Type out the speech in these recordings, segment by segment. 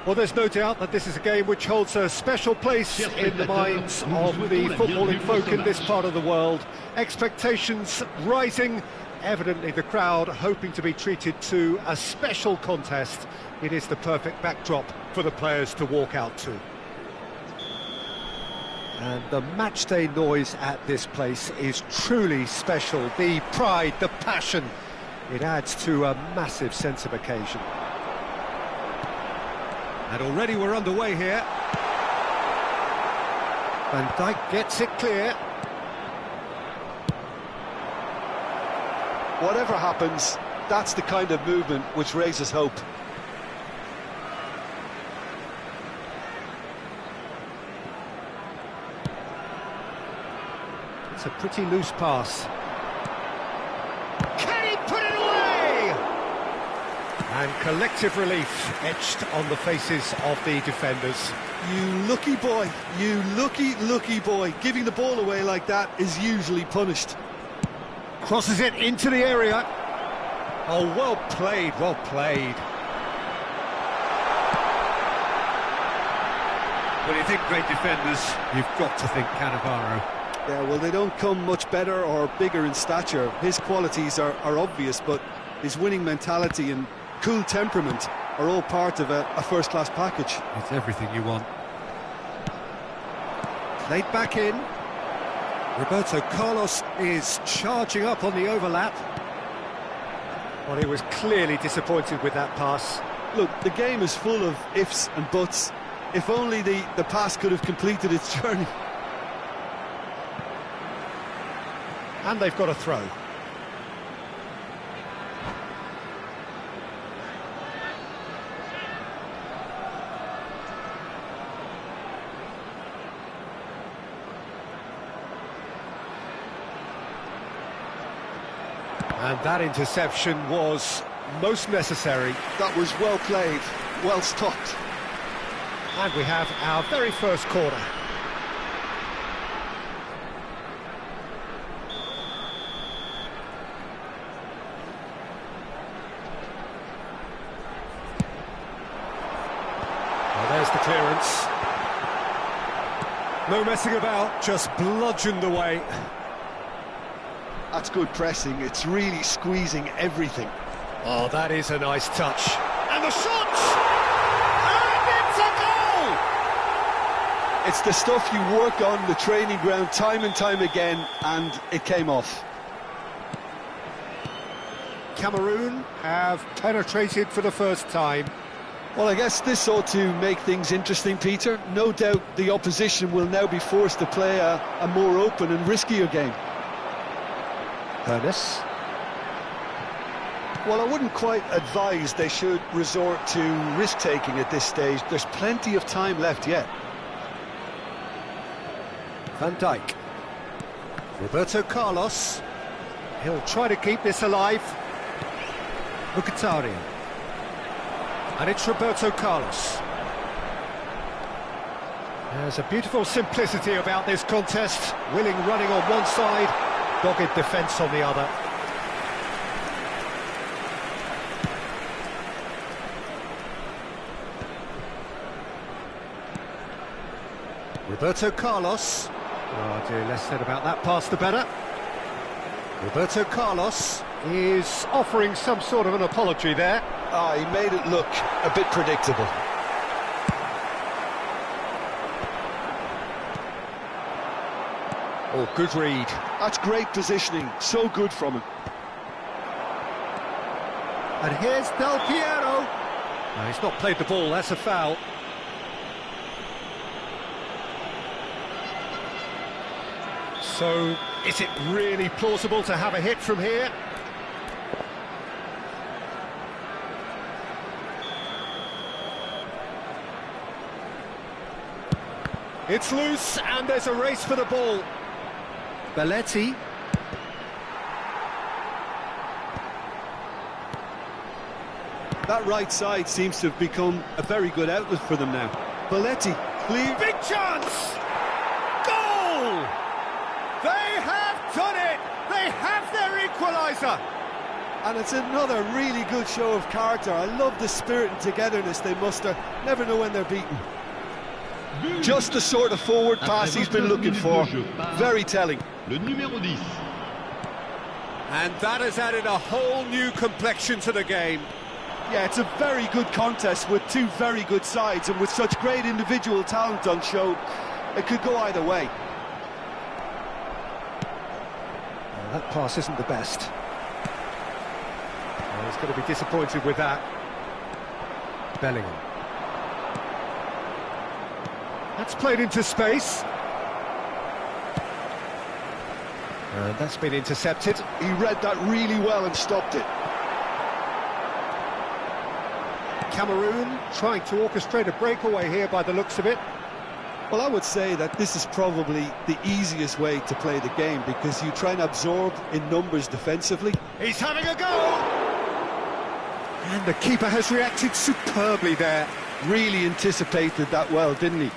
Well, there's no doubt that this is a game which holds a special place in the minds of the footballing folk in this part of the world. Expectations rising, evidently the crowd hoping to be treated to a special contest. It is the perfect backdrop for the players to walk out to. And the matchday noise at this place is truly special. The pride, the passion, it adds to a massive sense of occasion. And already we're underway here. Van Dijk gets it clear. Whatever happens, that's the kind of movement which raises hope. It's a pretty loose pass. Can he put it away? And collective relief etched on the faces of the defenders. You lucky boy, you lucky boy. Giving the ball away like that is usually punished. Crosses it into the area. Oh, well played, well played. When you think great defenders, you've got to think Cannavaro. Yeah, well, they don't come much better or bigger in stature. His qualities are obvious, but his winning mentality and cool temperament are all part of a first-class package. It's everything you want. Played back in. Roberto Carlos is charging up on the overlap. Well, he was clearly disappointed with that pass. Look, the game is full of ifs and buts. If only the pass could have completed its journey. And they've got a throw. And that interception was most necessary. That was well played, well stopped. And we have our very first corner. Well, there's the clearance. No messing about, just bludgeoned away. That's good pressing, it's really squeezing everything. Oh, that is a nice touch. And the shot! And it's a goal! It's the stuff you work on the training ground time and time again, and it came off. Cameroon have penetrated for the first time. Well, I guess this ought to make things interesting, Peter. No doubt the opposition will now be forced to play a more open and riskier game. Ernest. Well, I wouldn't quite advise they should resort to risk-taking at this stage. There's plenty of time left yet. Van Dijk. Roberto Carlos. He'll try to keep this alive. Mkhitaryan. And it's Roberto Carlos. There's a beautiful simplicity about this contest. Willing running on one side, dogged defence on the other. Roberto Carlos. Oh dear, less said about that pass the better. Roberto Carlos is offering some sort of an apology there. He made it look a bit predictable. Oh, good read. That's great positioning, so good from him. And here's Del Piero. No, he's not played the ball, that's a foul. So, is it really plausible to have a hit from here? It's loose, and there's a race for the ball. Belletti. That right side seems to have become a very good outlet for them now. Belletti, clear. Big chance! Goal! They have done it! They have their equaliser! And it's another really good show of character. I love the spirit and togetherness they muster. Never know when they're beaten. Just the sort of forward pass he's been looking for. Very telling. Le numéro 10. And that has added a whole new complexion to the game. Yeah, it's a very good contest with two very good sides, and with such great individual talent on show, it could go either way. Well, that pass isn't the best. Well, he's going to be disappointed with that. Bellingham. That's played into space. And that's been intercepted. He read that really well and stopped it. Cameroon trying to orchestrate a breakaway here by the looks of it. Well, I would say that this is probably the easiest way to play the game, because you try and absorb in numbers defensively. He's having a go! And the keeper has reacted superbly there. Really anticipated that well, didn't he?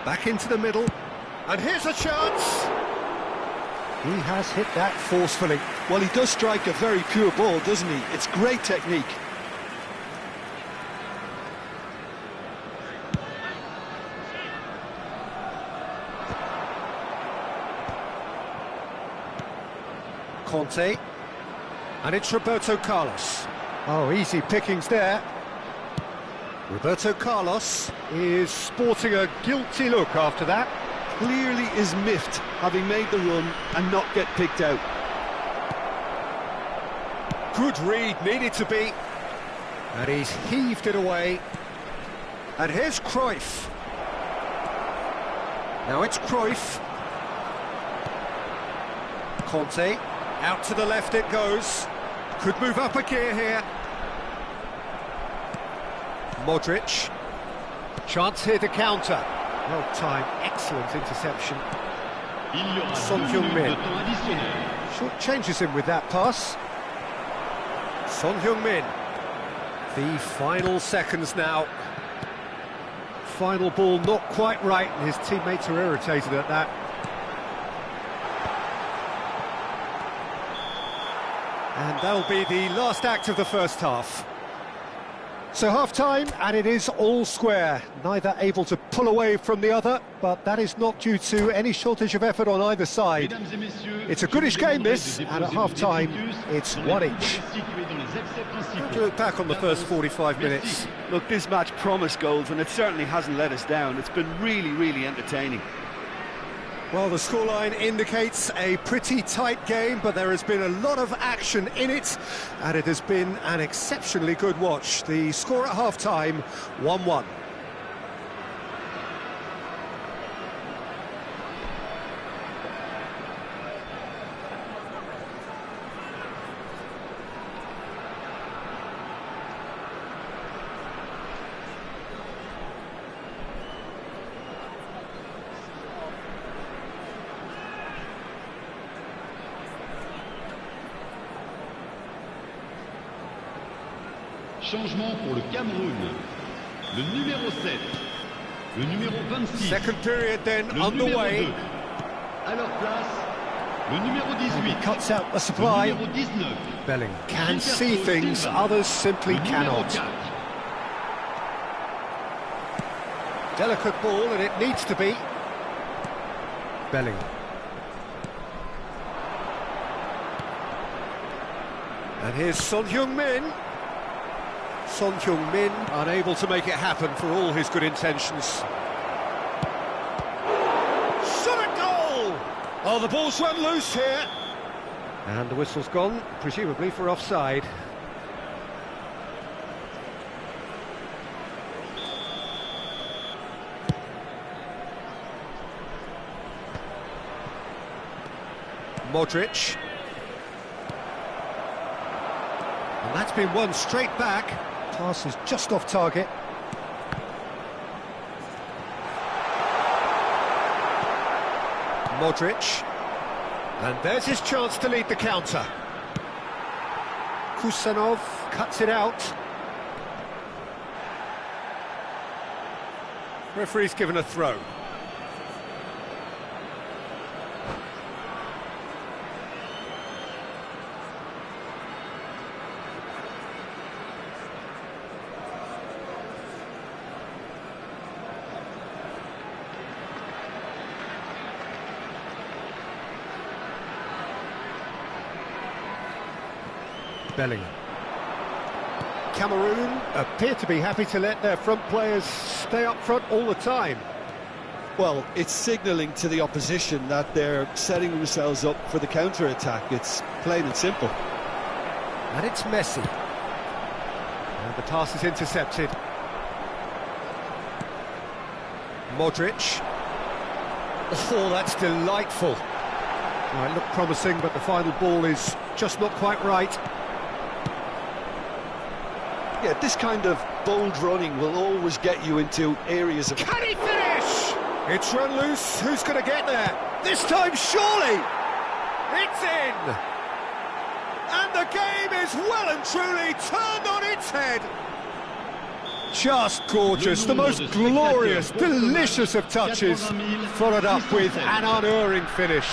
Back into the middle, and here's a chance! He has hit that forcefully. Well, he does strike a very pure ball, doesn't he? It's great technique. Conte, and it's Roberto Carlos. Oh, easy pickings there. Roberto Carlos is sporting a guilty look after that. Clearly is miffed, having made the run and not get picked out. Good read, needed to be. And he's heaved it away. And here's Cruyff. Now it's Cruyff. Conte, out to the left it goes. Could move up a gear here. Modric. Chance here to counter. Well timed, excellent interception. Son Heung-min. Short changes him with that pass. Son Heung-min. The final seconds now. Final ball not quite right, and his teammates are irritated at that. And that'll be the last act of the first half. So half-time, and it is all square. Neither able to pull away from the other, but that is not due to any shortage of effort on either side. It's a goodish game, this, and at half-time, it's one each. How do you look back on the first 45 minutes? Look, this match promised goals, and it certainly hasn't let us down. It's been really, really entertaining. Well, the scoreline indicates a pretty tight game, but there has been a lot of action in it, and it has been an exceptionally good watch. The score at half-time, 1-1. Changement pour le Cameroun. Le numéro 7. Le numéro 26. Second period then le underway. Numéro 2. À leur place, le numéro 18. He cuts out the supply. Le numéro 19. Bellingham can see things, others simply cannot. Delicate ball, and it needs to be. Bellingham. And here's Son Heung-min. Son Heung-min unable to make it happen for all his good intentions. Shot a goal! Oh, the ball's run loose here. And the whistle's gone, presumably for offside. Modric. And that's been won straight back. Pass is just off target. Modric. And there's his chance to lead the counter. Kusanov cuts it out. Referee's given a throw. Bellingham. Cameroon appear to be happy to let their front players stay up front all the time. Well, it's signalling to the opposition that they're setting themselves up for the counter-attack. It's plain and simple. And it's Messi. And the pass is intercepted. Modric. Oh, that's delightful. Well, it looked promising, but the final ball is just not quite right. Yeah, this kind of bold running will always get you into areas of... Can he finish? It's run loose. Who's going to get there? This time, surely! It's in! And the game is well and truly turned on its head. Just gorgeous, the most glorious, delicious of touches, followed up with an unerring finish.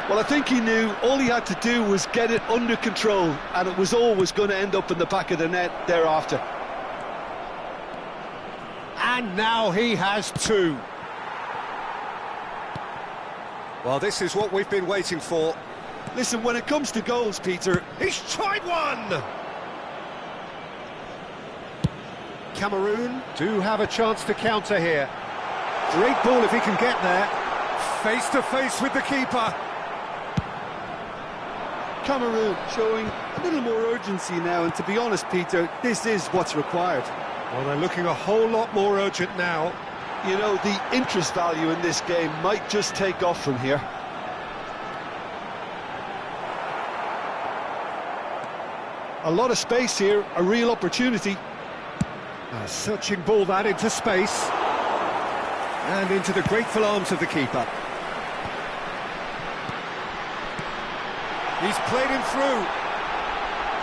Well, I think he knew all he had to do was get it under control, and it was always going to end up in the back of the net thereafter. And now he has two. Well, this is what we've been waiting for. Listen, when it comes to goals, Peter... He's tried one! Cameroon do have a chance to counter here. Great ball if he can get there. Face to face with the keeper. Cameroon showing a little more urgency now, and to be honest, Peter, this is what's required. Well, they're looking a whole lot more urgent now. You know, the interest value in this game might just take off from here. A lot of space here, a real opportunity. A searching ball that into space. And into the grateful arms of the keeper. He's played him through.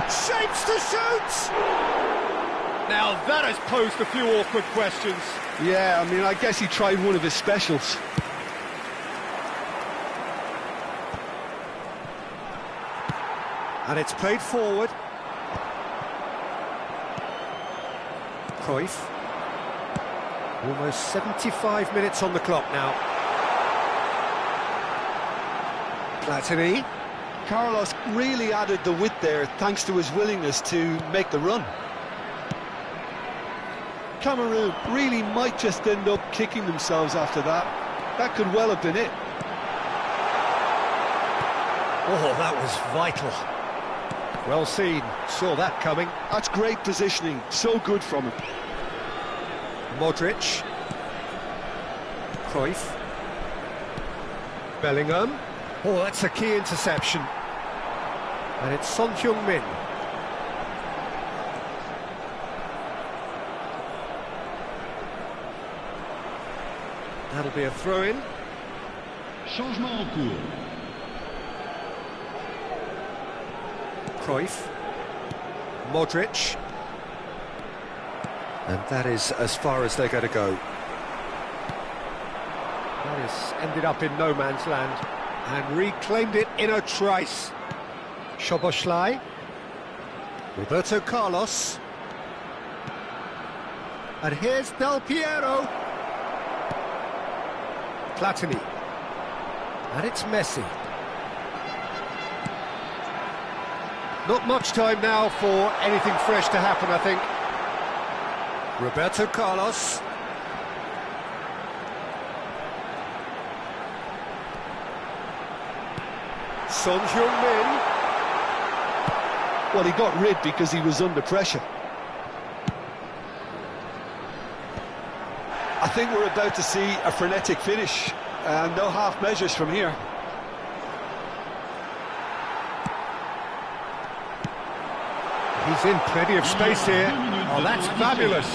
Shapes to shoot! Now that has posed a few awkward questions. Yeah, I mean, I guess he tried one of his specials. And it's played forward. Cruyff. Almost 75 minutes on the clock now. Platini. Carlos really added the width there thanks to his willingness to make the run. Cameroon really might just end up kicking themselves after that. That could well have been it. Oh, that was vital. Well seen, saw that coming. That's great positioning, so good from him. Modric. Cruyff. Bellingham. Oh, that's a key interception. And it's Son Heung-min. That'll be a throw-in. Changement en cours. Cruyff. Modric. And that is as far as they're going to go. That has ended up in no man's land and reclaimed it in a trice. Szoboszlai. Roberto Carlos. And here's Del Piero. Platini. And it's Messi. Not much time now for anything fresh to happen, I think. Roberto Carlos. Son Heung-min. Well, he got rid because he was under pressure. I think we're about to see a frenetic finish, and no half measures from here. He's in plenty of space here. Oh, that's fabulous.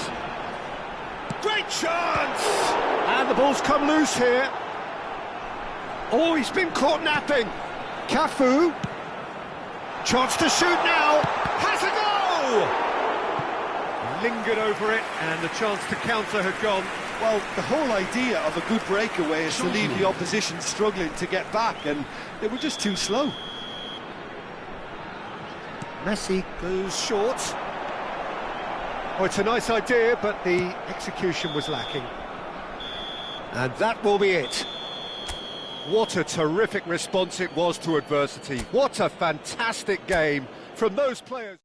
Great chance! And the ball's come loose here. Oh, he's been caught napping. Cafu. Chance to shoot now. Has a goal! Lingered over it, and the chance to counter had gone. Well, the whole idea of a good breakaway is to leave the opposition struggling to get back, and they were just too slow. Messi goes short. Oh, it's a nice idea, but the execution was lacking. And that will be it. What a terrific response it was to adversity. What a fantastic game from those players.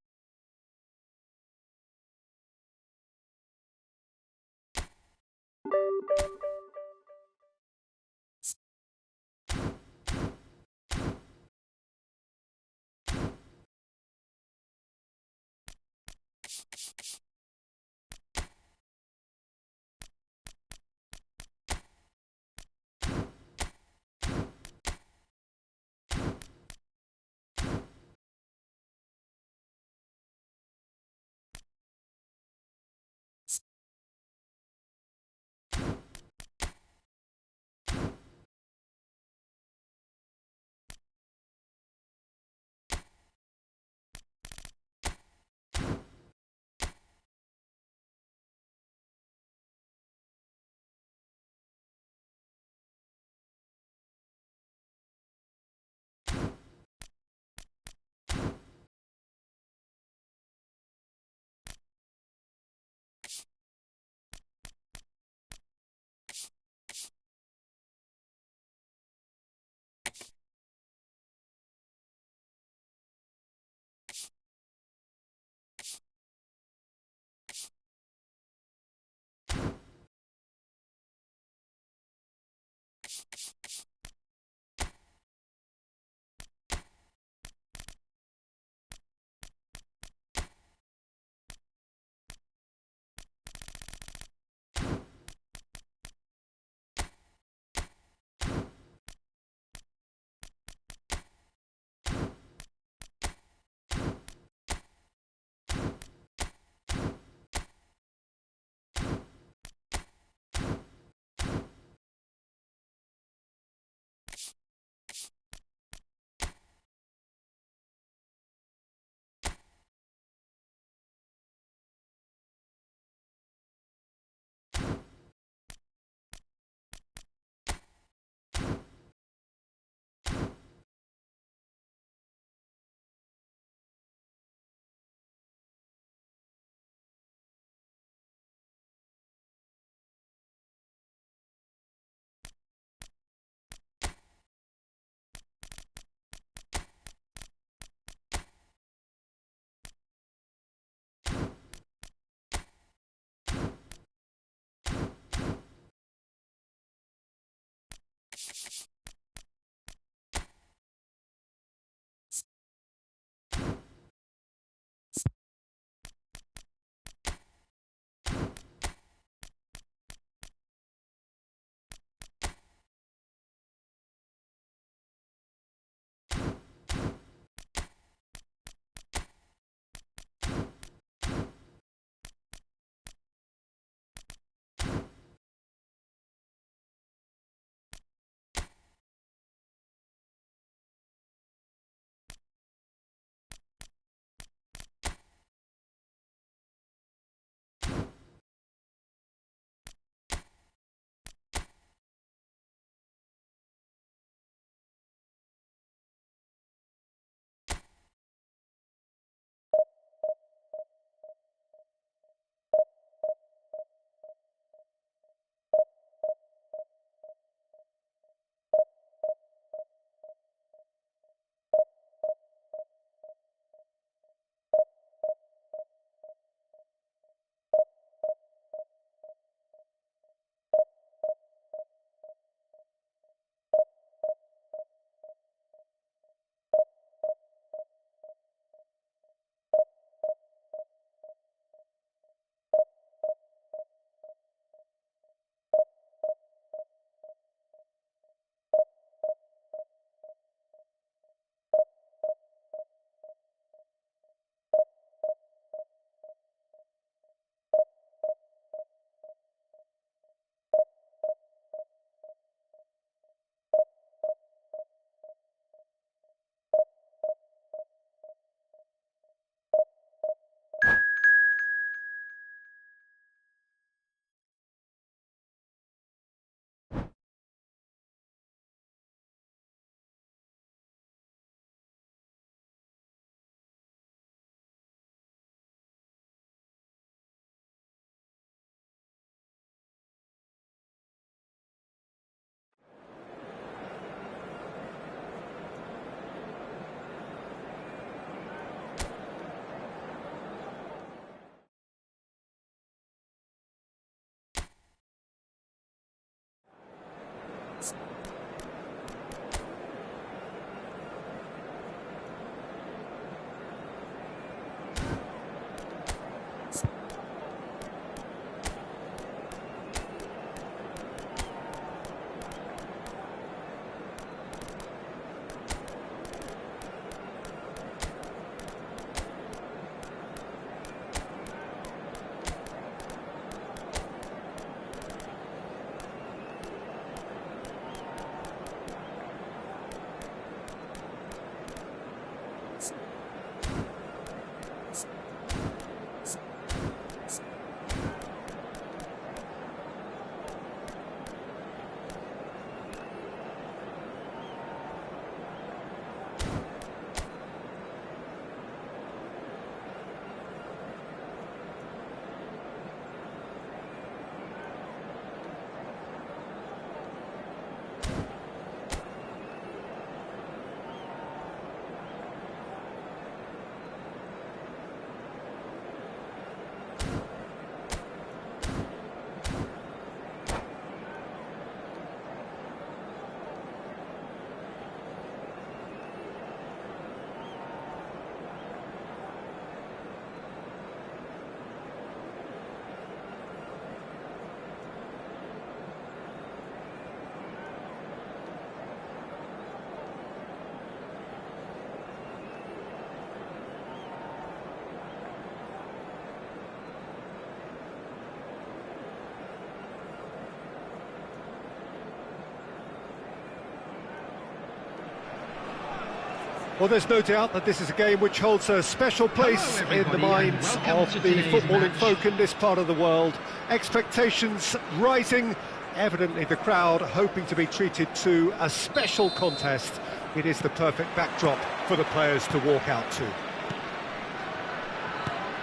Well, there's no doubt that this is a game which holds a special place in the minds of the footballing folk in this part of the world. Expectations rising, evidently the crowd hoping to be treated to a special contest. It is the perfect backdrop for the players to walk out to.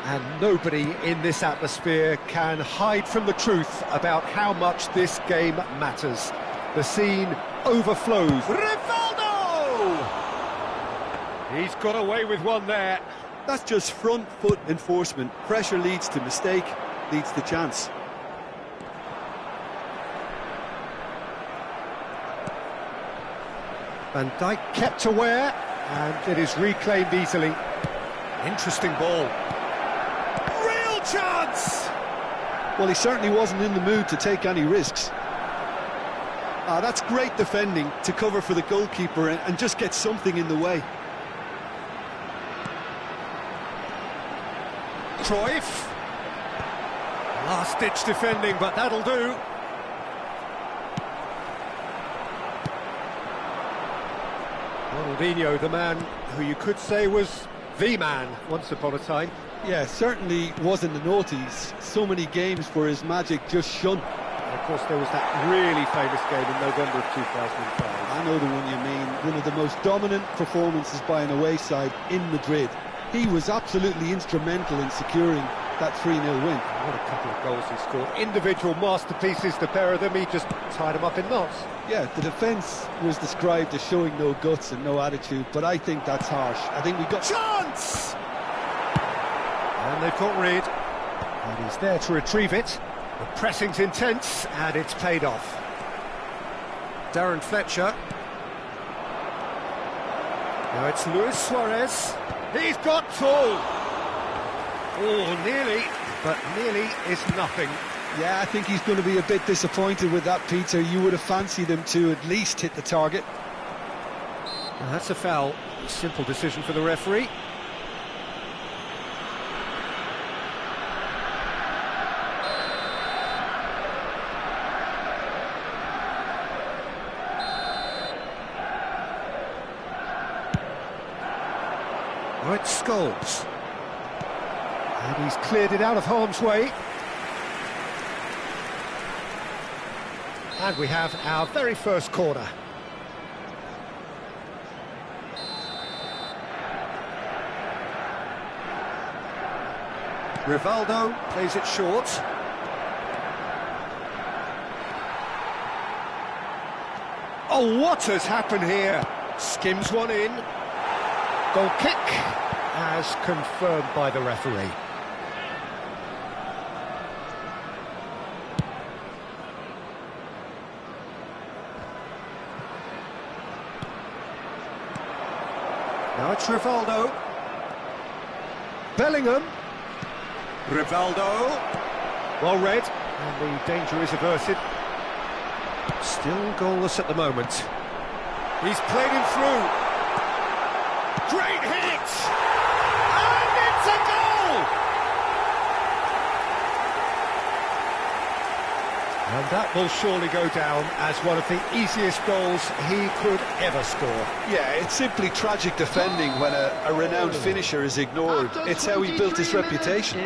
And nobody in this atmosphere can hide from the truth about how much this game matters. The scene overflows. Rivaldo! He's got away with one there. That's just front foot enforcement. Pressure leads to mistake, leads to chance. Van Dijk kept aware, and it is reclaimed easily. Interesting ball. Real chance! Well, he certainly wasn't in the mood to take any risks. That's great defending to cover for the goalkeeper and just get something in the way. Cruyff. Last-ditch defending, but that'll do. Ronaldinho, the man who you could say was the man once upon a time. Yeah, certainly wasn't the noughties. So many games where his magic just shone. And of course, there was that really famous game in November of 2005. I know the one you mean. One of the most dominant performances by an away side in Madrid. He was absolutely instrumental in securing that 3-0 win. What a couple of goals he scored. Individual masterpieces, the pair of them. He just tied them up in knots. Yeah, the defence was described as showing no guts and no attitude, but I think that's harsh. I think we got... Chance! And they've got rid. And he's there to retrieve it. The pressing's intense, and it's paid off. Darren Fletcher. Now it's Luis Suarez. He's got two! Oh, nearly, but nearly is nothing. Yeah, I think he's going to be a bit disappointed with that, Peter. You would have fancied him to at least hit the target. Now that's a foul. Simple decision for the referee. Now it's Scholes. And he's cleared it out of harm's way. And we have our very first corner. Rivaldo plays it short. Oh, what has happened here? Skims one in. Goal kick, as confirmed by the referee. Now it's Rivaldo. Bellingham. Rivaldo. Well read. And the danger is averted. Still goalless at the moment. He's played him through. Great hit! And it's a goal! And that will surely go down as one of the easiest goals he could ever score. Yeah, it's simply tragic defending when a renowned finisher is ignored. It's how he built his reputation.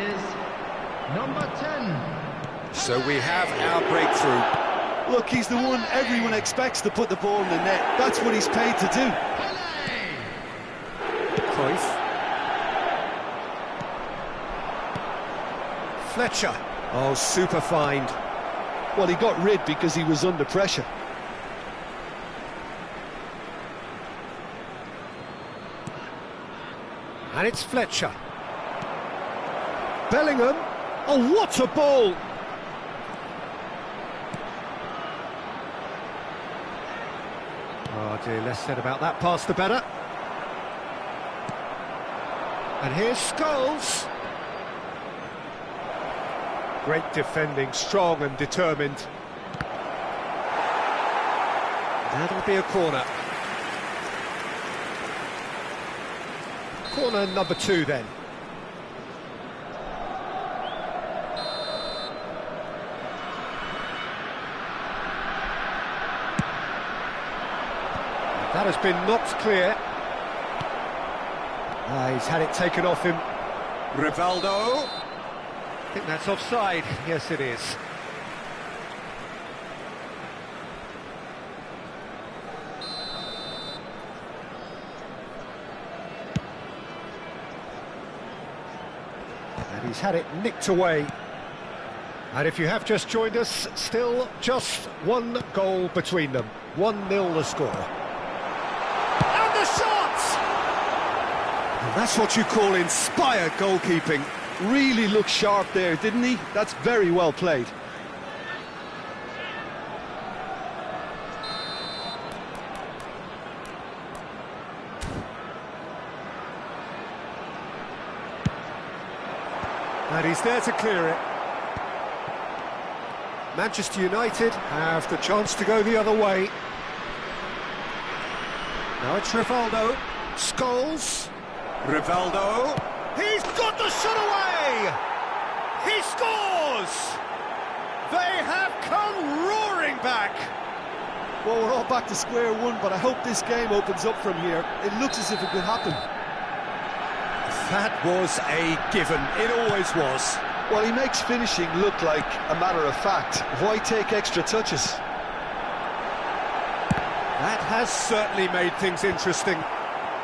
Number 10. So we have our breakthrough. Look, he's the one everyone expects to put the ball in the net. That's what he's paid to do. Cruyff. Fletcher. Oh, super find. Well, he got rid because he was under pressure. And it's Fletcher. Bellingham. Oh, what a ball! Oh dear, less said about that pass the better. And here's Scholes. Great defending, strong and determined. That'll be a corner. Corner number 2 then. That has been knocked clear. He's had it taken off him. Rivaldo. I think that's offside. Yes, it is. And he's had it nicked away. And if you have just joined us, still just one goal between them. 1-0 the score. And the shot! And that's what you call inspired goalkeeping. Really looked sharp there, didn't he? That's very well played. And he's there to clear it. Manchester United have the chance to go the other way. Now it's Rivaldo. Scholes. Rivaldo. He's got the shot away! He scores! They have come roaring back! Well, we're all back to square one, but I hope this game opens up from here. It looks as if it could happen. That was a given. It always was. Well, he makes finishing look like a matter of fact. Why take extra touches? That has certainly made things interesting.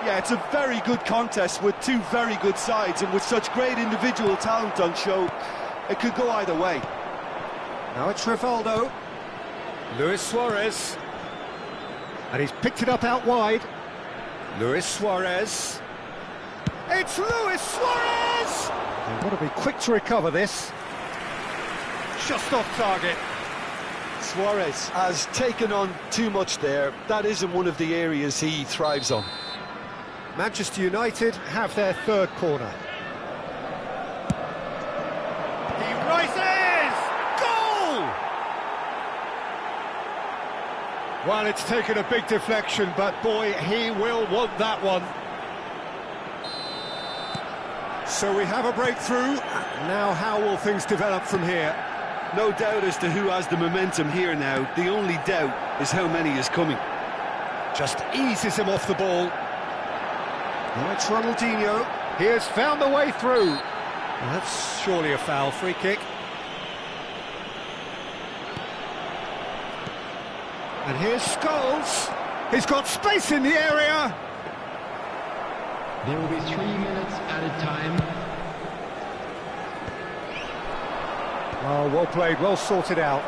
Yeah, it's a very good contest with two very good sides, and with such great individual talent on show, it could go either way. Now it's Rivaldo. Luis Suarez. And he's picked it up out wide. Luis Suarez. It's Luis Suarez! They've got to be quick to recover this. Just off target. Suarez has taken on too much there. That isn't one of the areas he thrives on. Manchester United have their third corner. He rises! Goal! Well, it's taken a big deflection, but boy, he will want that one. So we have a breakthrough. Now how will things develop from here? No doubt as to who has the momentum here now. The only doubt is how many is coming. Just eases him off the ball. Now it's Ronaldinho. He has found the way through. Well, that's surely a foul. Free kick. And here's Scholes. He's got space in the area. There will be 3 minutes added time. Oh, well played, well sorted out.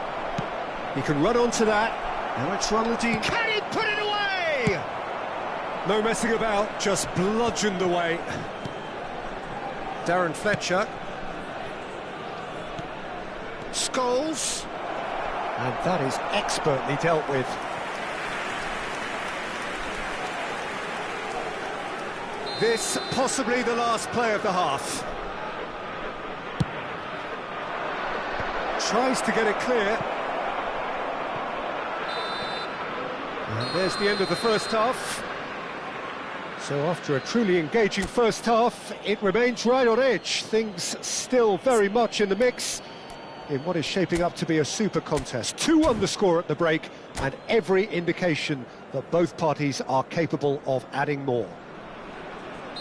He can run onto that. Now it's Ronaldinho. Can he put it away? No messing about, just bludgeoned away. Darren Fletcher. Scholes. And that is expertly dealt with. This possibly the last play of the half. Tries to get it clear. And there's the end of the first half. So after a truly engaging first half, it remains right on edge. Things still very much in the mix in what is shaping up to be a super contest. 2-1 the score at the break, and every indication that both parties are capable of adding more.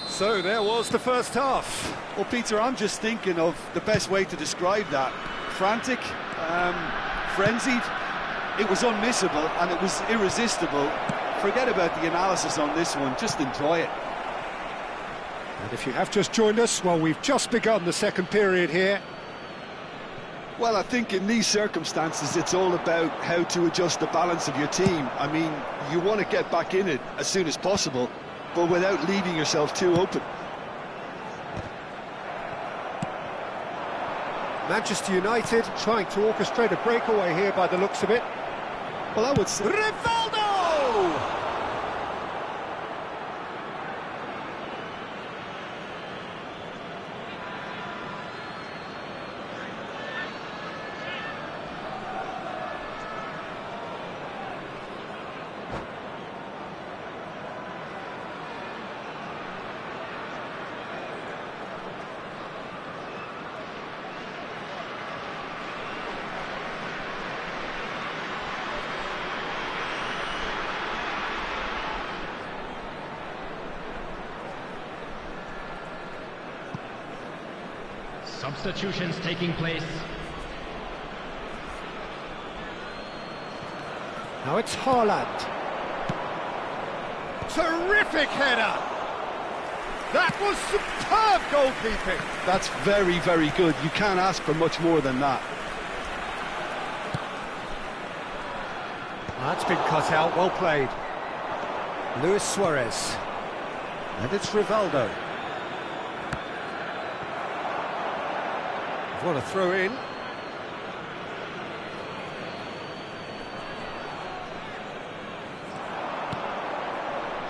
So there was the first half. Well, Peter, I'm just thinking of the best way to describe that. Frantic, frenzied. It was unmissable and it was irresistible. Forget about the analysis on this one, just enjoy it. And if you have just joined us, well, we've just begun the second period here. Well, I think in these circumstances it's all about how to adjust the balance of your team. I mean, you want to get back in it as soon as possible, but without leaving yourself too open. Manchester United trying to orchestrate a breakaway here by the looks of it. Well, I would say... Rivaldo! Substitutions taking place. Now it's Haaland. Terrific header! That was superb goalkeeping! That's very, very good. You can't ask for much more than that. That's been cut out, well played. Luis Suarez. And it's Rivaldo. What a throw in.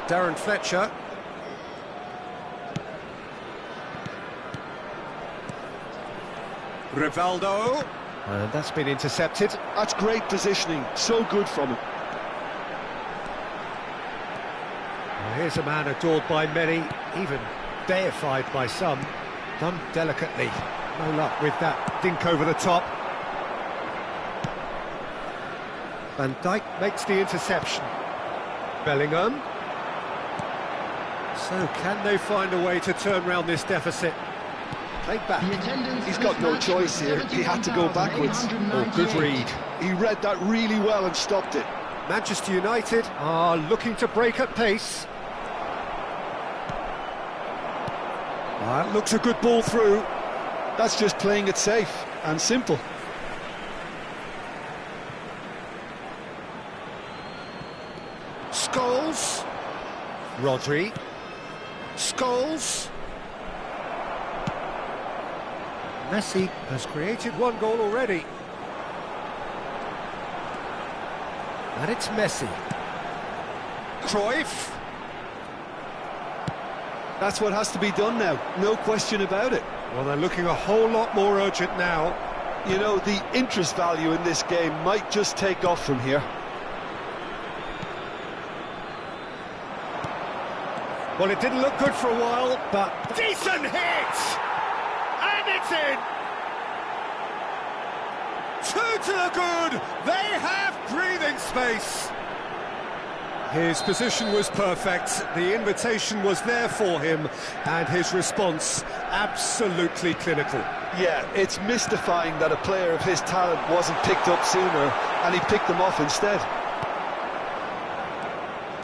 Darren Fletcher. Rivaldo. And that's been intercepted. That's great positioning. So good from him. Well, here's a man adored by many, even deified by some. Done delicately. No luck with that dink over the top. Van Dijk makes the interception. Bellingham. So can they find a way to turn round this deficit? Played back. He's got no choice here. He had to go backwards. Oh, good read. He read that really well and stopped it. Manchester United are looking to break at pace. That looks a good ball through. That's just playing it safe and simple. Scholes. Rodri. Scholes. Messi has created one goal already. And it's Messi. Cruyff. That's what has to be done now, no question about it. Well, they're looking a whole lot more urgent now. You know, the interest value in this game might just take off from here. Well, it didn't look good for a while, but decent hit! And it's in! 2 to the good! They have breathing space! His position was perfect, the invitation was there for him, and his response absolutely clinical. Yeah, it's mystifying that a player of his talent wasn't picked up sooner, and he picked them off instead.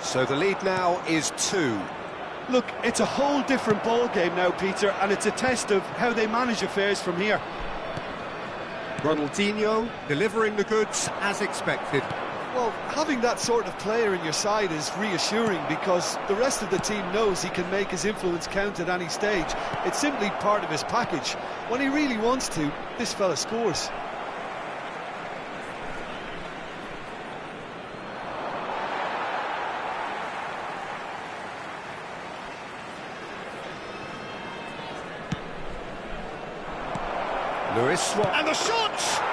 So the lead now is 2. Look, it's a whole different ball game now, Peter, and it's a test of how they manage affairs from here. Ronaldinho delivering the goods as expected. Well, having that sort of player in your side is reassuring because the rest of the team knows he can make his influence count at any stage. It's simply part of his package. When he really wants to, this fella scores. Luis Suarez. And the shot!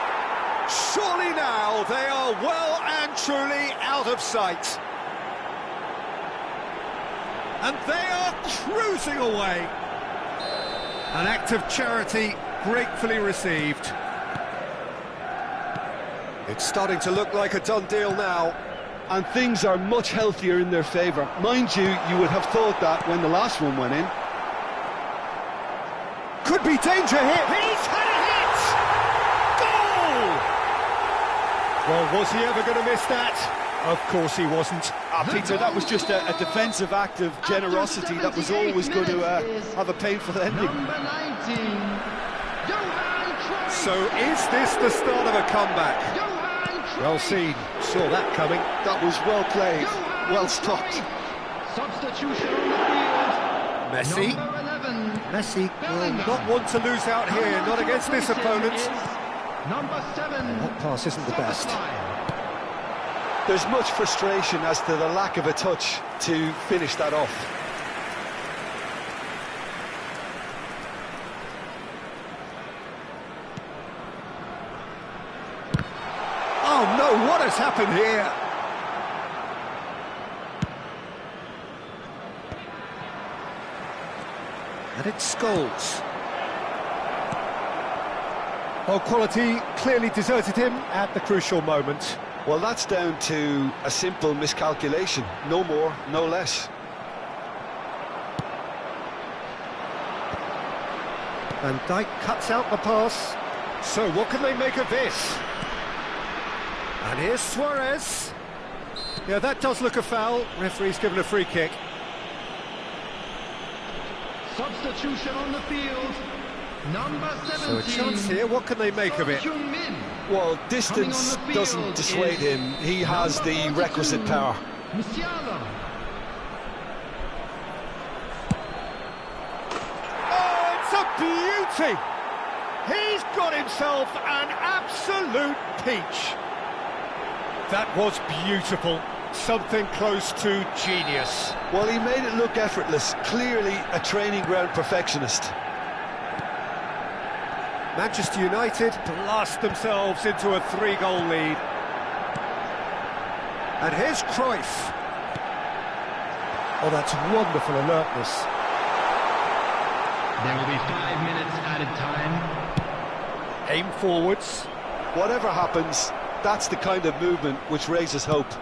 Surely now they are well and truly out of sight. And they are cruising away. An act of charity gratefully received. It's starting to look like a done deal now. And things are much healthier in their favour. Mind you, you would have thought that when the last one went in. Could be danger here. He's had a hit! Goal! Well, was he ever going to miss that? Of course he wasn't. Peter, that was just a defensive act of generosity that was always going to have a painful ending. So is this the start of a comeback? Well seen, saw that coming. That was well played, well stopped. Substitution on the field. Messi. Messi will not want to lose out here, not against this opponent. Number 7. That pass isn't the best. There's much frustration as to the lack of a touch to finish that off. Oh no, what has happened here? And it's Scholes. Well, quality clearly deserted him at the crucial moment. Well, that's down to a simple miscalculation. No more, no less. Van Dijk cuts out the pass. So what can they make of this? And here's Suarez. Yeah, that does look a foul. Referee's given a free kick. Substitution on the field. Number 17. So a chance here. What can they make of it? Well, distance doesn't dissuade him. He has the requisite power. Musiala. Oh, it's a beauty! He's got himself an absolute peach. That was beautiful. Something close to genius. Well, he made it look effortless. Clearly a training ground perfectionist. Manchester United blast themselves into a 3-goal lead. And here's Cruyff. Oh, that's wonderful alertness. There will be 5 minutes added time. Aim forwards. Whatever happens, that's the kind of movement which raises hope.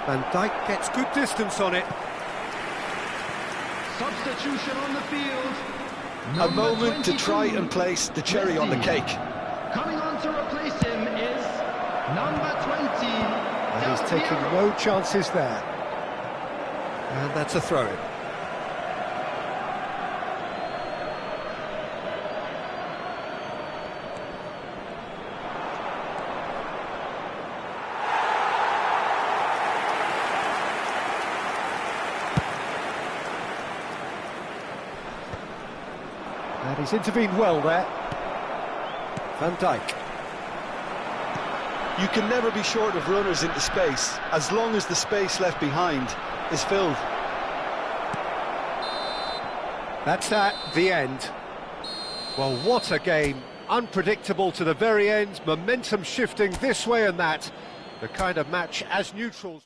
Van Dijk gets good distance on it. Substitution on the field. A moment to try and place the cherry on the cake. Coming on to replace him is number 20. And he's taking no chances there. And that's a throw-in. And he's intervened well there. Van Dijk. You can never be short of runners into space, as long as the space left behind is filled. That's the end. Well, what a game. Unpredictable to the very end, momentum shifting this way and that. The kind of match as neutrals.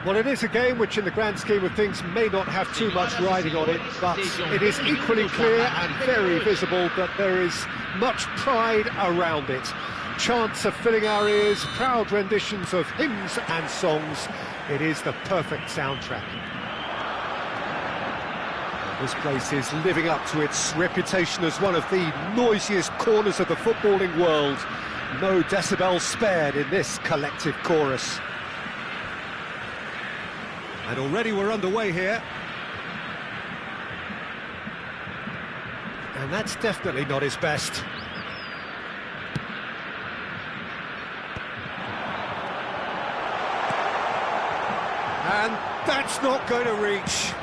Well, it is a game which, in the grand scheme of things, may not have too much riding on it, but it is equally clear and very visible that there is much pride around it. Chants are filling our ears, proud renditions of hymns and songs. It is the perfect soundtrack. This place is living up to its reputation as one of the noisiest corners of the footballing world. No decibels spared in this collective chorus. And already we're underway here. And that's definitely not his best. And that's not going to reach.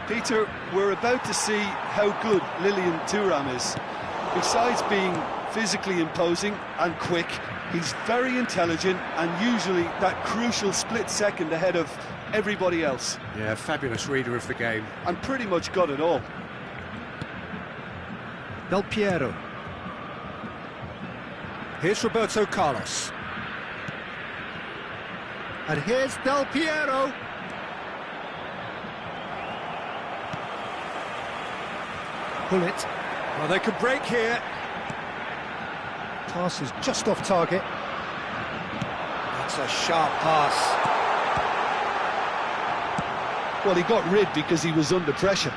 Peter, we're about to see how good Lilian Thuram is. Besides being physically imposing and quick, he's very intelligent and usually that crucial split second ahead of everybody else. Yeah, fabulous reader of the game. And pretty much got it all. Del Piero. Here's Roberto Carlos. And here's Del Piero. Pull it. Well, they can break here. Pass is just off target. That's a sharp pass. Well, he got rid because he was under pressure.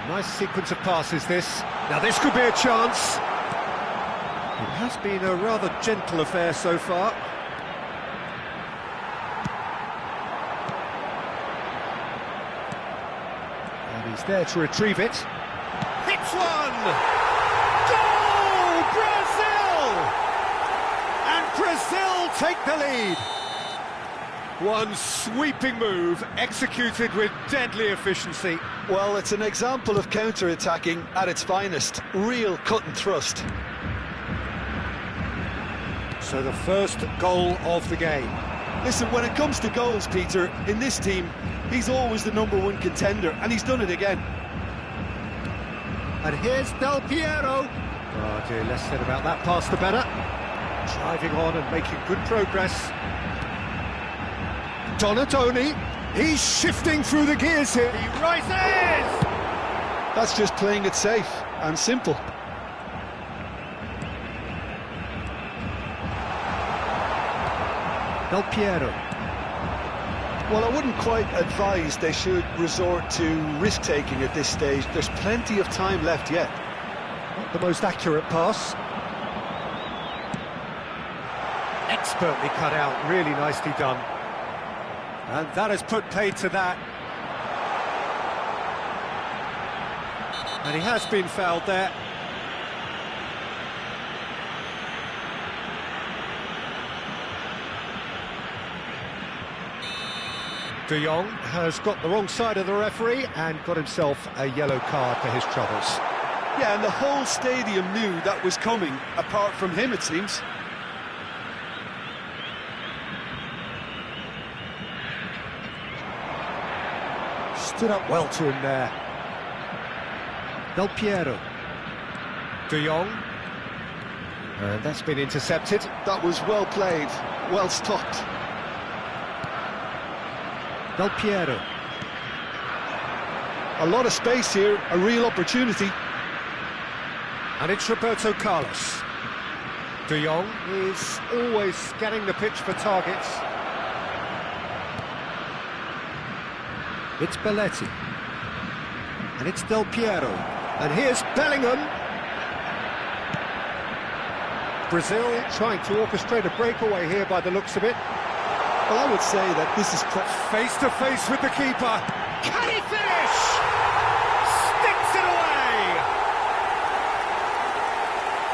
Nice sequence of passes, this. Now, this could be a chance. It has been a rather gentle affair so far. And he's there to retrieve it. Hits one! Goal! Brazil! And Brazil take the lead. One sweeping move, executed with deadly efficiency. Well, it's an example of counter-attacking at its finest. Real cut and thrust. So the first goal of the game. Listen, when it comes to goals, Peter, in this team, he's always the #1 contender, and he's done it again. And here's Del Piero. Oh dear, less said about that pass the better. Driving on and making good progress. Donatoni, he's shifting through the gears here. He rises! That's just playing it safe and simple. Del Piero. Well, I wouldn't quite advise they should resort to risk-taking at this stage. There's plenty of time left yet. Not the most accurate pass. Expertly cut out, really nicely done. And that has put paid to that. And he has been fouled there. De Jong has got the wrong side of the referee and got himself a yellow card for his troubles. Yeah, and the whole stadium knew that was coming, apart from him, it seems. Stood up well to him there. Del Piero. De Jong. And that's been intercepted. That was well played, well stopped. Del Piero. A lot of space here, a real opportunity. And it's Roberto Carlos. De Jong is always scanning the pitch for targets. It's Belletti. And it's Del Piero. And here's Bellingham. Brazil trying to orchestrate a breakaway here by the looks of it. Well, I would say that this is face to face with the keeper. Can he finish? Sticks it away.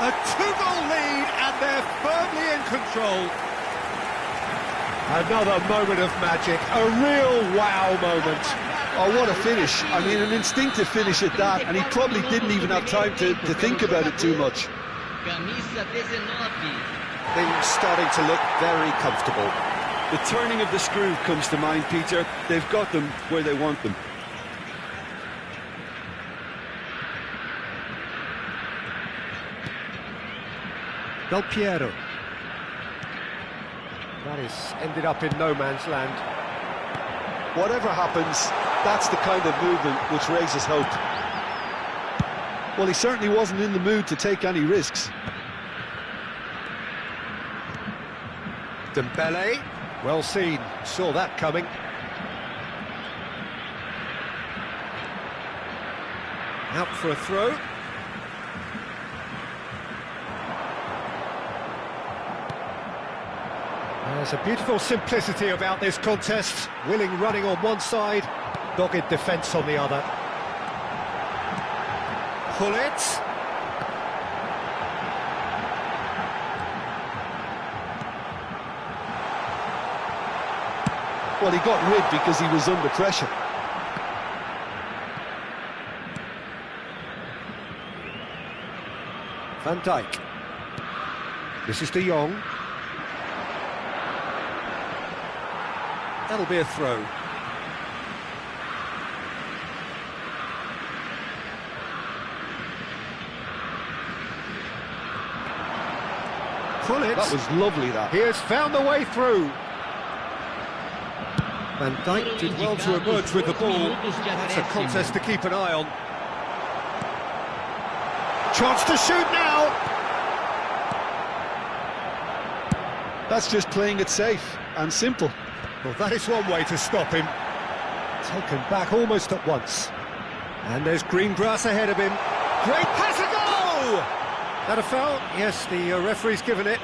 A 2-goal lead, and they're firmly in control. Another moment of magic, a real wow moment. Oh, what a finish. I mean, an instinctive finish at that, and he probably didn't even have time to think about it too much. Things starting to look very comfortable. The turning of the screw comes to mind, Peter. They've got them where they want them. Del Piero. That is ended up in no man's land. Whatever happens, that's the kind of movement which raises hope. Well, he certainly wasn't in the mood to take any risks. Dembele, well seen, saw that coming. Out for a throw. There's a beautiful simplicity about this contest. Willing running on one side, dogged defence on the other. Pull it. Well, he got rid because he was under pressure. Van Dijk. This is De Jong. That'll be a throw. Pull it. That was lovely, that. He has found the way through. Van Dijk did well to emerge with the ball. That's a contest to keep an eye on. Chance to shoot now. That's just playing it safe and simple. Well, that is one way to stop him. Taken back almost at once. And there's green grass ahead of him. Great pass, a goal! That a foul? Yes, the referee's given it.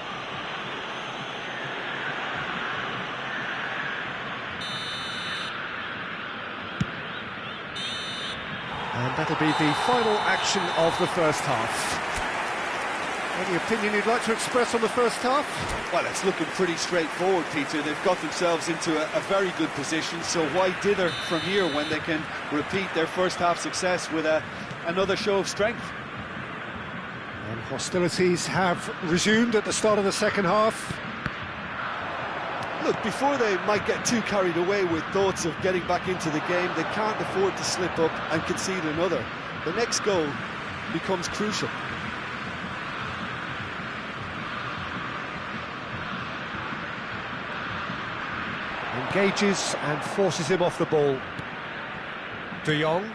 And that'll be the final action of the first half. Any opinion you'd like to express on the first half? Well, it's looking pretty straightforward, Peter. They've got themselves into a very good position, so why dither from here when they can repeat their first half success with another show of strength? And hostilities have resumed at the start of the second half. Look, before they might get too carried away with thoughts of getting back into the game, they can't afford to slip up and concede another. The next goal becomes crucial. Engages and forces him off the ball. De Jong.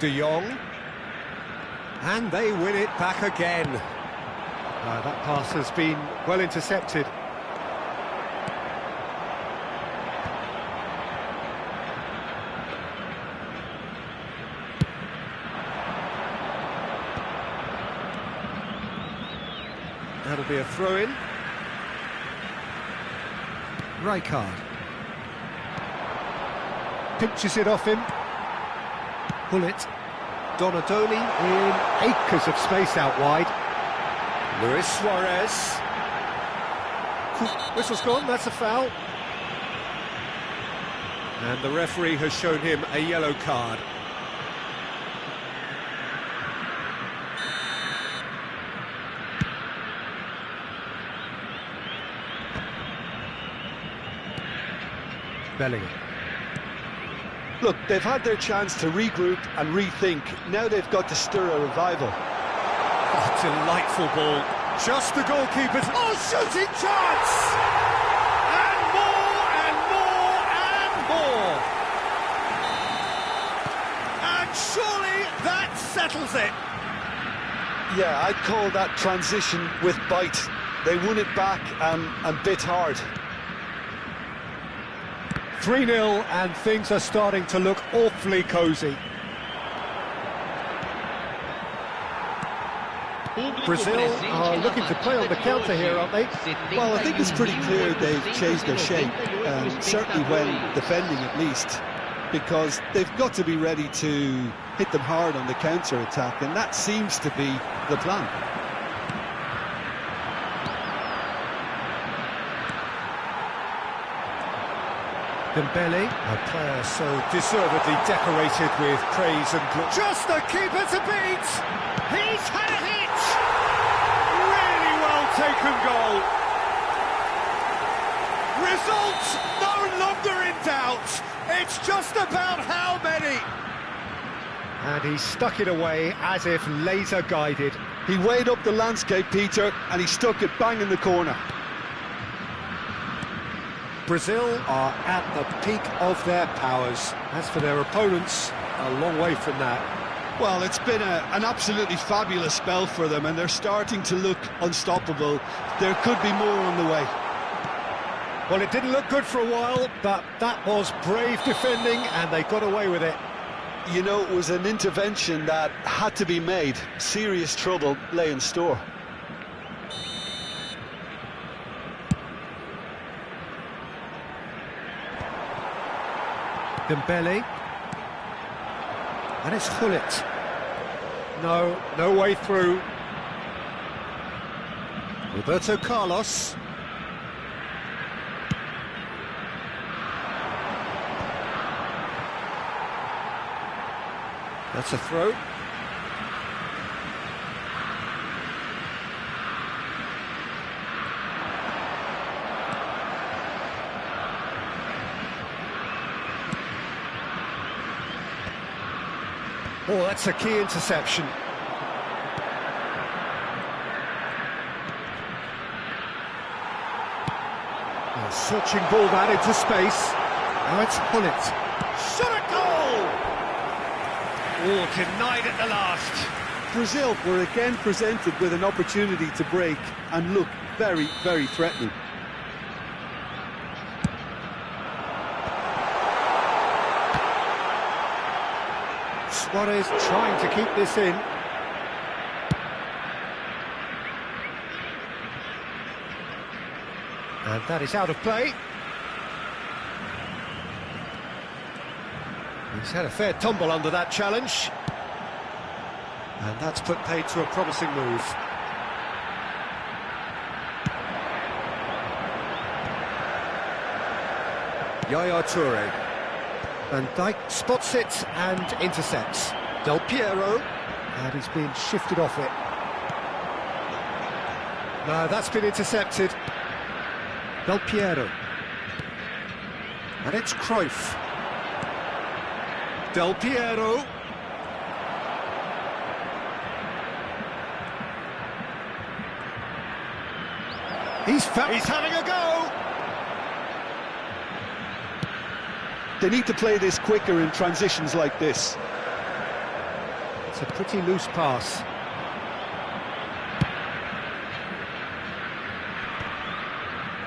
De Jong. And they win it back again. That pass has been well intercepted. That'll be a throw-in. Rijkaard. Pinches it off him. Bullet. Donadoni in acres of space out wide. Luis Suarez. Whistle's gone, that's a foul. And the referee has shown him a yellow card. Bellingham. Look, they've had their chance to regroup and rethink. Now they've got to stir a revival. Oh, delightful ball. Just the goalkeeper's... Oh, shooting chance! And more, and more, and more! And surely that settles it. Yeah, I'd call that transition with bite. They won it back and bit hard. 3-0 and things are starting to look awfully cosy. Brazil are looking to play on the counter here, aren't they? Well, I think it's pretty clear they've changed their shape, certainly when defending at least, because they've got to be ready to hit them hard on the counter-attack, and that seems to be the plan. Dembele, a player so deservedly decorated with praise and glory. Just the keeper to beat! He's had a hit! Really well taken goal. Result no longer in doubt. It's just about how many. And he stuck it away as if laser guided. He weighed up the landscape, Peter, and he stuck it bang in the corner. Brazil are at the peak of their powers. As for their opponents, a long way from that. Well, it's been an absolutely fabulous spell for them, and they're starting to look unstoppable. There could be more on the way. Well, it didn't look good for a while, but that was brave defending, and they got away with it. You know, it was an intervention that had to be made. Serious trouble lay in store. Dembele. And it's Hullet. No way through. Roberto Carlos. That's a throw. Oh, that's a key interception. A searching ball that into space. Now it's Hullet. Shot a goal! Oh, denied at the last. Brazil were again presented with an opportunity to break and look very, very threatening. Suarez trying to keep this in. And that is out of play. He's had a fair tumble under that challenge. And that's put paid to a promising move. Yaya Toure. Van Dijk spots it and intercepts. Del Piero, and he's been shifted off it. No, that's been intercepted. Del Piero. And it's Cruyff. Del Piero. He's having a go! They need to play this quicker in transitions like this. It's a pretty loose pass.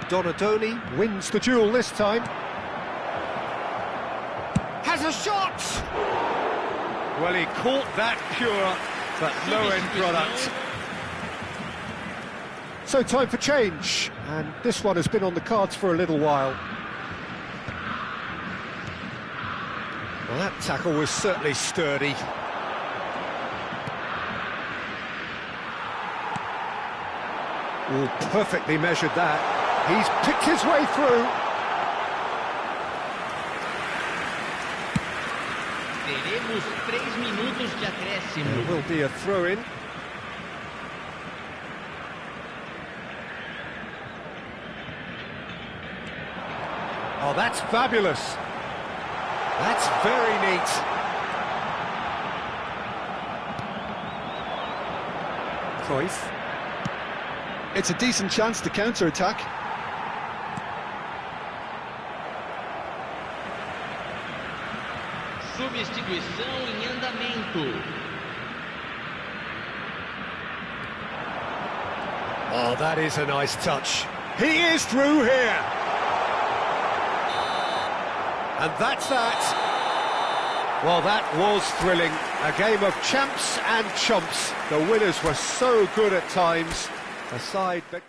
Donadoni wins the duel this time. Has a shot! Well, he caught that pure, but no end product. So time for change, and this one has been on the cards for a little while. Well, that tackle was certainly sturdy. Oh, perfectly measured that. He's picked his way through. Teremos 3 minutos de acréscimo. There will be a throw-in. Oh, that's fabulous. That's very neat. Cruyff. It's a decent chance to counter-attack. Substituição em andamento. Oh, that is a nice touch. He is through here. And that's that. Well, that was thrilling. A game of champs and chumps. The winners were so good at times. A side that...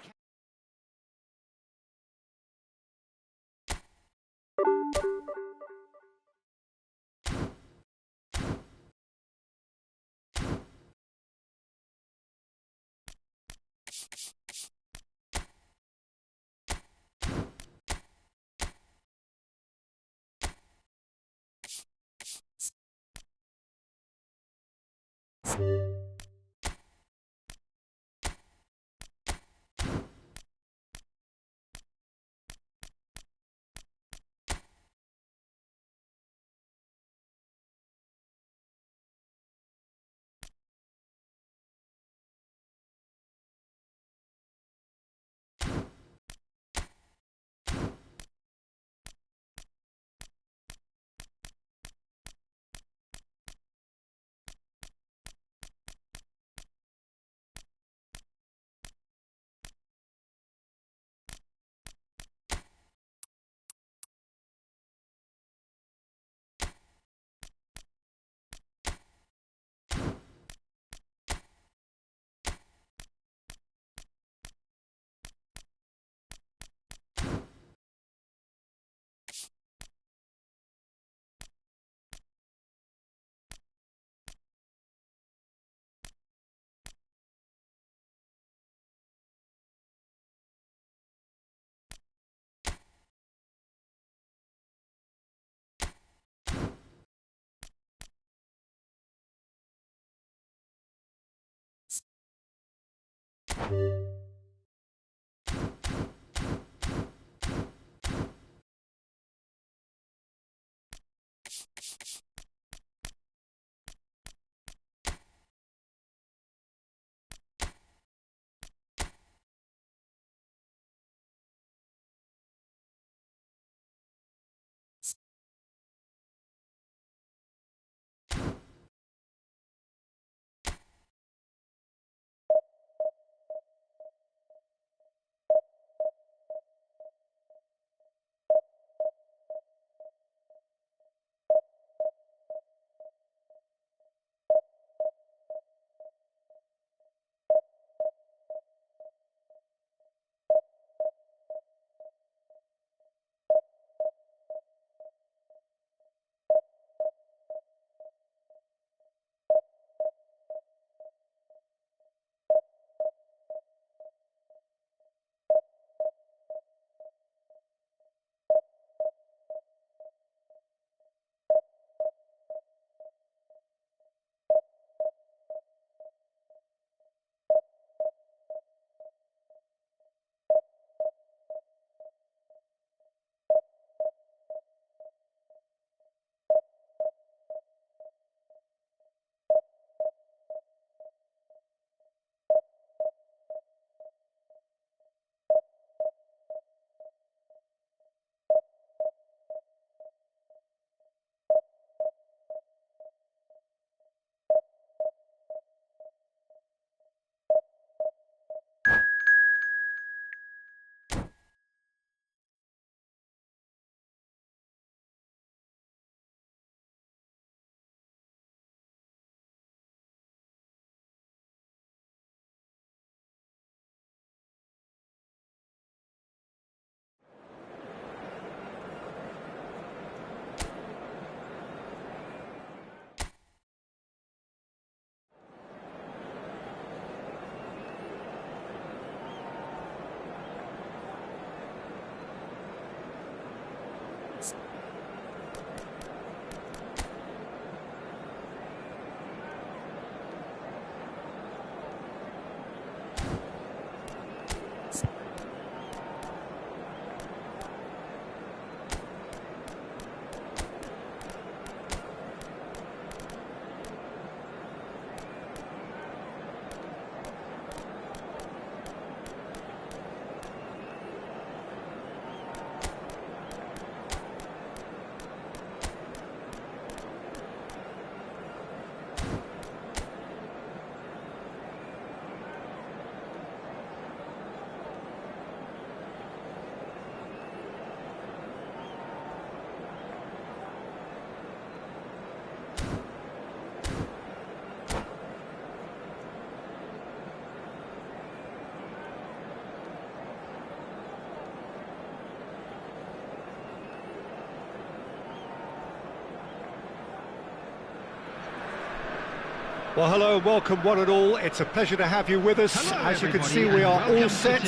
Well, hello and welcome one and all. It's a pleasure to have you with us. Hello, as you can see, everybody, we are and all set.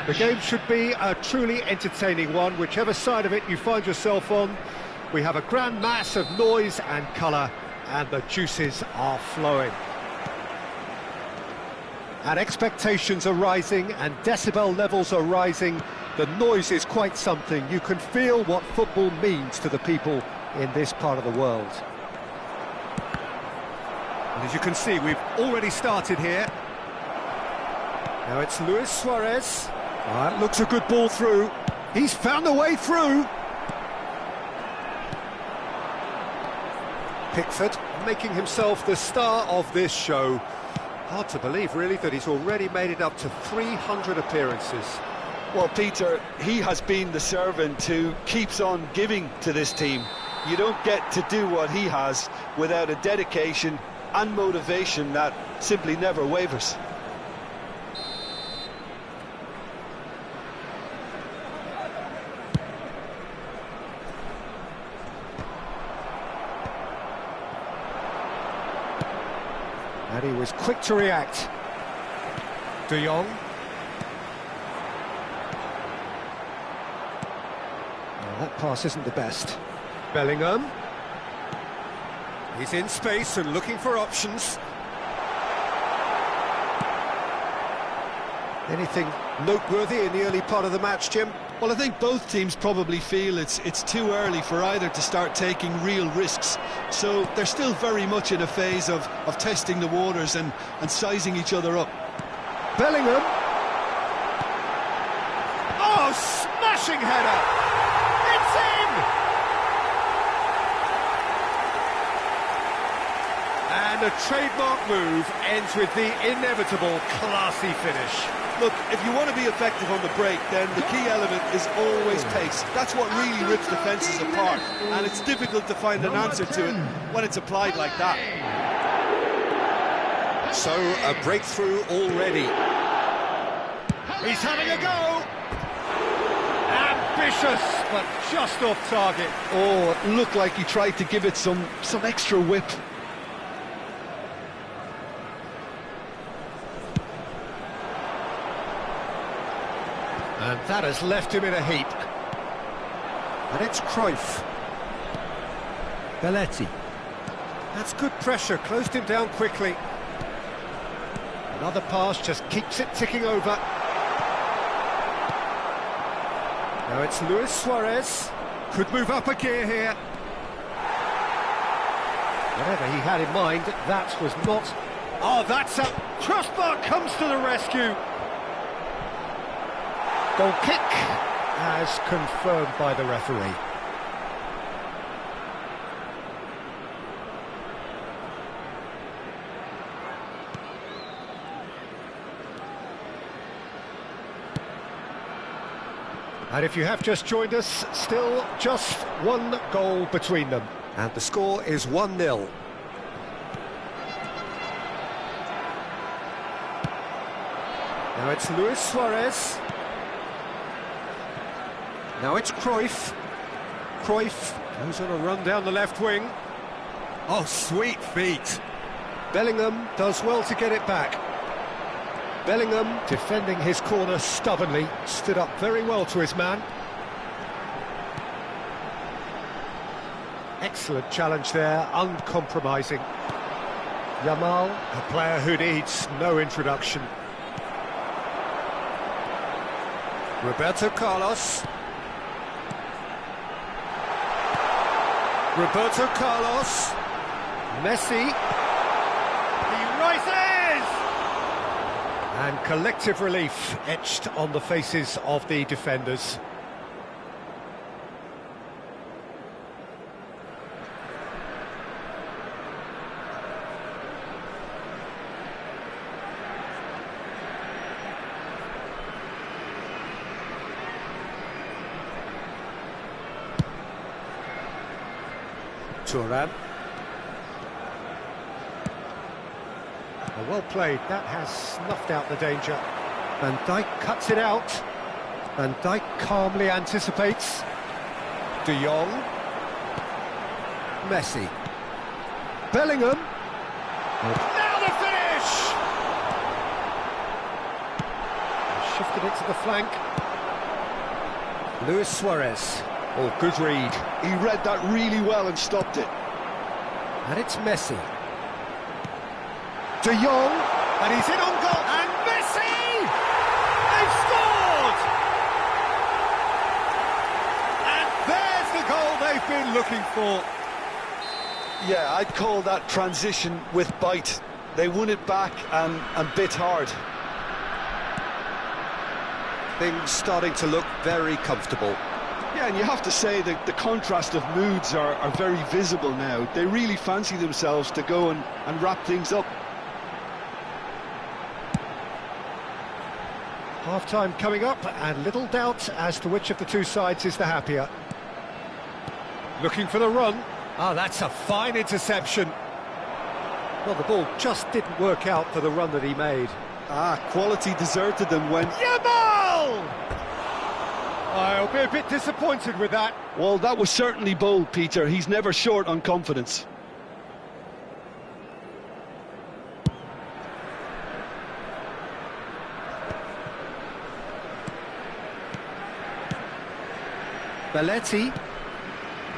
The game should be a truly entertaining one, whichever side of it you find yourself on. We have a grand mass of noise and colour, and the juices are flowing. And expectations are rising, and decibel levels are rising. The noise is quite something. You can feel what football means to the people in this part of the world. And as you can see, we've already started here. Now it's Luis Suarez. That looks a good ball through. He's found a way through. Pickford making himself the star of this show. Hard to believe, really, that he's already made it up to 300 appearances. Well, Peter, he has been the servant who keeps on giving to this team. You don't get to do what he has without a dedication and motivation that simply never wavers. And he was quick to react. De Jong. Well, that pass isn't the best. Bellingham. He's in space and looking for options. Anything noteworthy in the early part of the match, Jim? Well, I think both teams probably feel it's too early for either to start taking real risks. So they're still very much in a phase of testing the waters and sizing each other up. Bellingham. Oh, smashing header! It's in! And a trademark move ends with the inevitable classy finish. Look, if you want to be effective on the break, then the key element is always pace. That's what really rips defences apart, and it's difficult to find an answer to it when it's applied like that. So, a breakthrough already. He's having a go! Ambitious, but just off target. Oh, it looked like he tried to give it some extra whip. And that has left him in a heap. And it's Cruyff. Belletti. That's good pressure, closed him down quickly. Another pass just keeps it ticking over. Now it's Luis Suarez. Could move up a gear here. Whatever he had in mind, that was not... Oh, that's a... Crossbar comes to the rescue. Goal kick, as confirmed by the referee. And if you have just joined us, still just one goal between them. And the score is 1-0. Now it's Luis Suarez. Now it's Cruyff. Cruyff goes on a run down the left wing. Oh, sweet feet. Bellingham does well to get it back. Bellingham, defending his corner stubbornly, stood up very well to his man. Excellent challenge there, uncompromising. Yamal, a player who needs no introduction. Roberto Carlos. Roberto Carlos. Messi. He rises! And collective relief etched on the faces of the defenders. Turan. Well played, that has snuffed out the danger. Van Dijk cuts it out. Van Dijk calmly anticipates. De Jong. Messi. Bellingham. Now the finish! Shifted it to the flank. Luis Suarez. Oh, good read. He read that really well and stopped it. And it's Messi. De Jong, and he's in on goal, and Messi! They've scored! And there's the goal they've been looking for. Yeah, I'd call that transition with bite. They won it back and bit hard. Things starting to look very comfortable. Yeah, and you have to say that the contrast of moods are very visible now. They really fancy themselves to go and wrap things up. Half-time coming up, and little doubt as to which of the two sides is the happier. Looking for the run. Oh, that's a fine interception. Well, the ball just didn't work out for the run that he made. Quality deserted them when... Yamal! I'll be a bit disappointed with that. Well, that was certainly bold, Peter. He's never short on confidence. Belletti.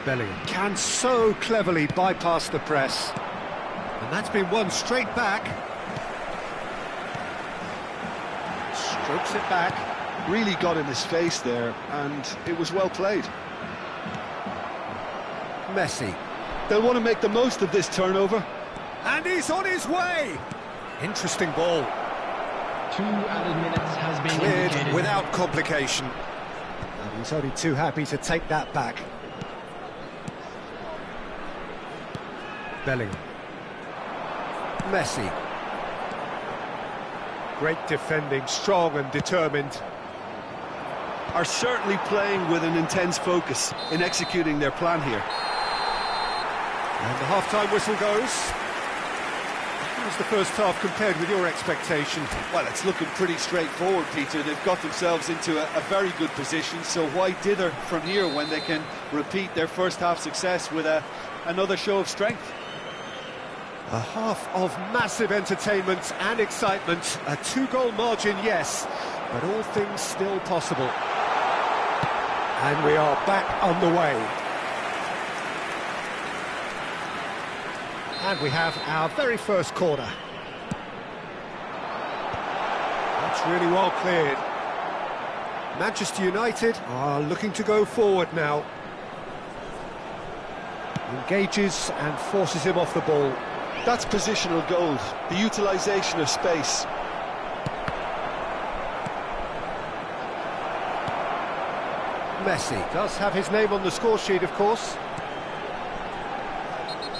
Bellingham can so cleverly bypass the press. And that's been won straight back. Strokes it back. Really got in his face there, and it was well played. Messi. They'll want to make the most of this turnover. And he's on his way! Interesting ball. 2 added minutes has been Cleared indicated. without complication. And he's only too happy to take that back. Bellingham. Messi. Great defending, strong and determined. Are certainly playing with an intense focus in executing their plan here. And the half-time whistle goes. How's the first half compared with your expectation? Well, it's looking pretty straightforward, Peter. They've got themselves into a very good position, so why dither from here when they can repeat their first half success with another show of strength? A half of massive entertainment and excitement. A 2-goal margin, yes, but all things still possible. And we are back on the way. And we have our very first corner. That's really well cleared. Manchester United are looking to go forward now. Engages and forces him off the ball. That's positional gold, the utilisation of space. Messi does have his name on the score sheet, of course.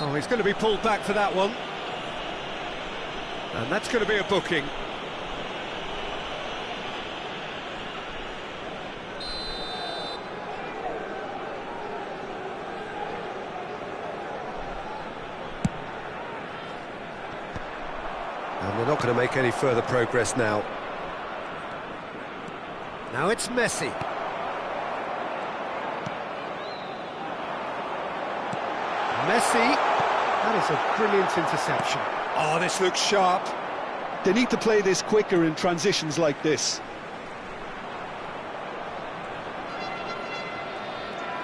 Oh, he's going to be pulled back for that one. And that's going to be a booking. And they're not going to make any further progress now. Now it's Messi. Messi, that is a brilliant interception. Oh, this looks sharp. They need to play this quicker in transitions like this.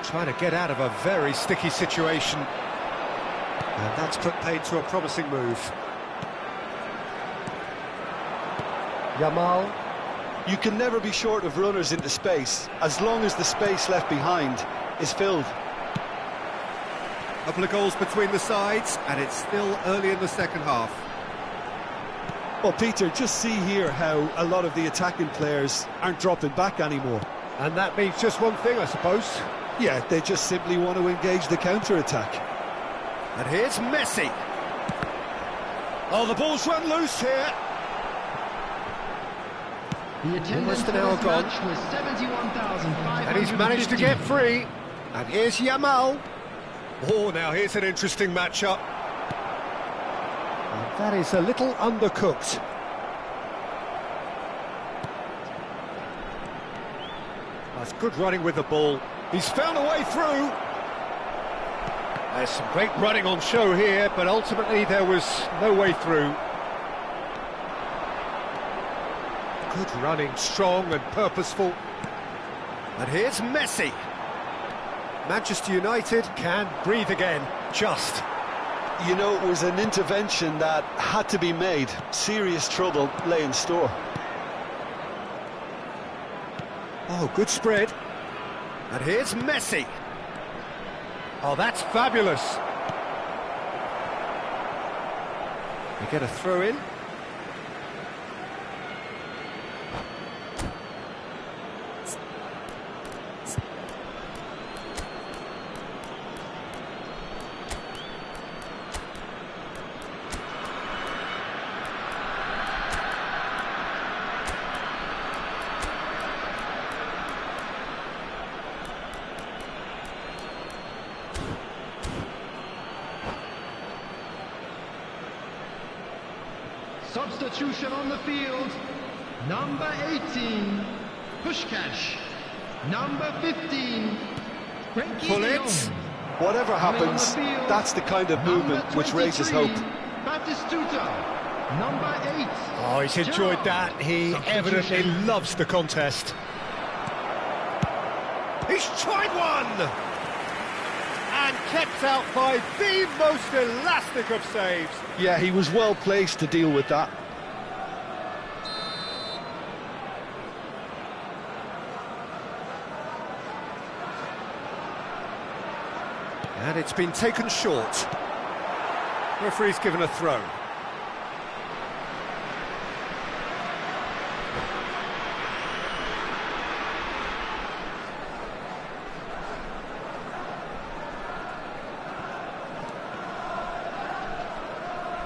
Trying to get out of a very sticky situation. And that's put paid to a promising move. Yamal. You can never be short of runners into space, as long as the space left behind is filled. Couple of goals between the sides, and it's still early in the second half. Well, Peter, just see here how a lot of the attacking players aren't dropping back anymore. And that means just one thing, I suppose. Yeah, they just simply want to engage the counter-attack. And here's Messi. Oh, the ball's run loose here. The attendance Almost an for hour this gone. match was 71,550. And he's managed to get free. And here's Yamal. Oh, now here's an interesting matchup. And that is a little undercooked. That's good running with the ball. He's found a way through. There's some great running on show here, but ultimately there was no way through. Good running, strong and purposeful. And here's Messi. Manchester United can breathe again, just. You know, it was an intervention that had to be made. Serious trouble lay in store. Oh, good spread. And here's Messi. Oh, that's fabulous. They get a throw in. Substitution on the field. Number 18, Pushkash. Number 15, Frankie Pull de it. Jong. Whatever happens, that's the kind of movement which raises hope. Batistuta. Number 8. Oh, he's enjoyed that. He evidently loves the contest. He's tried one! And kept out by the most elastic of saves. Yeah, he was well placed to deal with that. And it's been taken short. Referee's given a throw.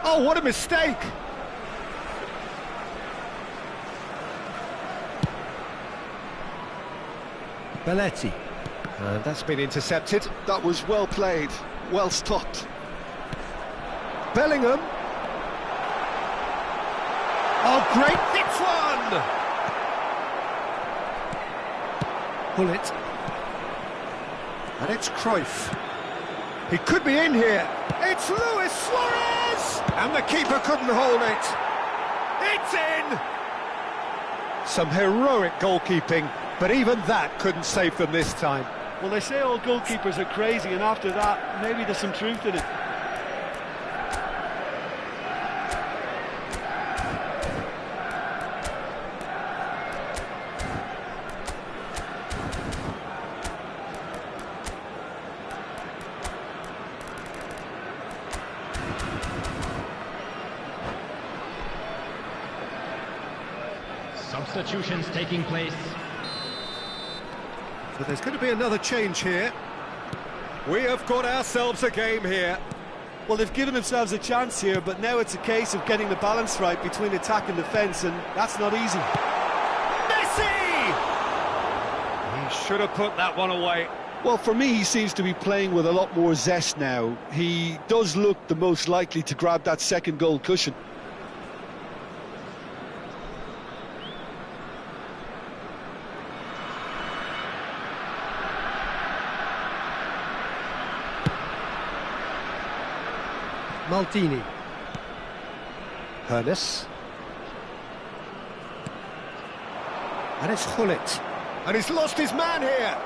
Oh, what a mistake! Belletti. And that's been intercepted. That was well played, well stopped. Bellingham. Oh, great, hits one! Bullet. And it's Cruyff. He could be in here. It's Luis Suarez! And the keeper couldn't hold it. It's in! Some heroic goalkeeping, but even that couldn't save them this time. Well, they say all goalkeepers are crazy, and after that, maybe there's some truth in it. Substitutions taking place. So there's going to be another change here. We have got ourselves a game here. Well, they've given themselves a chance here, but now it's a case of getting the balance right between attack and defence, and that's not easy. Messi! He should have put that one away. Well, for me, he seems to be playing with a lot more zest now. He does look the most likely to grab that second goal cushion. Maldini. Hernes. And it's Hullet. And he's lost his man here.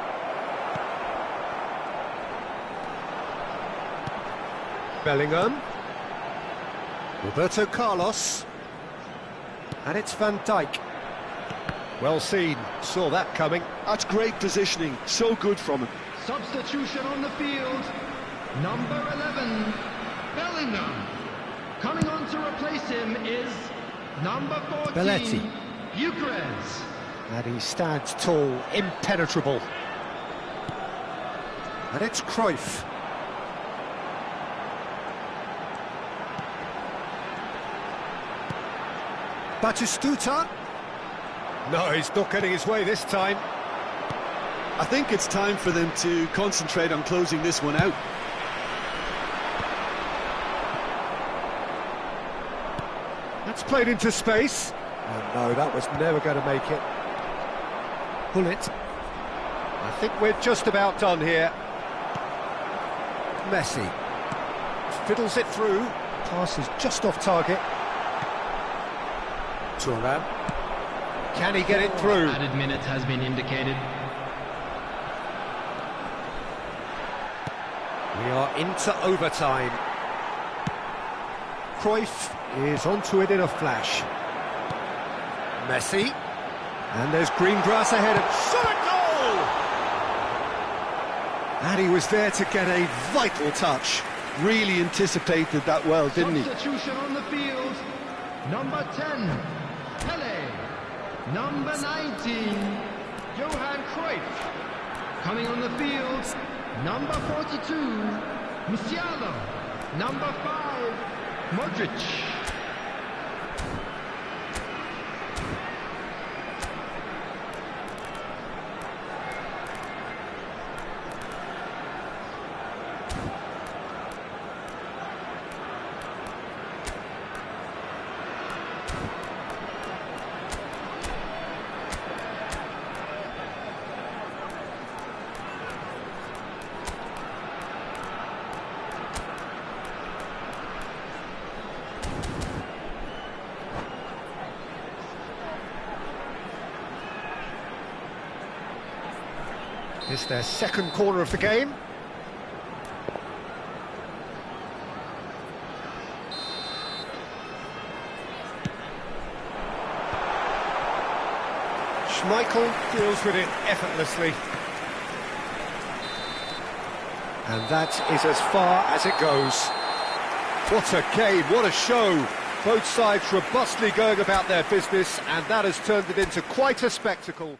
Bellingham. Roberto Carlos. And it's Van Dijk. Well seen, saw that coming. That's great positioning, so good from him. Substitution on the field. Number 11, Bellingham. Coming on to replace him is number 14, Belletti. Eucharist. And he stands tall, impenetrable. And it's Cruyff. Batistuta. No, he's not getting his way this time. I think it's time for them to concentrate on closing this one out. That's played into space. Oh no, that was never going to make it. Bullet. I think we're just about done here. Messi. Fiddles it through. Pass is just off target. Thuram. Can he get it through? Added minute has been indicated. We are into overtime. Cruyff is onto it in a flash. Messi. And there's green grass ahead. And shot a goal! And he was there to get a vital touch. Really anticipated that well, didn't he? Substitution on the field. Number 10, Pele. Number 19, Johan Cruyff. Coming on the field, number 42, Musiala. Number 5, Modric. It's their second corner of the game. Schmeichel deals with it effortlessly. And that is as far as it goes. What a game, what a show. Both sides robustly going about their business, and that has turned it into quite a spectacle.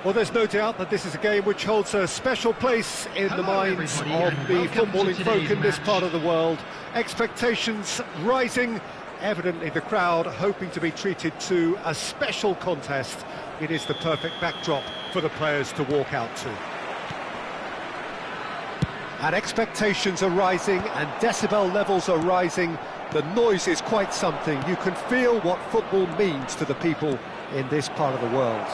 Well, there's no doubt that this is a game which holds a special place in the minds of the footballing folk in this part of the world. Expectations rising, evidently the crowd hoping to be treated to a special contest. It is the perfect backdrop for the players to walk out to. And expectations are rising and decibel levels are rising. The noise is quite something. You can feel what football means to the people in this part of the world.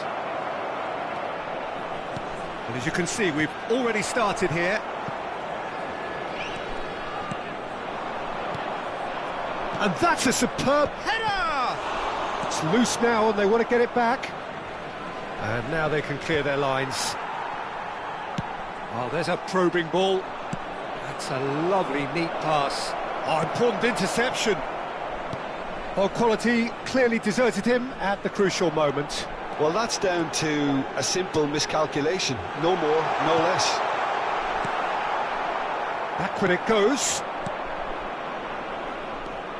And as you can see, we've already started here. And that's a superb header! It's loose now and they want to get it back. And now they can clear their lines. Oh, there's a probing ball. That's a lovely, neat pass. Oh, important interception. Oh, quality clearly deserted him at the crucial moment. Well, that's down to a simple miscalculation. No more, no less. Back when it goes.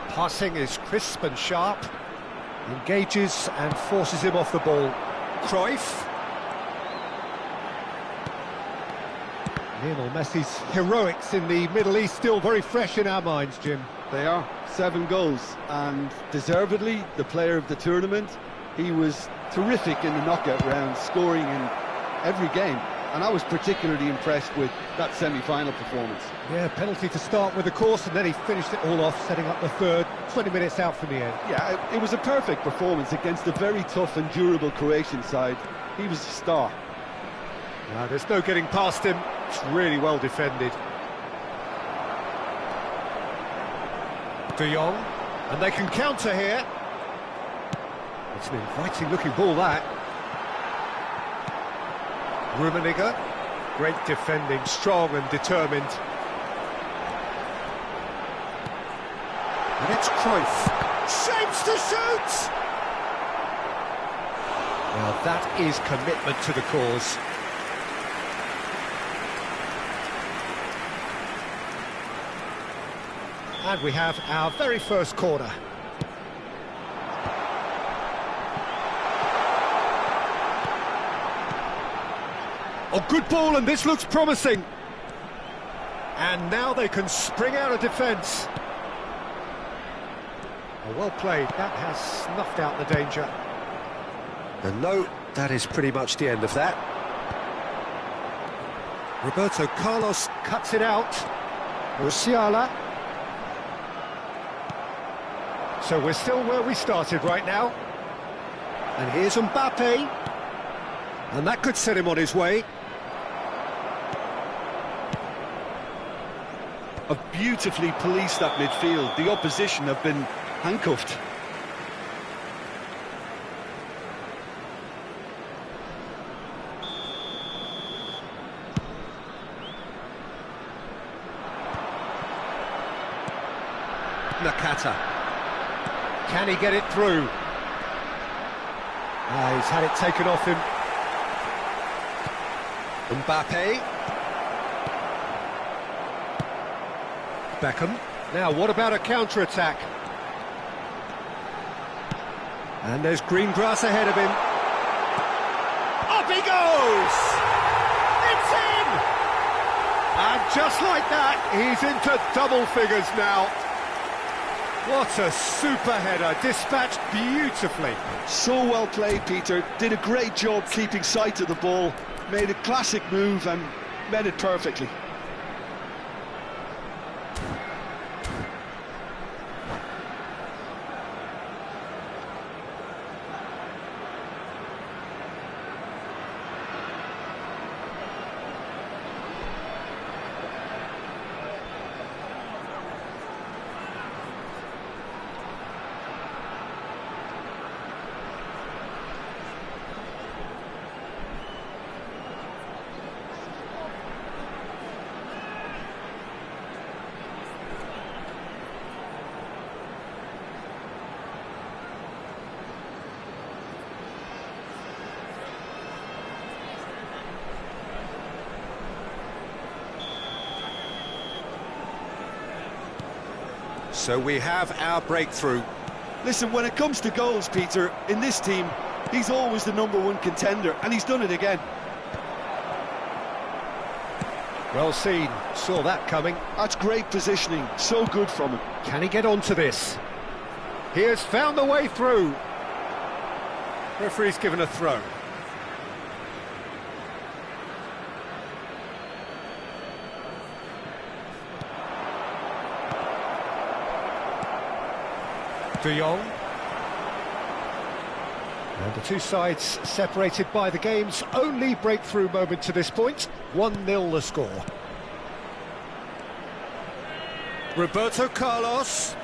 Passing is crisp and sharp. Engages and forces him off the ball. Cruyff. Lionel Messi's heroics in the Middle East still very fresh in our minds, Jim. They are. 7 goals, and deservedly the player of the tournament. He was terrific in the knockout round, scoring in every game, and I was particularly impressed with that semi-final performance. Yeah, penalty to start with, of course, and then he finished it all off, setting up the third, 20 minutes out from the end. Yeah, it was a perfect performance against a very tough and durable Croatian side. He was a star. There's no getting past him. It's really well defended. De Jong, and they can counter here. It's an inviting-looking ball, that. Rummenigge, great defending, strong and determined. And it's Cruyff. Shapes to shoot! Well, that is commitment to the cause. And we have our very first corner. Oh, good ball, and this looks promising. And now they can spring out of defence. Oh, well played. That has snuffed out the danger. And no, that is pretty much the end of that. Roberto Carlos cuts it out. Musiala. So we're still where we started right now. And here's Mbappe. And that could set him on his way. Have beautifully policed that midfield. The opposition have been handcuffed. Nakata. Can he get it through? He's had it taken off him. Mbappe. Beckham. Now, what about a counter-attack? And there's green grass ahead of him. Up he goes! It's in! And just like that, he's into double figures now. What a super header, dispatched beautifully. So well played, Peter. Did a great job keeping sight of the ball. Made a classic move and met it perfectly. So we have our breakthrough. Listen, when it comes to goals, Peter, in this team, he's always the #1 contender, and he's done it again. Well seen, saw that coming. That's great positioning, so good from him. Can he get onto this? He has found the way through. Referee's given a throw. De Jong. And the two sides separated by the game's only breakthrough moment to this point. 1-0 the score. Roberto Carlos.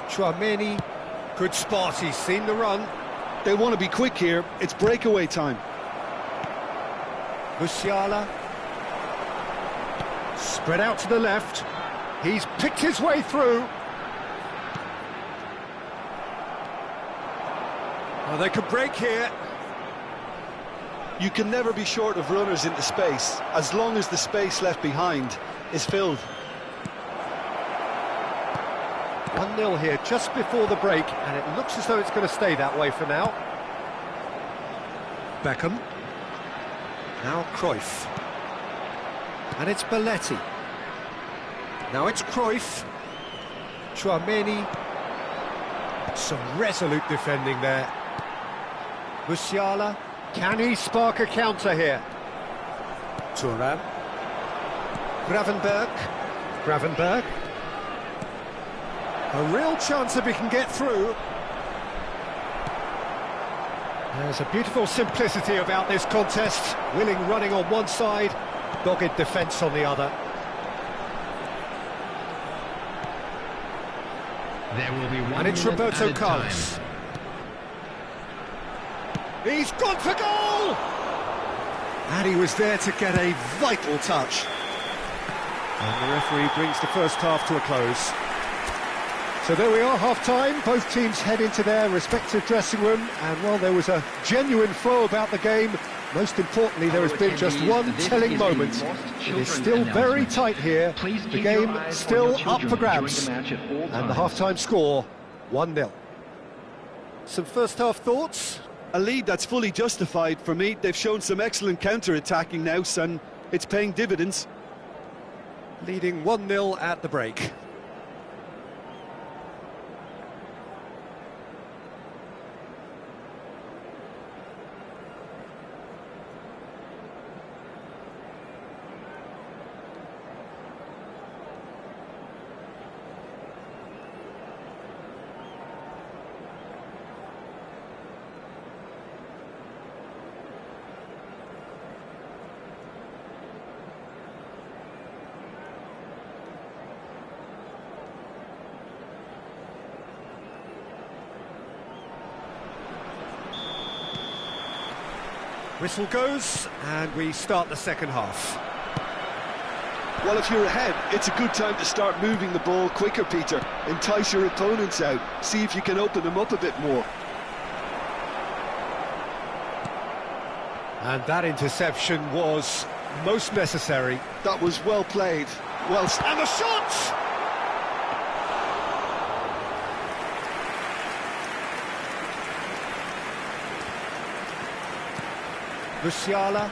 Chouameni. Good spot, he's seen the run. They want to be quick here, it's breakaway time. Musiala. Spread out to the left. He's picked his way through. Oh, they could break here. You can never be short of runners into space, as long as the space left behind is filled. 1-0 here, just before the break, and it looks as though it's going to stay that way for now. Beckham. Now Cruyff. And it's Belletti. Now it's Cruyff. Chouameni. Some resolute defending there. Musiala. Can he spark a counter here? Thuram. Gravenberg. A real chance if he can get through. There's a beautiful simplicity about this contest. Willing running on one side, dogged defence on the other. There will be one. And it's Roberto Carlos. He's gone for goal! And he was there to get a vital touch. And the referee brings the first half to a close. So there we are, half-time. Both teams head into their respective dressing room, and while there was a genuine flow about the game, most importantly there has been just one telling moment. It is still very tight here, the game still up for grabs, and the half-time score, 1-0. Some first-half thoughts? A lead that's fully justified for me. They've shown some excellent counter-attacking now, and it's paying dividends. Leading 1-0 at the break. Whistle goes, and we start the second half. Well, if you're ahead, it's a good time to start moving the ball quicker, Peter. Entice your opponents out, see if you can open them up a bit more. And that interception was most necessary. That was well played. Well, and the shot! Musiala.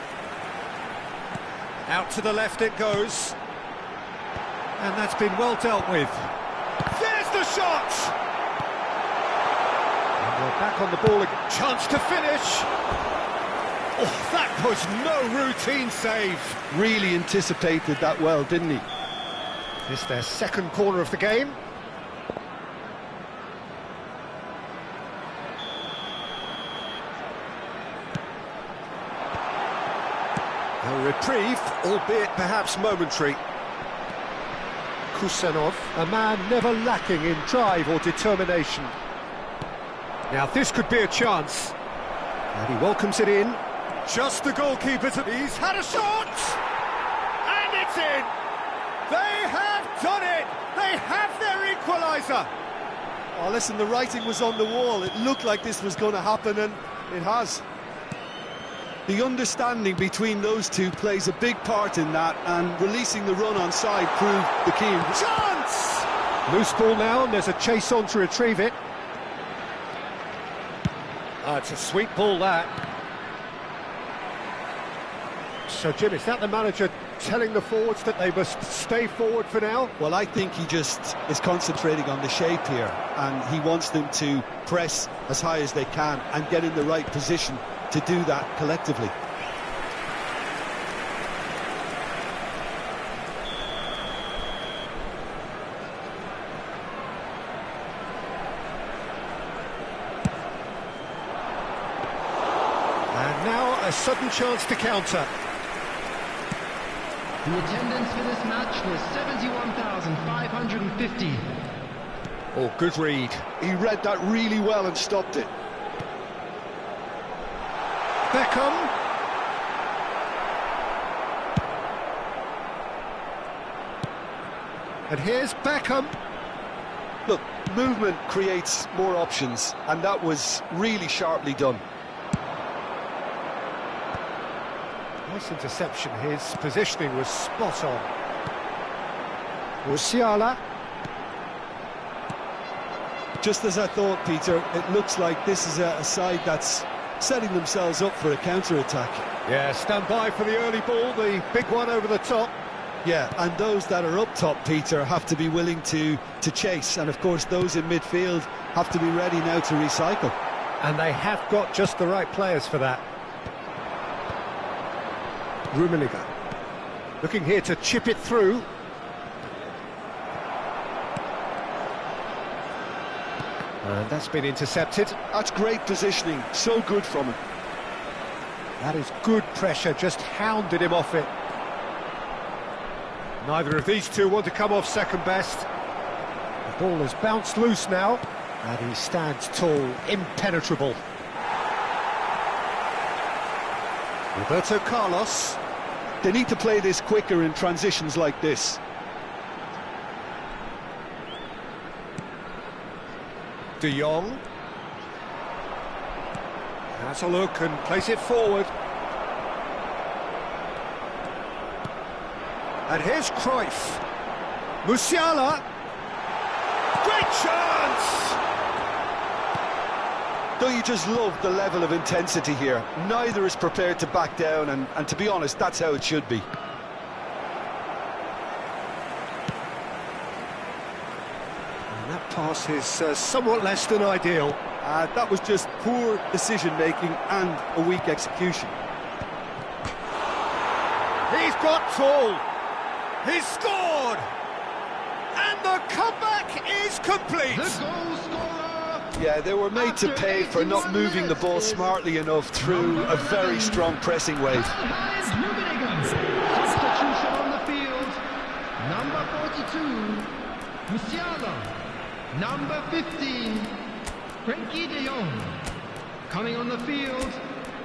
Out to the left it goes. And that's been well dealt with. There's the shot! And we're back on the ball again. Chance to finish! Oh, that was no routine save. Really anticipated that well, didn't he? It's their second corner of the game. A reprieve, albeit perhaps momentary. Kusanov, a man never lacking in drive or determination. Now this could be a chance. And he welcomes it in. Just the goalkeeper to... He's had a shot! And it's in! They have done it! They have their equaliser! Oh, listen, the writing was on the wall. It looked like this was going to happen, and it has. The understanding between those two plays a big part in that, and releasing the run on side proved the key. Chance! Loose ball now, and there's a chase on to retrieve it. It's a sweet ball, that. So, Jim, is that the manager telling the forwards that they must stay forward for now? Well, I think he just is concentrating on the shape here, and he wants them to press as high as they can and get in the right position to do that collectively. a sudden chance to counter. The attendance for this match was 71,550. Oh, good read. He read that really well and stopped it. Beckham. And here's Beckham. Look, movement creates more options, and that was really sharply done. Nice interception. His positioning was spot on. Musiala. Just as I thought, Peter, it looks like this is a side that's setting themselves up for a counter-attack. Yeah, stand by for the early ball, the big one over the top. Yeah, and those that are up top, Peter, have to be willing to chase, and of course those in midfield have to be ready now to recycle. And they have got just the right players for that. Rummenigge looking here to chip it through. And that's been intercepted. That's great positioning, so good from him. That is good pressure, just hounded him off it. Neither of these two want to come off second best. The ball has bounced loose now, and he stands tall, impenetrable. Roberto Carlos. They need to play this quicker in transitions like this. De Jong. Has a look and plays it forward. And here's Cruyff. Musiala. Great chance! Don't you just love the level of intensity here? Neither is prepared to back down, and to be honest, that's how it should be. And that pass is somewhat less than ideal. That was just poor decision-making and a weak execution. He's got tall. He's scored. And the comeback is complete. The goal scorer. Yeah, they were made to pay for not moving the ball smartly enough through a very strong pressing wave. Substitution on the field. Number 42, Musiala. Number 15, Frenkie de Jong. Coming on the field,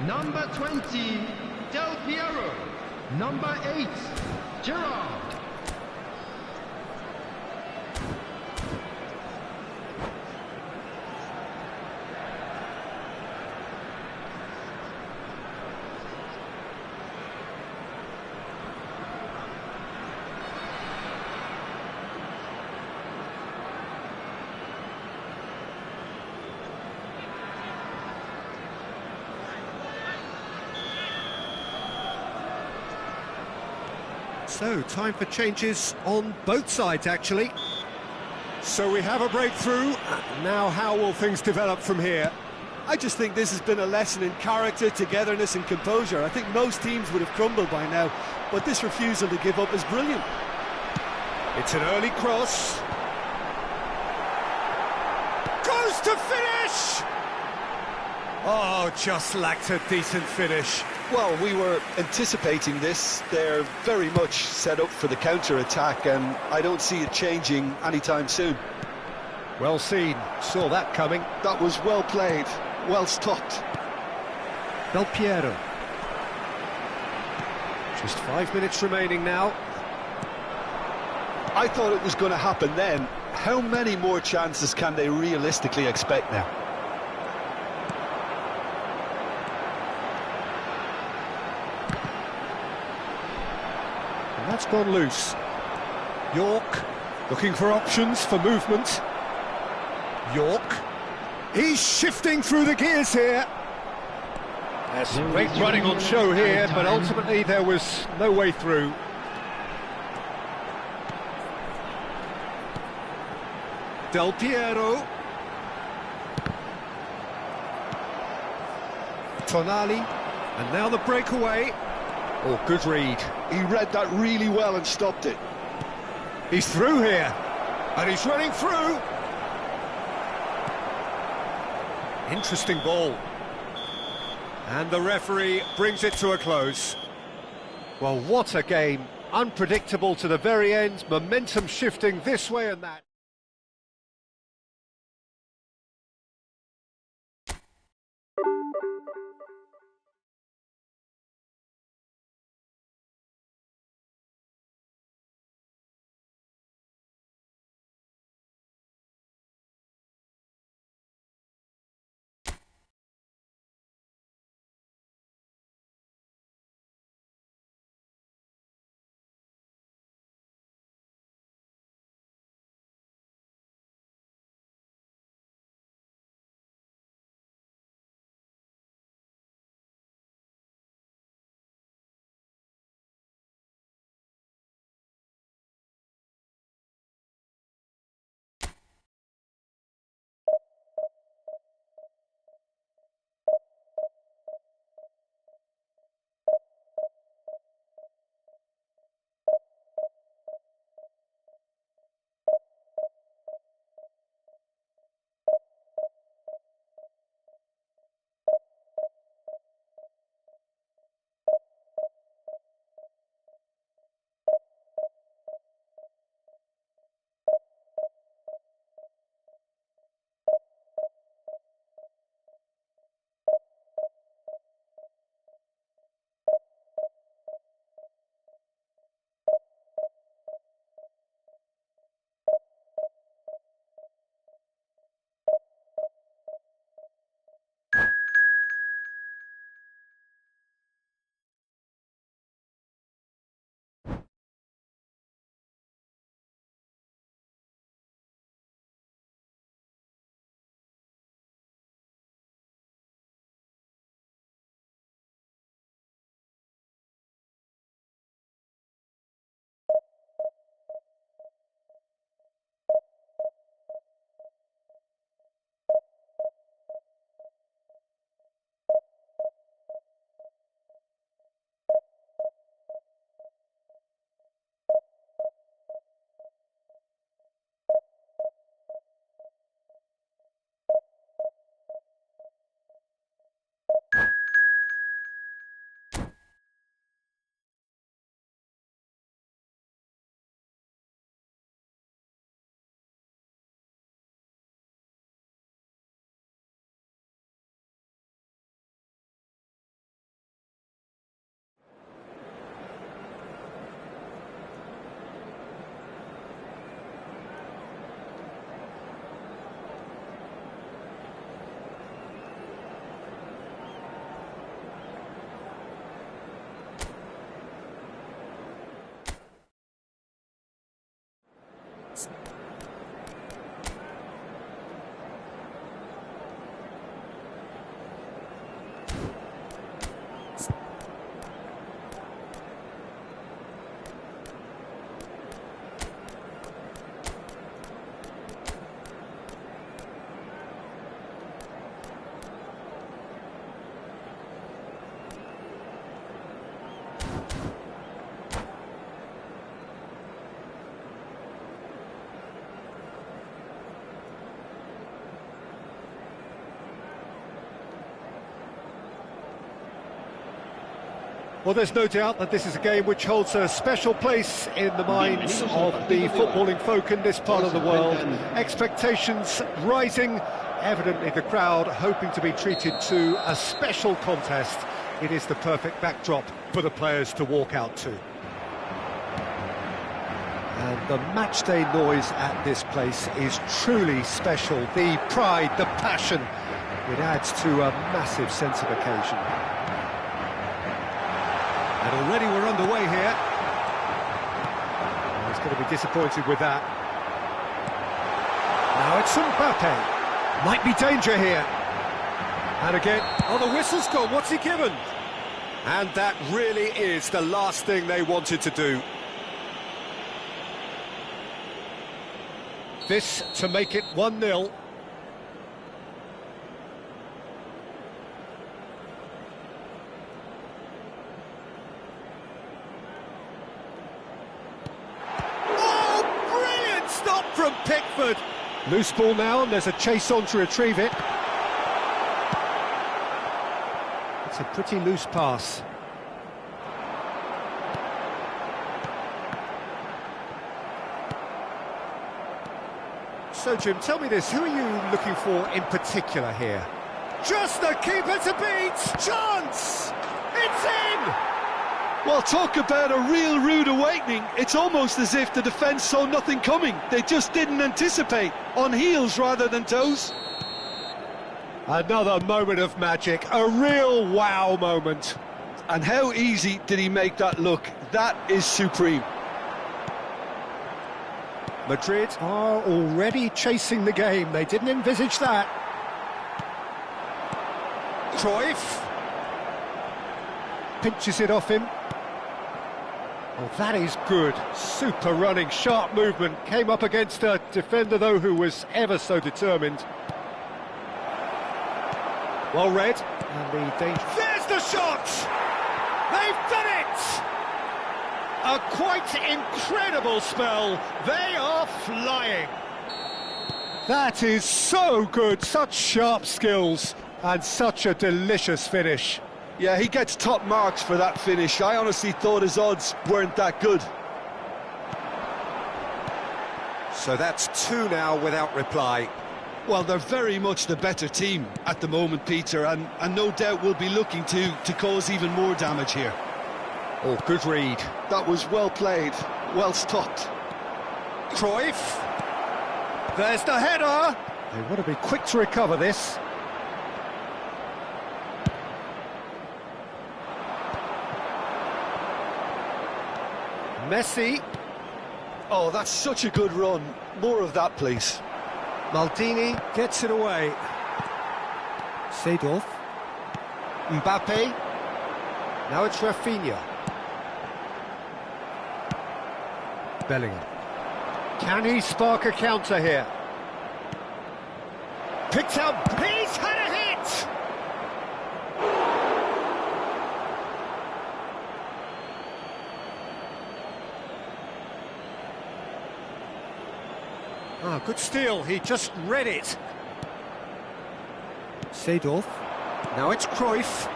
number 20, Del Piero. Number 8, Gerrard. So, time for changes on both sides, actually. So we have a breakthrough. Now, how will things develop from here? I just think this has been a lesson in character, togetherness and composure. I think most teams would have crumbled by now, but this refusal to give up is brilliant. It's an early cross. Goes to finish! Oh, just lacked a decent finish. Well, we were anticipating this. They're very much set up for the counter-attack, and I don't see it changing anytime soon. Well seen, saw that coming. That was well played, well stopped. Del Piero. Just 5 minutes remaining now. I thought it was going to happen then. How many more chances can they realistically expect now? That's gone loose. York looking for options for movement. York. He's shifting through the gears here. There's great running on show here, but ultimately there was no way through. Del Piero. Tonali. And now the breakaway. Oh, good read. He read that really well and stopped it. He's through here, and he's running through. Interesting ball. And the referee brings it to a close. Well, what a game. Unpredictable to the very end, momentum shifting this way and that. Well, there's no doubt that this is a game which holds a special place in the minds of the footballing folk in this part of the world. Expectations rising, evidently the crowd hoping to be treated to a special contest. It is the perfect backdrop for the players to walk out to. And the matchday noise at this place is truly special. The pride, the passion, it adds to a massive sense of occasion. And already we're underway here. He's going to be disappointed with that. Now it's Mbappe. Might be danger here. And again, oh, the whistle's gone. What's he given? And that really is the last thing they wanted to do. This to make it 1-0. From Pickford. Loose ball now, and there's a chase on to retrieve it. It's a pretty loose pass. So, Jim, tell me this, who are you looking for in particular here? Just the keeper to beat! Chance! It's in! Well, talk about a real rude awakening. It's almost as if the defence saw nothing coming. They just didn't anticipate, on heels rather than toes. Another moment of magic, a real wow moment. And how easy did he make that look? That is supreme. Madrid are already chasing the game. They didn't envisage that. Cruyff pinches it off him. Oh, that is good. Super running, sharp movement. Came up against a defender, though, who was ever so determined. Well read. And the danger. There's the shot! They've done it! A quite incredible spell. They are flying. That is so good. Such sharp skills and such a delicious finish. Yeah, he gets top marks for that finish. I honestly thought his odds weren't that good. So that's 2 now without reply. Well, they're very much the better team at the moment, Peter, and no doubt will be looking to cause even more damage here. Oh, good read. That was well played, well stopped. Cruyff. There's the header. They want to be quick to recover this. Messi. Oh, that's such a good run. More of that, please. Maldini gets it away. Seedorf. Mbappe. Now it's Rafinha. Bellingham. Can he spark a counter here? Picked out. He's had a hit! Ah, good steal. He just read it. Seedorf. Now it's Cruyff.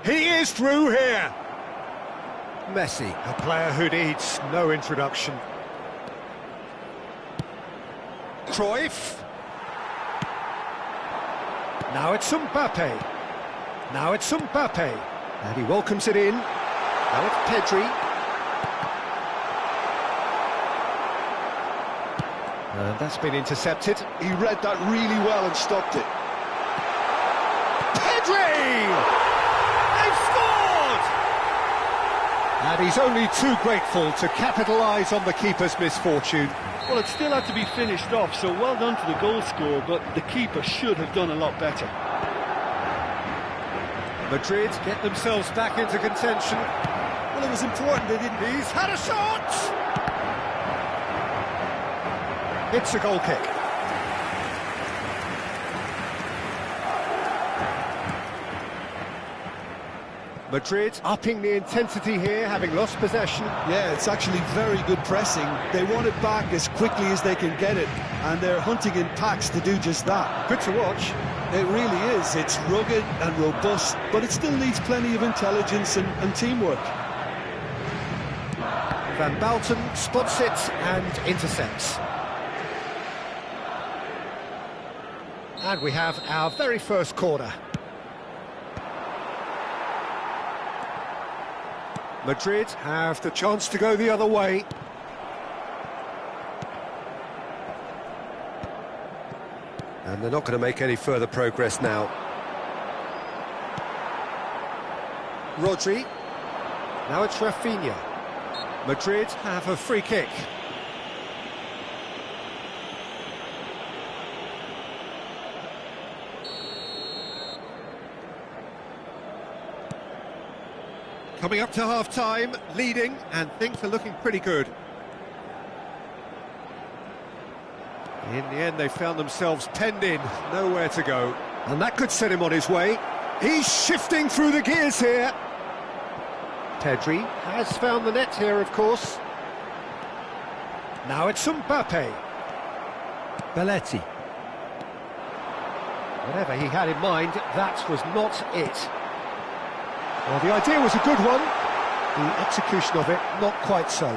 He is through here. Messi, a player who needs no introduction. Cruyff. Now it's Mbappe. Now it's Mbappe. And he welcomes it in. Now it's Pedri. And that's been intercepted. He read that really well and stopped it. Pedri! They've scored! And he's only too grateful to capitalise on the keeper's misfortune. Well, it still had to be finished off, so well done to the goal scorer, but the keeper should have done a lot better. Madrid get themselves back into contention. Well, it was important they didn't... He's had a shot! It's a goal kick. Madrid upping the intensity here, having lost possession. Yeah, it's actually very good pressing. They want it back as quickly as they can get it, and they're hunting in packs to do just that. Good to watch. It really is. It's rugged and robust, but it still needs plenty of intelligence and teamwork. Van Balten spots it and intercepts. And we have our very first corner. Madrid have the chance to go the other way. And they're not going to make any further progress now. Rodri. Now it's Rafinha. Madrid have a free kick. Coming up to half-time, leading, and things are looking pretty good. In the end, they found themselves penned in, nowhere to go. And that could set him on his way. He's shifting through the gears here. Pedri has found the net here, of course. Now it's Mbappe. Belletti. Whatever he had in mind, that was not it. Well, the idea was a good one. The execution of it, not quite so.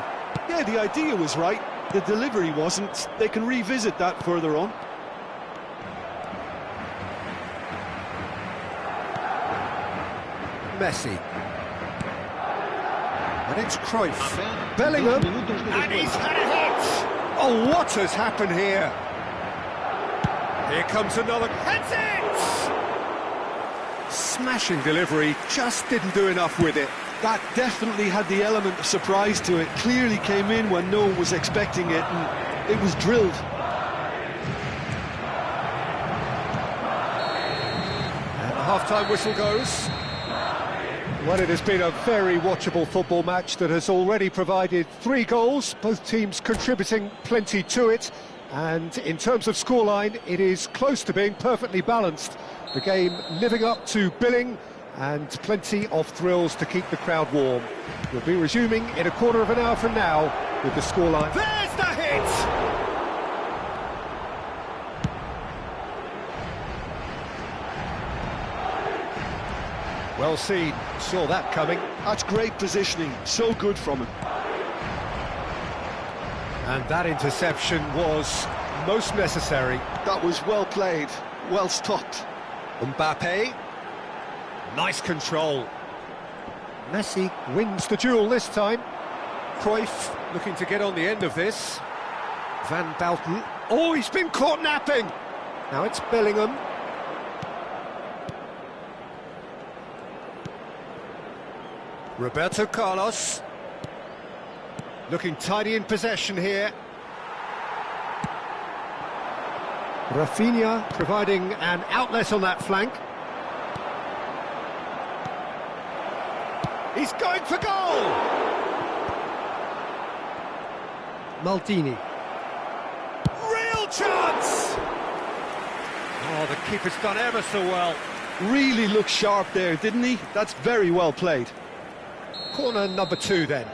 Yeah, the idea was right. The delivery wasn't. They can revisit that further on. Messi. And it's Cruyff. Bellingham. And he's had a hit! Oh, what has happened here? Here comes another. Heads it! Smashing delivery, just didn't do enough with it. That definitely had the element of surprise to it. Clearly came in when no one was expecting it, and it was drilled. And the half-time whistle goes. Well, it has been a very watchable football match that has already provided 3 goals, both teams contributing plenty to it. And in terms of scoreline, it is close to being perfectly balanced. The game living up to billing, and plenty of thrills to keep the crowd warm. We'll be resuming in a quarter of an hour from now with the scoreline. There's the hit! Well seen, saw that coming. That's great positioning, so good from him. And that interception was most necessary. That was well played, well stopped. Mbappe. Nice control. Messi wins the duel this time. Cruyff looking to get on the end of this. Van Basten. Oh, he's been caught napping. Now it's Bellingham. Roberto Carlos. Looking tidy in possession here. Rafinha providing an outlet on that flank. He's going for goal! Maldini. Real chance! Oh, the keeper's done ever so well. Really looked sharp there, didn't he? That's very well played. Corner number 2 then.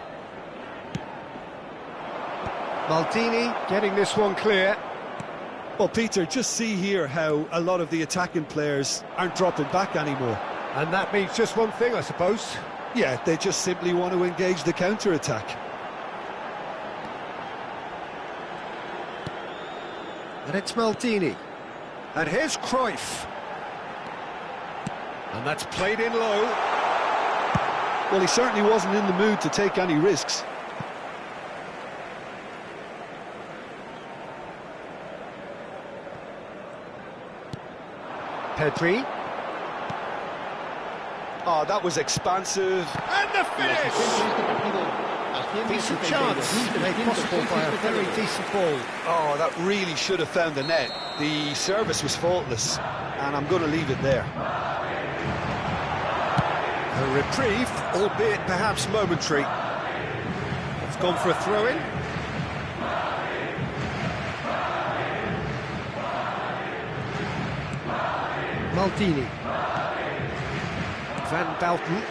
Maldini getting this one clear. Well, Peter, just see here how a lot of the attacking players aren't dropping back anymore. And that means just one thing, I suppose. Yeah, they just simply want to engage the counter-attack. And it's Maldini. And here's Cruyff. And that's played in low. Well, he certainly wasn't in the mood to take any risks. Pedri. Oh, that was expansive. And the finish! Decent chance, made possible by a very decent ball. Oh, that really should have found the net. The service was faultless, and I'm going to leave it there. A reprieve, albeit perhaps momentary. It's gone for a throw-in. Maldini. Van Basten.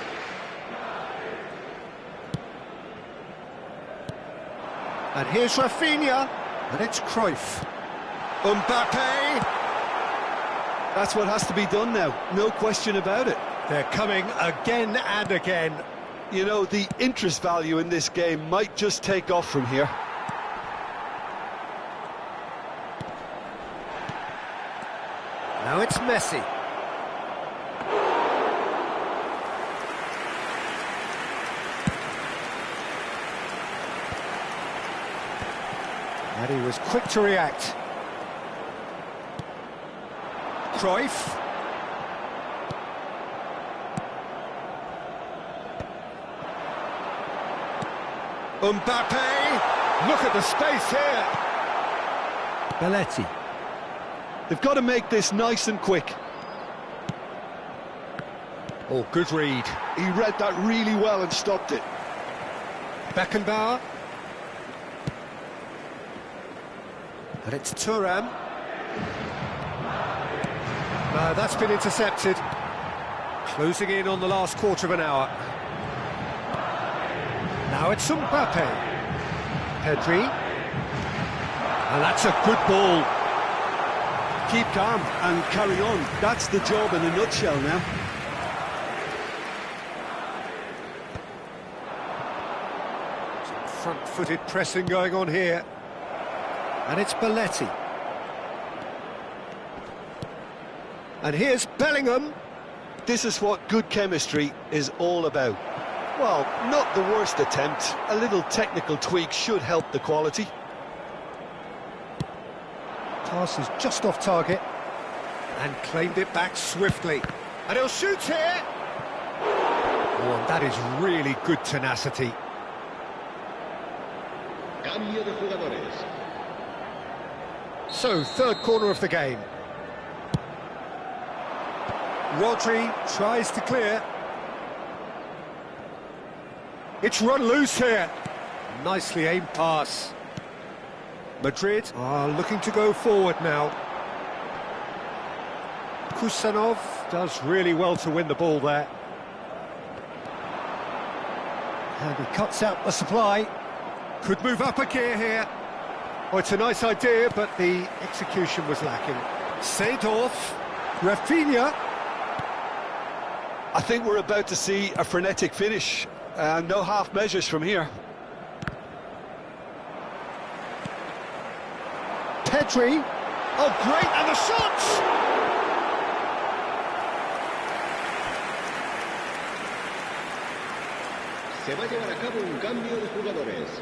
And here's Rafinha. And it's Cruyff. Mbappe. That's what has to be done now, no question about it. They're coming again and again. You know, the interest value in this game might just take off from here. Now it's Messi. And he was quick to react. Cruyff. Mbappe. Look at the space here. Belletti. They've got to make this nice and quick. Oh, good read. He read that really well and stopped it. Beckenbauer. And it's Thuram. No, that's been intercepted. Closing in on the last quarter of an hour. Now it's Mbappe. Pedri. And that's a good ball. Keep calm and carry on. That's the job in a nutshell now. Some front-footed pressing going on here. And it's Belletti. And here's Bellingham. This is what good chemistry is all about. Well, not the worst attempt. A little technical tweak should help the quality. Pass is just off target. And claimed it back swiftly. And he'll shoot here. Oh, and that is really good tenacity. Cambio de jugadores. So, third corner of the game. Rodri tries to clear. It's run loose here. Nicely aimed pass. Madrid are looking to go forward now. Kusanov does really well to win the ball there. And he cuts out the supply. Could move up a gear here. Oh, it's a nice idea, but the execution was lacking. Seedorf, Rafinha. I think we're about to see a frenetic finish. No half measures from here. Pedri. Oh, great, and the shots! Se va a llevar a cabo un cambio de jugadores.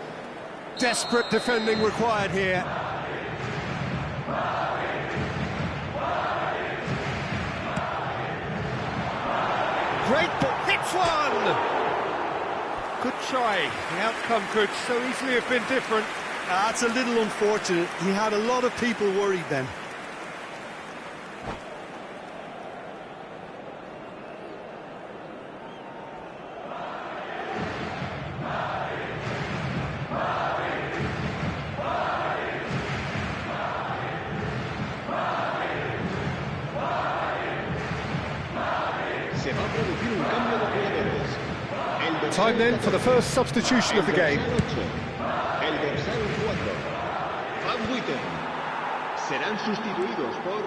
Desperate defending required here. Great ball, hits one! Good try. The outcome could so easily have been different. That's a little unfortunate. He had a lot of people worried then. Se va a producir un cambio de jugadores. Time then for the first substitution of the game. El dorsal 4, Van Buiten. Serán sustituidos por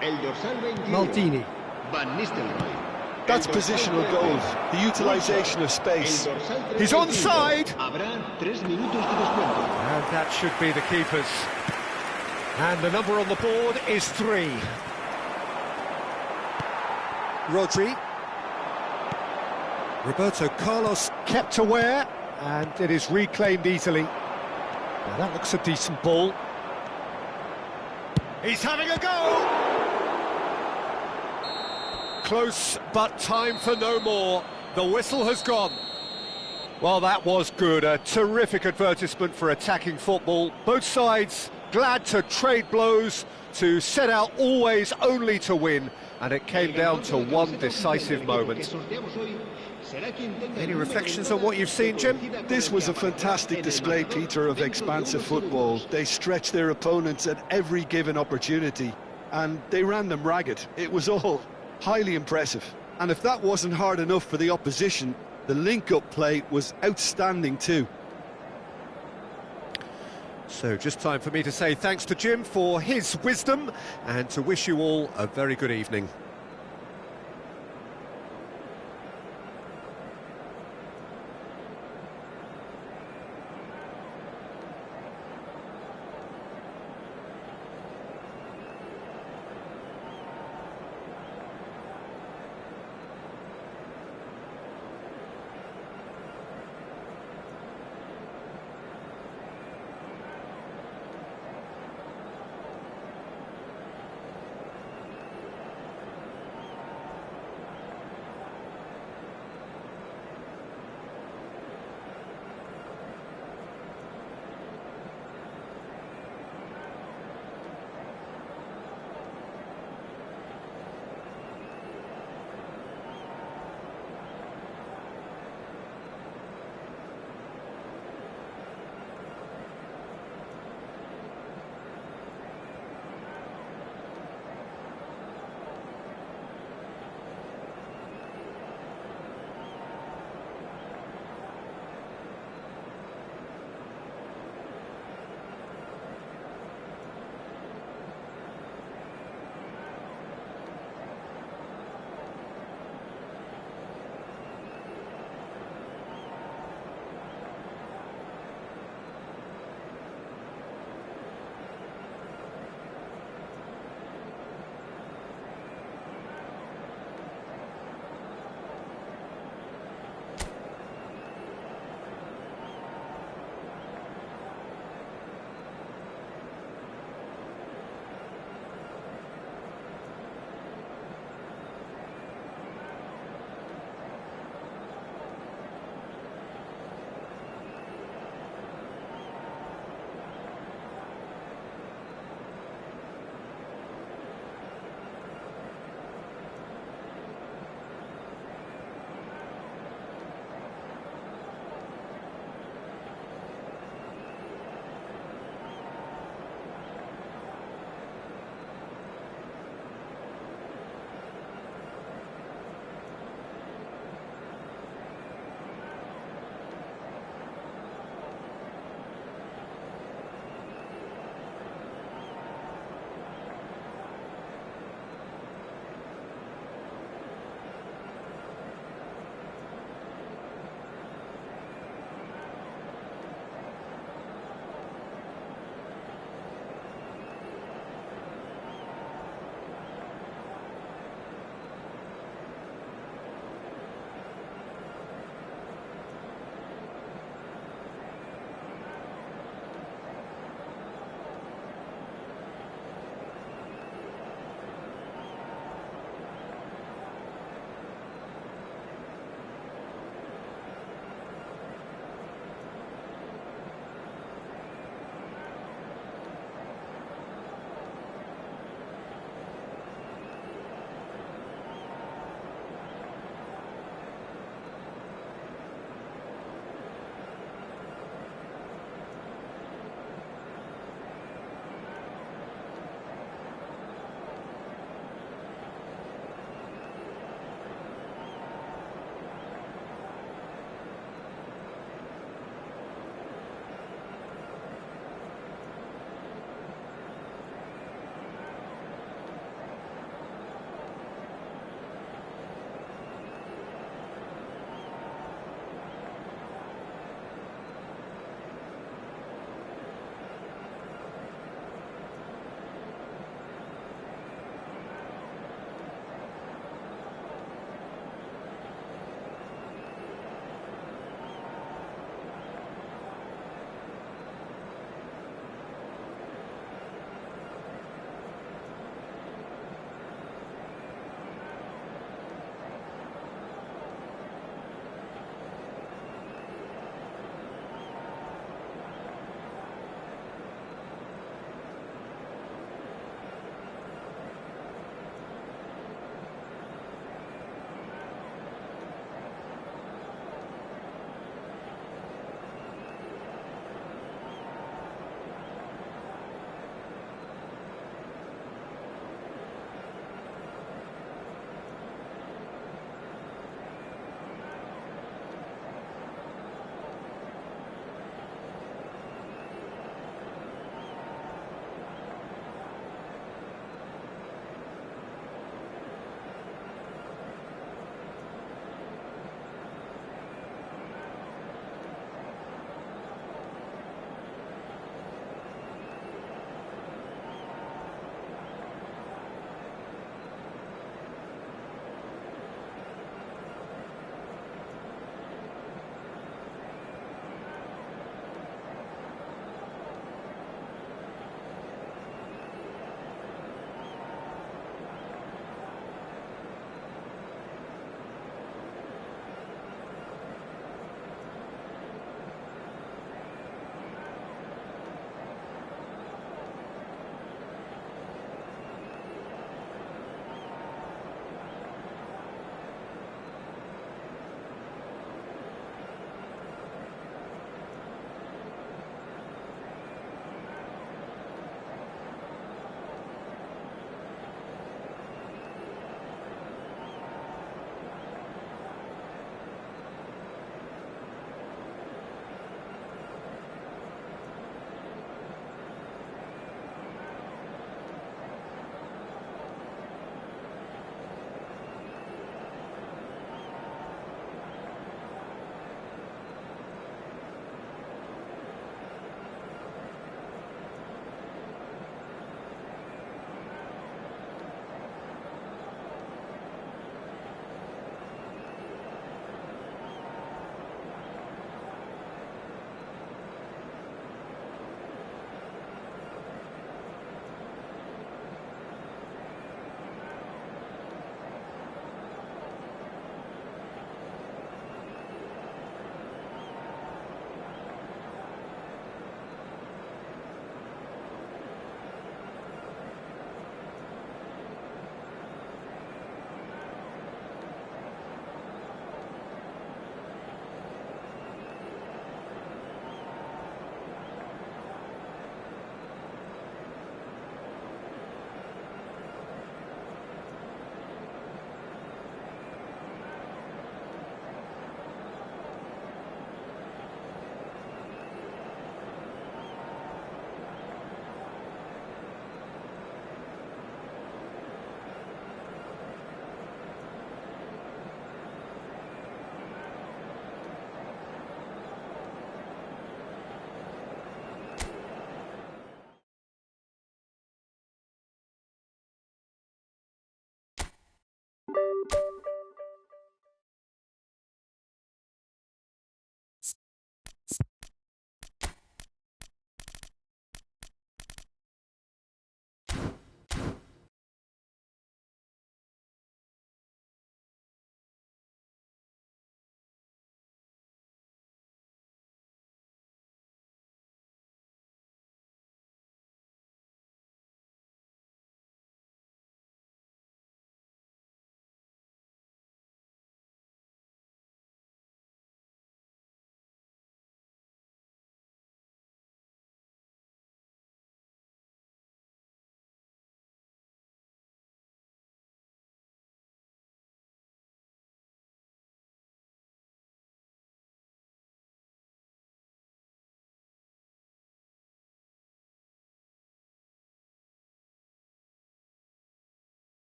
el dorsal 21, Maldini. Van Nistelrooy. That's positional goals, the utilisation of space. He's onside! Habrá 3 minutos de descuento. And that should be the keeper's. And the number on the board is 3. Rodri. Roberto Carlos kept aware, and it is reclaimed easily. Now that looks a decent ball. He's having a go! Close, but time for no more. The whistle has gone. Well, that was good. A terrific advertisement for attacking football. Both sides glad to trade blows, to set out always only to win, and it came down to one decisive moment. Any reflections on what you've seen, Jim? This was a fantastic display, Peter, of expansive football. They stretched their opponents at every given opportunity, and they ran them ragged. It was all highly impressive. And if that wasn't hard enough for the opposition, the link-up play was outstanding too. So just time for me to say thanks to Jim for his wisdom, and to wish you all a very good evening.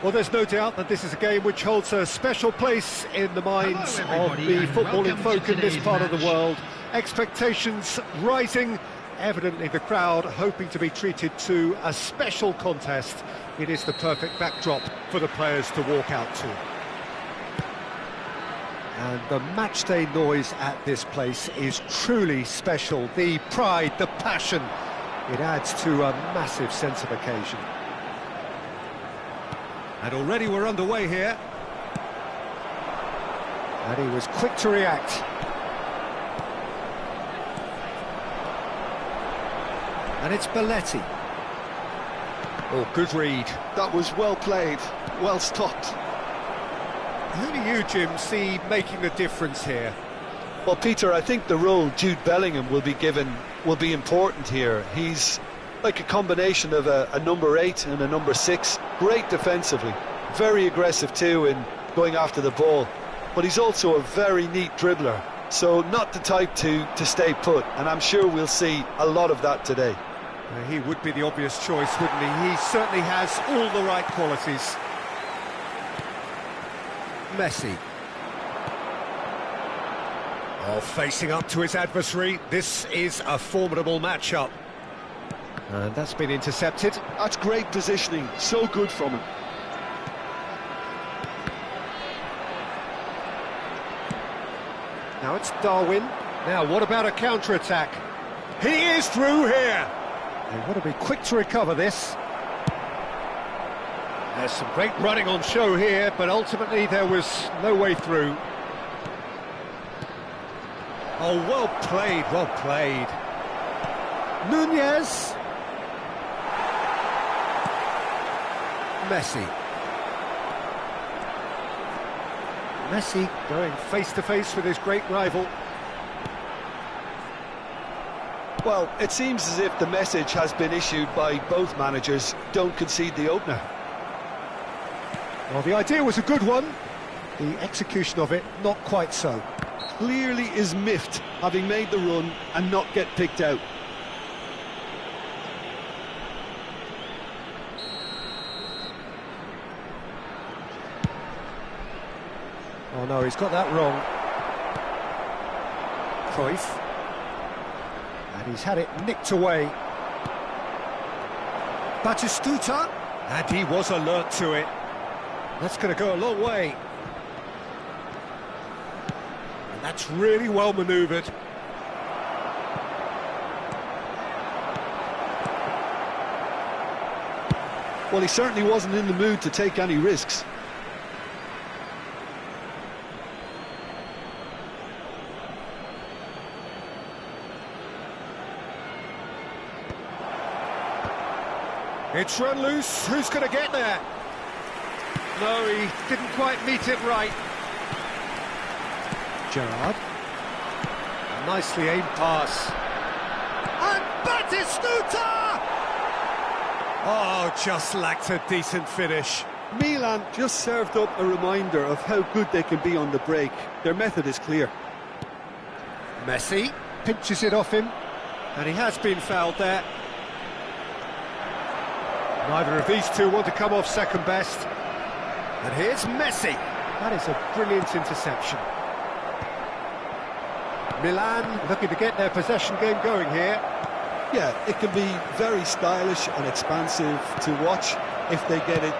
Well, there's no doubt that this is a game which holds a special place in the minds Hello, of everybody, the and footballing welcome folk to in this today's part of the match. world. Expectations rising, evidently the crowd hoping to be treated to a special contest. It is the perfect backdrop for the players to walk out to. And the matchday noise at this place is truly special. The pride, the passion, it adds to a massive sense of occasion. And already we're underway here. And he was quick to react. And it's Belletti. Oh, good read. That was well played, well stopped. Who do you, Jim, see making the difference here? Well, Peter, I think the role Jude Bellingham will be given will be important here. He's like a combination of a number 8 and a number 6. Great defensively, very aggressive too in going after the ball. But he's also a very neat dribbler, so not the type to stay put. And I'm sure we'll see a lot of that today. He would be the obvious choice, wouldn't he? He certainly has all the right qualities. Messi. Oh, facing up to his adversary. This is a formidable matchup. And that's been intercepted. That's great positioning, so good from him. Now it's Darwin. Now, what about a counter-attack? He is through here! They want to be quick to recover this. There's some great running on show here, but ultimately there was no way through. Oh, well played, well played. Nunez. Messi. Messi going face-to-face with his great rival. Well, it seems as if the message has been issued by both managers: don't concede the opener. Well, the idea was a good one. The execution of it, not quite so. Clearly is miffed, having made the run and not get picked out. Oh no, he's got that wrong. Cruyff. And he's had it nicked away. Batistuta. And he was alert to it. That's going to go a long way. And that's really well manoeuvred. Well, he certainly wasn't in the mood to take any risks. It's run loose. Who's going to get there? No, he didn't quite meet it right. Gerrard. A nicely aimed pass. And Batistuta! Oh, just lacked a decent finish. Milan just served up a reminder of how good they can be on the break. Their method is clear. Messi pinches it off him, and he has been fouled there. Neither of these two want to come off second best. And here's Messi. That is a brilliant interception. Milan looking to get their possession game going here. Yeah, it can be very stylish and expansive to watch if they get it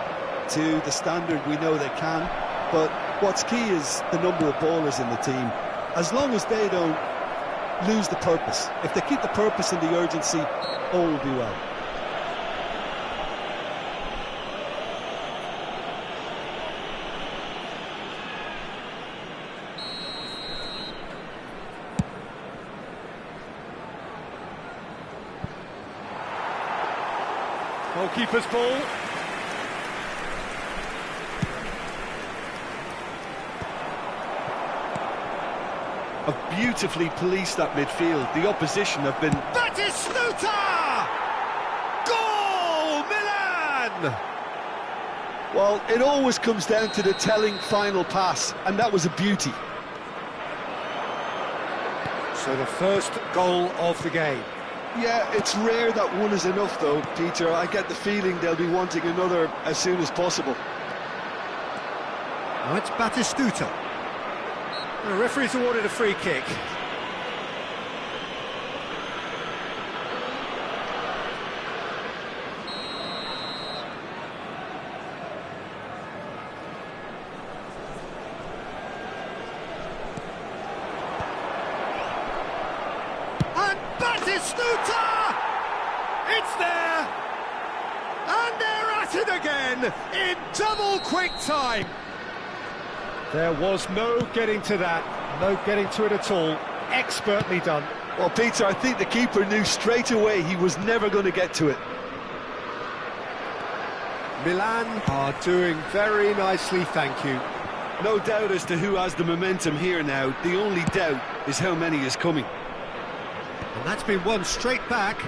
to the standard we know they can. But what's key is the number of ballers in the team. As long as they don't lose the purpose, if they keep the purpose and the urgency, all will be well. Goalkeeper's ball. Have beautifully policed that midfield. The opposition have been... Batistuta! Goal! Milan! Well, it always comes down to the telling final pass, and that was a beauty. So the first goal of the game. Yeah, it's rare that one is enough though, Peter. I get the feeling they'll be wanting another as soon as possible. Now it's Batistuta. The referee's awarded a free kick. And Batistuta! It's there! And they're at it again in double quick time. There was no getting to that, no getting to it at all. Expertly done. Well, Peter, I think the keeper knew straight away he was never going to get to it. Milan are doing very nicely, thank you. No doubt as to who has the momentum here now. The only doubt is how many is coming. And that's been won straight back.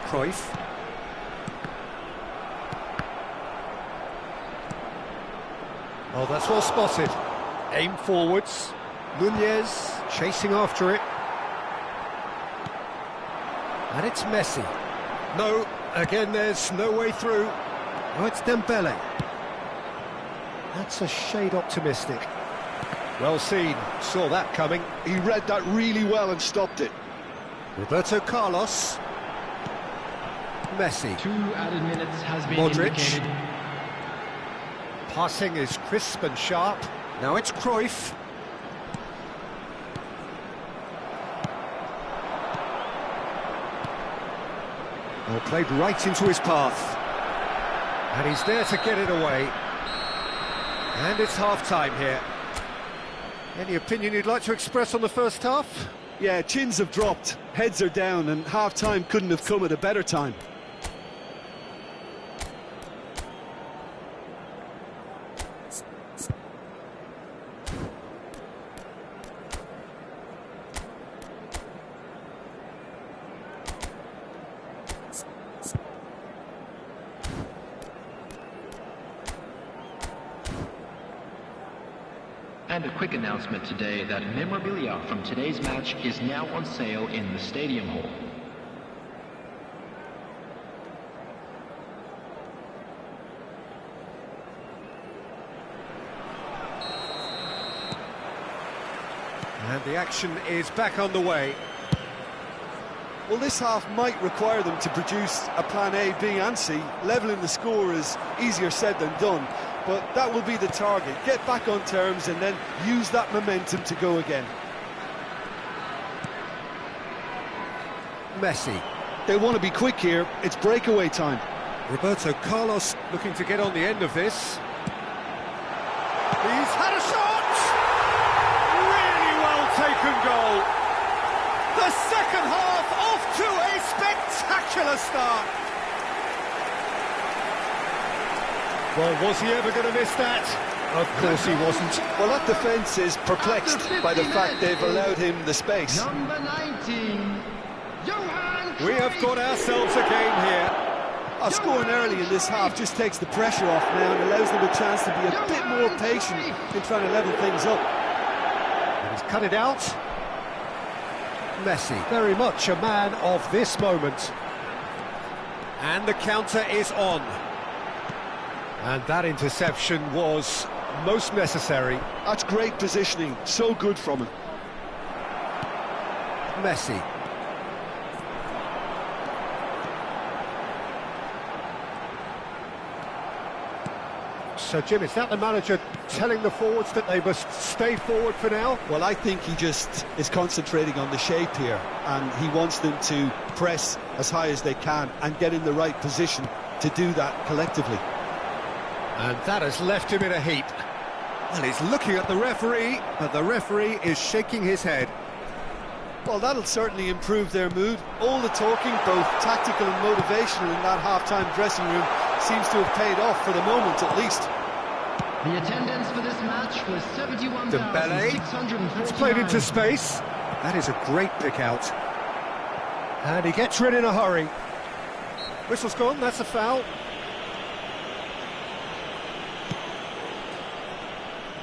Cruyff. Oh, that's well spotted. Aim forwards. Nunez chasing after it. And it's Messi. No, again there's no way through. Oh, it's Dembele. That's a shade optimistic. Well seen, saw that coming. He read that really well and stopped it. Roberto Carlos. Messi. 2 added minutes has been Modric. indicated. Passing is crisp and sharp. Now it's Cruyff. Well, played right into his path. And he's there to get it away. And it's half-time here. Any opinion you'd like to express on the first half? Yeah, chins have dropped, heads are down, and half-time couldn't have come at a better time. And a quick announcement today that memorabilia from today's match is now on sale in the Stadium Hall. And the action is back on the way. Well, this half might require them to produce a plan A, B and C. Levelling the score is easier said than done, but that will be the target. Get back on terms and then use that momentum to go again. Messi. They want to be quick here. It's breakaway time. Roberto Carlos looking to get on the end of this. He's had a shot! Really well taken goal. The second half off to a spectacular start. Well, was he ever going to miss that? Of course he wasn't. Well, that defence is perplexed by the fact they've allowed him the space. Number 19, Johan We have got ourselves a game here. Scoring early in this half just takes the pressure off now and allows them a chance to be a bit more patient in trying to level things up. And he's cut it out. Messi, very much a man of this moment. And the counter is on. And that interception was most necessary. That's great positioning, so good from him. Messi. So, Jim, is that the manager telling the forwards that they must stay forward for now? Well, I think he just is concentrating on the shape here, and he wants them to press as high as they can and get in the right position to do that collectively. And that has left him in a heap. Well, he's looking at the referee, but the referee is shaking his head. Well, that'll certainly improve their mood. All the talking, both tactical and motivational, in that half-time dressing room seems to have paid off for the moment, at least. The attendance for this match was 71,649. It's played into space. That is a great pick out. And he gets rid in a hurry. Whistle's gone, that's a foul.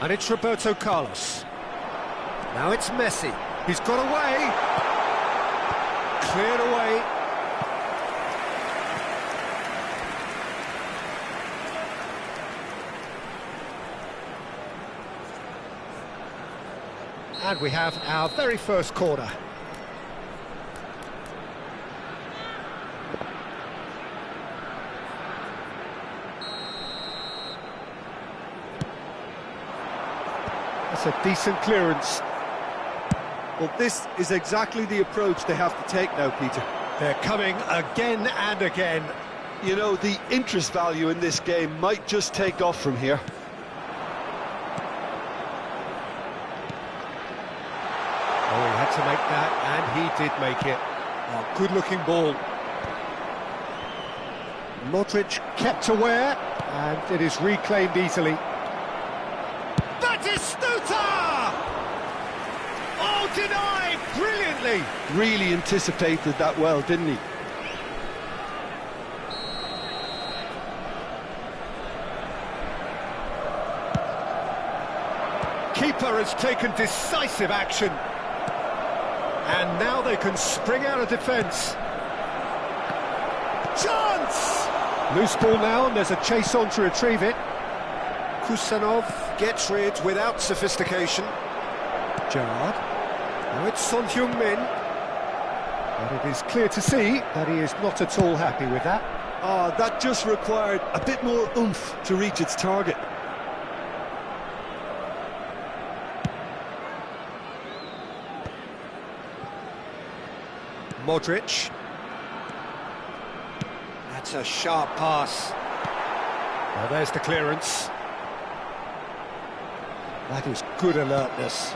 And it's Roberto Carlos. Now it's Messi. He's got away. Cleared away. And we have our very first corner. That's a decent clearance. Well, this is exactly the approach they have to take now, Peter. They're coming again and again. You know, the interest value in this game might just take off from here. Oh, he had to make that, and he did make it. Oh, good-looking ball. Modric kept aware, and it is reclaimed easily. Batistuta! Oh, denied brilliantly! Really anticipated that well, didn't he? Keeper has taken decisive action. And now they can spring out of defence. Chance! Loose ball now, and there's a chase on to retrieve it. Kusanov gets rid without sophistication. Gerrard. Now it's Son Heung-min. But it is clear to see that he is not at all happy with that. That just required a bit more oomph to reach its target. Modric. That's a sharp pass. Well, there's the clearance. That is good alertness.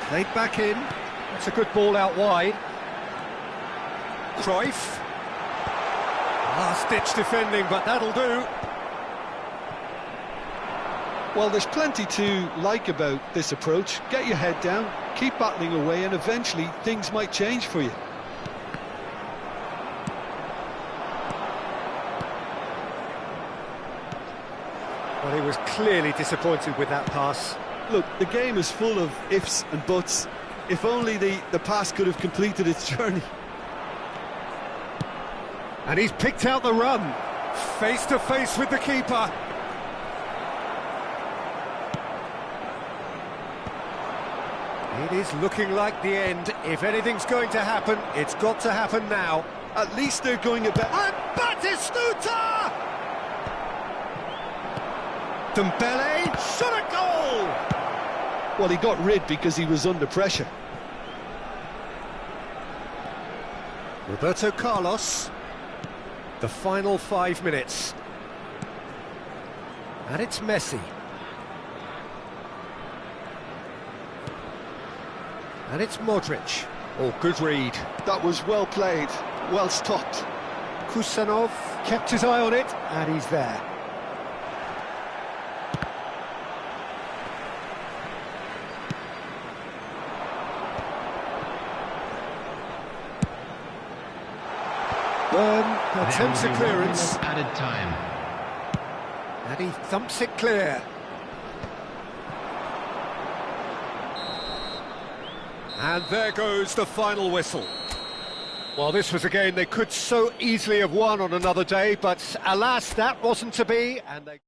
Played back in. That's a good ball out wide. Cruyff. Last-ditch defending, but that'll do. Well, there's plenty to like about this approach. Get your head down, keep battling away, and eventually things might change for you. Well, he was clearly disappointed with that pass. Look, the game is full of ifs and buts. If only the pass could have completed its journey. And he's picked out the run. Face to face with the keeper. It is looking like the end. If anything's going to happen, it's got to happen now. At least they're going a bit... And Batistuta! Dembele shot a goal! Well, he got rid because he was under pressure. Roberto Carlos. The final 5 minutes. And it's Messi. And it's Modric. Oh, good read. That was well played, well stopped. Kusanov kept his eye on it, and he's there. Byrne attempts a clearance. Added time. And he thumps it clear. And there goes the final whistle. Well, this was a game they could so easily have won on another day, but alas, that wasn't to be, and they...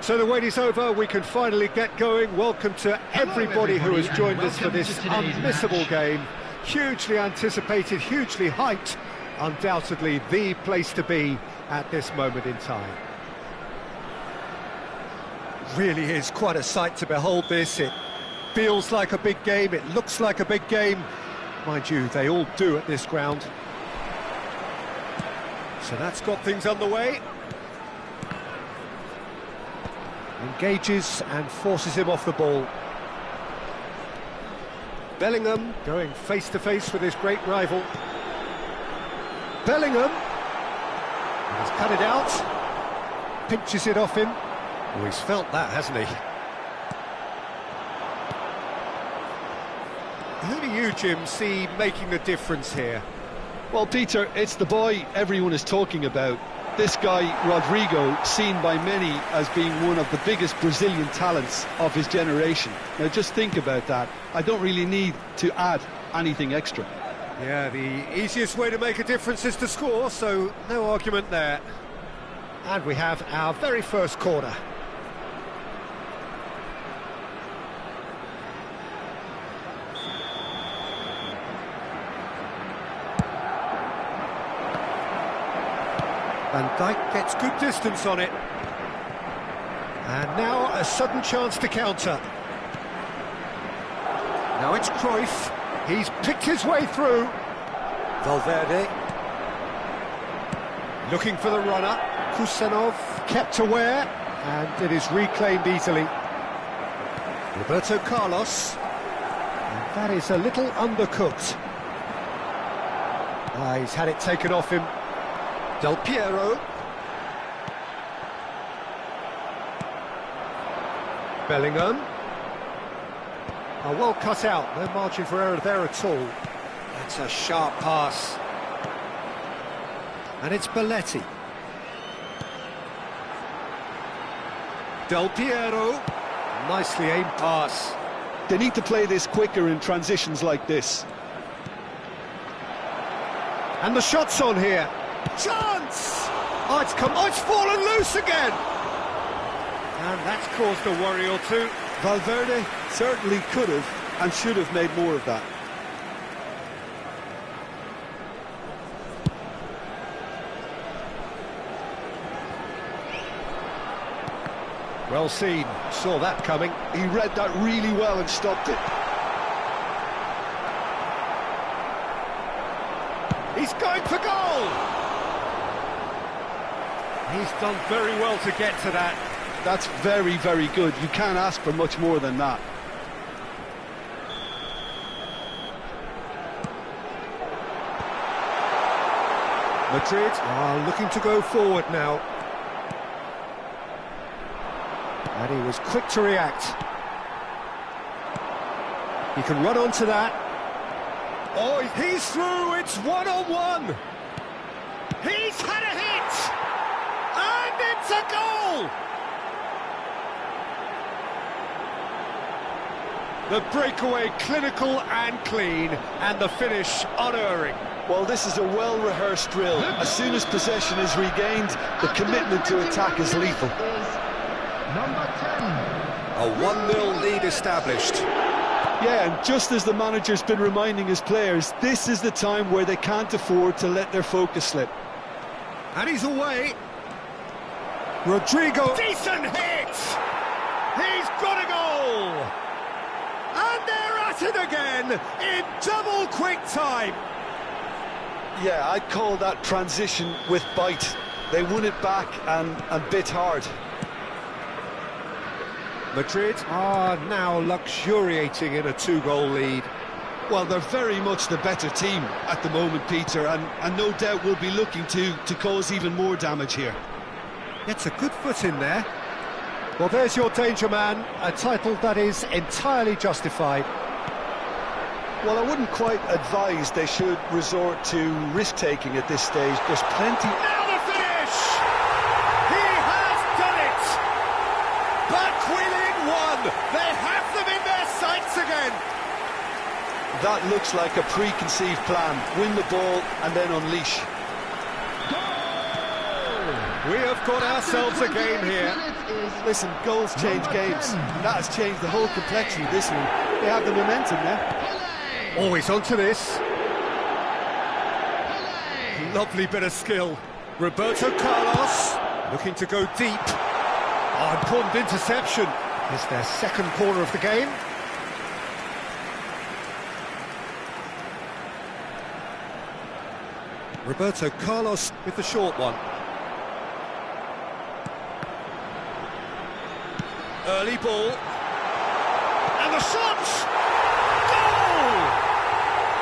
So the wait is over, we can finally get going. Welcome to everybody who has joined us for this unmissable game. Hugely anticipated, hugely hyped, undoubtedly the place to be at this moment in time. Really is quite a sight to behold this. It feels like a big game, it looks like a big game. Mind you, they all do at this ground. So that's got things underway. Engages and forces him off the ball. Bellingham going face-to-face with his great rival. Bellingham has cut it out, pinches it off him. Oh, he's felt that, hasn't he? Who do you, Jim, see making the difference here? Well, Peter, it's the boy everyone is talking about. This guy, Rodrigo, seen by many as being one of the biggest Brazilian talents of his generation. Now, just think about that. I don't really need to add anything extra. Yeah, the easiest way to make a difference is to score, so no argument there. And we have our very first corner. Van Dijk gets good distance on it. And now a sudden chance to counter. Now it's Cruyff. He's picked his way through. Valverde. Looking for the runner. Kusanov kept aware. And it is reclaimed easily. Roberto Carlos. And that is a little undercooked. He's had it taken off him. Del Piero. Bellingham. Oh, well cut out, no margin for error there at all. That's a sharp pass. And it's Belletti. Del Piero. Nicely aimed pass. They need to play this quicker in transitions like this. And the shot's on here. Chance! Oh, it's fallen loose again! And that's caused a worry or two. Valverde certainly could have and should have made more of that. Well seen, saw that coming. He read that really well and stopped it. He's going for goal! He's done very well to get to that. That's very, very good. You can't ask for much more than that. Madrid are looking to go forward now. And he was quick to react. He can run onto that. Oh, he's through, it's one-on-one. He's had a hit! And it's a goal! The breakaway clinical and clean, and the finish unerring. Well, this is a well-rehearsed drill. As soon as possession is regained, the commitment to attack is lethal. Number 10. A 1-0 lead established. Yeah, and just as the manager's been reminding his players, this is the time where they can't afford to let their focus slip. And he's away. Rodrigo. Decent hit! He's got a goal! And they're at it again in double quick time. Yeah, I'd call that transition with bite. They won it back and bit hard. Madrid are now luxuriating in a 2-goal lead. Well, they're very much the better team at the moment, Peter, and no doubt will be looking to cause even more damage here. Gets a good foot in there. Well, there's your danger man, a title that is entirely justified. Well, I wouldn't quite advise they should resort to risk-taking at this stage. There's plenty... Now the finish! He has done it! Back within one! They have them in their sights again! That looks like a preconceived plan. Win the ball and then unleash. We have got ourselves a game here. is... Listen, goals change Number games, 10. and that has changed the whole complexion of this one. They have the momentum now. Always onto this. Lovely bit of skill. Roberto Carlos looking to go deep. Oh, important interception. It's their second corner of the game. Roberto Carlos with the short one. Early ball. And the shot! Goal!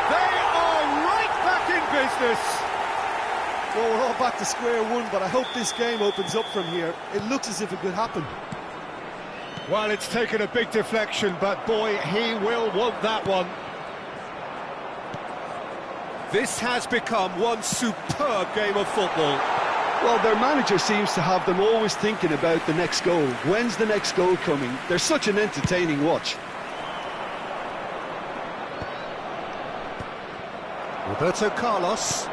They are right back in business. Well, we're all back to square one, but I hope this game opens up from here. It looks as if it could happen. Well, it's taken a big deflection, but boy, he will want that one. This has become one superb game of football. Well, their manager seems to have them always thinking about the next goal. When's the next goal coming? They're such an entertaining watch. Roberto Carlos.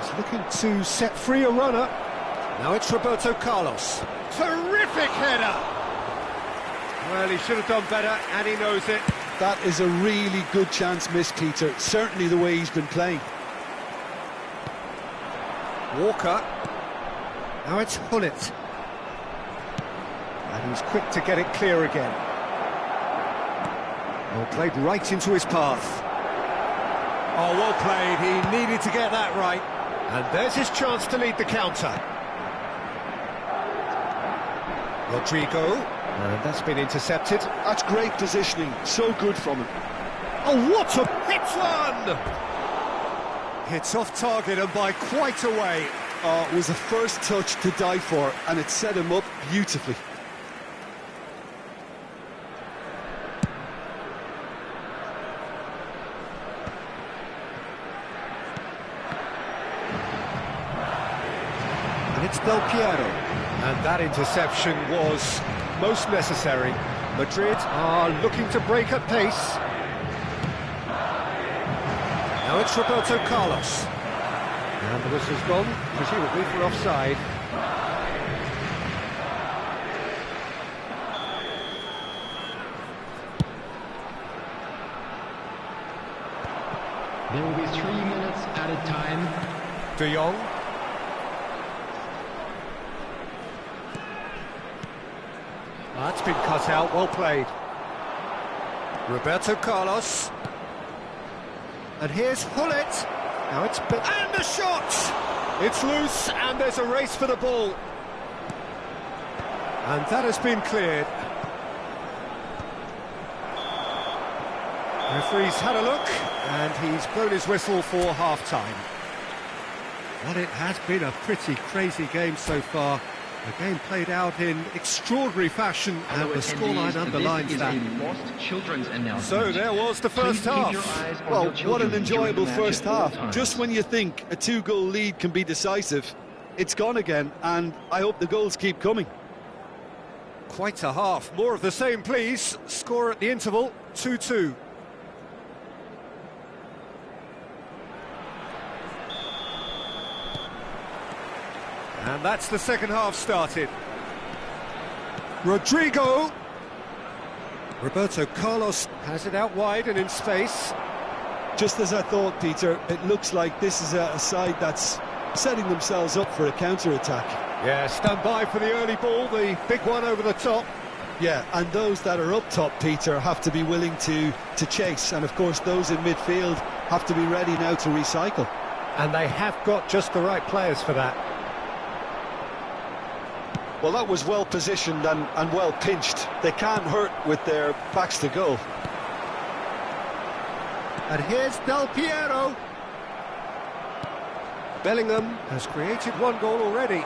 He's looking to set free a runner. Now it's Roberto Carlos. Terrific header! Well, he should have done better, and he knows it. That is a really good chance missed, Peter. Certainly the way he's been playing. Walker. Now it's Hullet. And he's quick to get it clear again. Well, played right into his path. Oh, well played. He needed to get that right. And there's his chance to lead the counter. Rodrigo. And that's been intercepted. That's great positioning. So good from him. Oh, what a hit one! Hits off target and by quite a way. Oh, it was a first touch to die for, and it set him up beautifully. And it's Del Piero. And that interception was most necessary. Madrid are looking to break at pace. Now it's Roberto Carlos. And the whistle's gone, presumably for offside. There will be 3 minutes added time. De Jong. That's been cut out, well played. Roberto Carlos. And here's Hullet. Now it's... And the shot! It's loose, and there's a race for the ball. And that has been cleared. Referee's had a look, and he's blown his whistle for half-time. Well, it has been a pretty crazy game so far. The game played out in extraordinary fashion, and the scoreline underlines that. So there was the first half. Well, what an enjoyable first half. Just when you think a 2-goal lead can be decisive, it's gone again, and I hope the goals keep coming. Quite a half. More of the same, please. Score at the interval, 2-2. And that's the second half started. Rodrigo. Roberto Carlos has it out wide and in space. Just as I thought, Peter, it looks like this is a side that's setting themselves up for a counter-attack. Yeah, stand by for the early ball, the big one over the top. Yeah, and those that are up top, Peter, have to be willing to chase. And, of course, those in midfield have to be ready now to recycle. And they have got just the right players for that. Well, that was well positioned and well pinched. They can't hurt with their backs to goal. And here's Del Piero. Bellingham has created one goal already.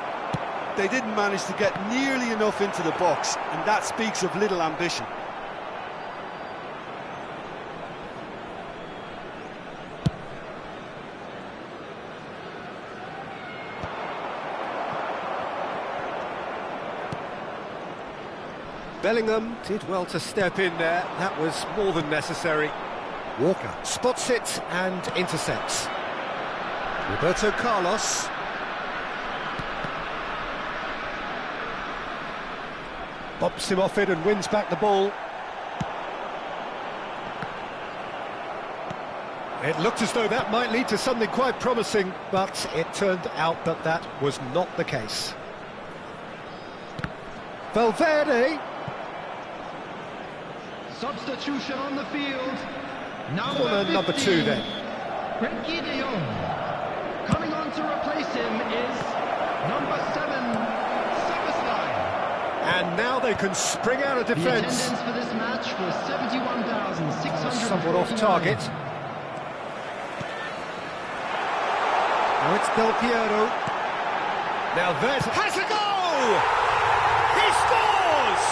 They didn't manage to get nearly enough into the box, and that speaks of little ambition. Bellingham did well to step in there. That was more than necessary. Walker spots it and intercepts. Roberto Carlos. Bumps him off it and wins back the ball. It looked as though that might lead to something quite promising, but it turned out that that was not the case. Valverde. Substitution on the field. Corner number 2 then. Frenkie de Jong. Coming on to replace him is number 7, Soboslai. And now they can spring out of The defence. attendance for this match was 71,600. Somewhat off target. Now it's Del Piero. Now there's... has a goal! He scores!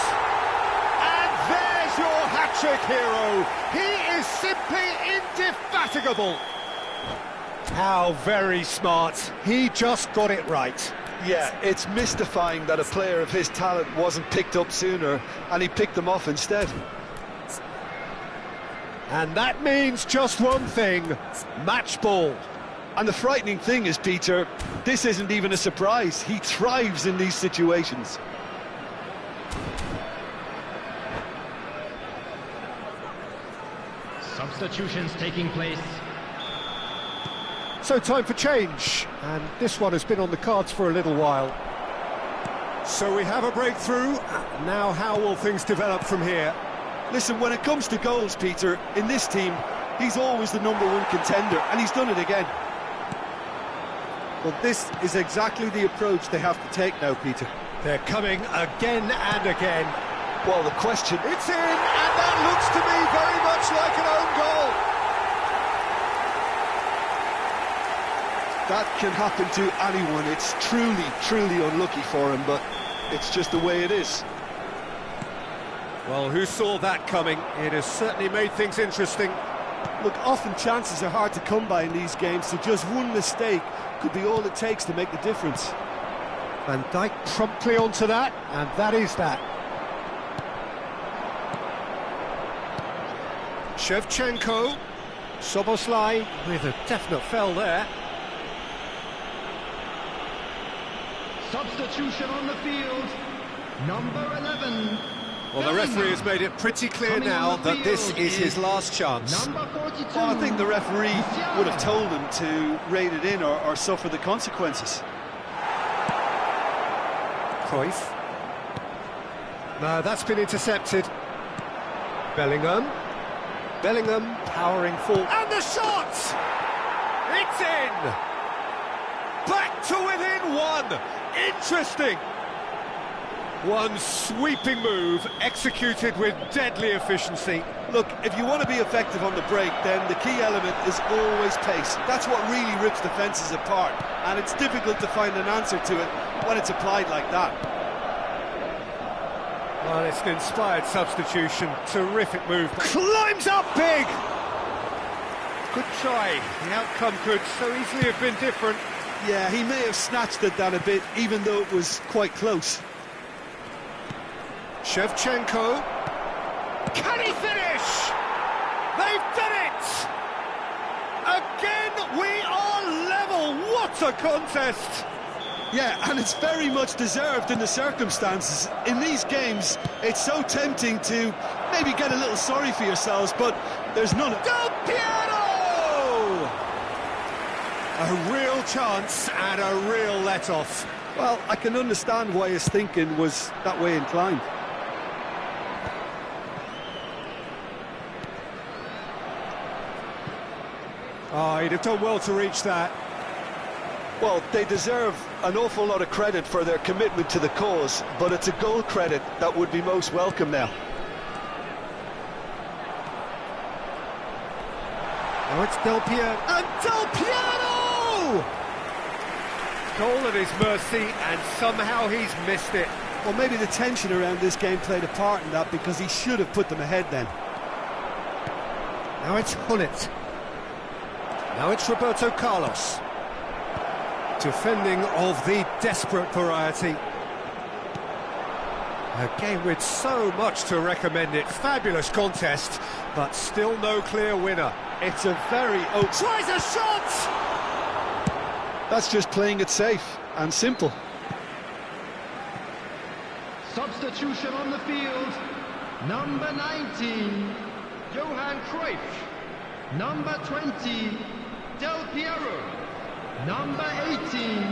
And there's your hat-trick hero. He is simply indefatigable. How very smart. He just got it right. Yeah, it's mystifying that a player of his talent wasn't picked up sooner, and he picked them off instead. And that means just one thing, match ball. And the frightening thing is, Peter, this isn't even a surprise. He thrives in these situations. Substitutions taking place. So time for change, and this one has been on the cards for a little while. So we have a breakthrough. Now how will things develop from here? Listen, when it comes to goals, Peter, in this team, he's always the #1 contender, and he's done it again. Well, this is exactly the approach they have to take now, Peter. They're coming again and again. Well, the question... It's in, and that looks to me very much like an own goal. That can happen to anyone. It's truly, truly unlucky for him, but it's just the way it is. Well, who saw that coming? It has certainly made things interesting. Look, often chances are hard to come by in these games, so just one mistake could be all it takes to make the difference. Van Dijk promptly onto that, and that is that. Shevchenko, Soboslai with a definite fell there. Substitution on the field. Number 11. Well, the referee has made it pretty clear now that this is his last chance. Number 42. Well, I think the referee would have told him to rein it in or suffer the consequences. Cruyff. No, that's been intercepted. Bellingham. Bellingham powering forward. And the shot! It's in! Back to within 1! Interesting! One sweeping move, executed with deadly efficiency. Look, if you want to be effective on the break, then the key element is always pace. That's what really rips defences apart, and it's difficult to find an answer to it when it's applied like that. Well, it's an inspired substitution. Terrific move. Climbs up big! Good try. The outcome could so easily have been different. Yeah, he may have snatched at that a bit, even though it was quite close. Shevchenko. Can he finish? They've done it! Again, we are level. What a contest! Yeah, and it's very much deserved in the circumstances. In these games, it's so tempting to maybe get a little sorry for yourselves, but there's none of... Del Piero! A real chance and a real let-off. Well, I can understand why his thinking was that way inclined. Oh, he'd have done well to reach that. Well, they deserve an awful lot of credit for their commitment to the cause, but it's a goal credit that would be most welcome now. Now it's Del Piero. And Del Piero! Goal at his mercy, and somehow he's missed it. Well, maybe the tension around this game played a part in that, because he should have put them ahead then. Now it's Hullet. Now it's Roberto Carlos. Defending of the desperate variety. A game with so much to recommend it. Fabulous contest, but still no clear winner. It's a very... Tries a shot! That's just playing it safe and simple. Substitution on the field. Number 19, Johan Cruyff. Number 20, Del Piero. Number 18,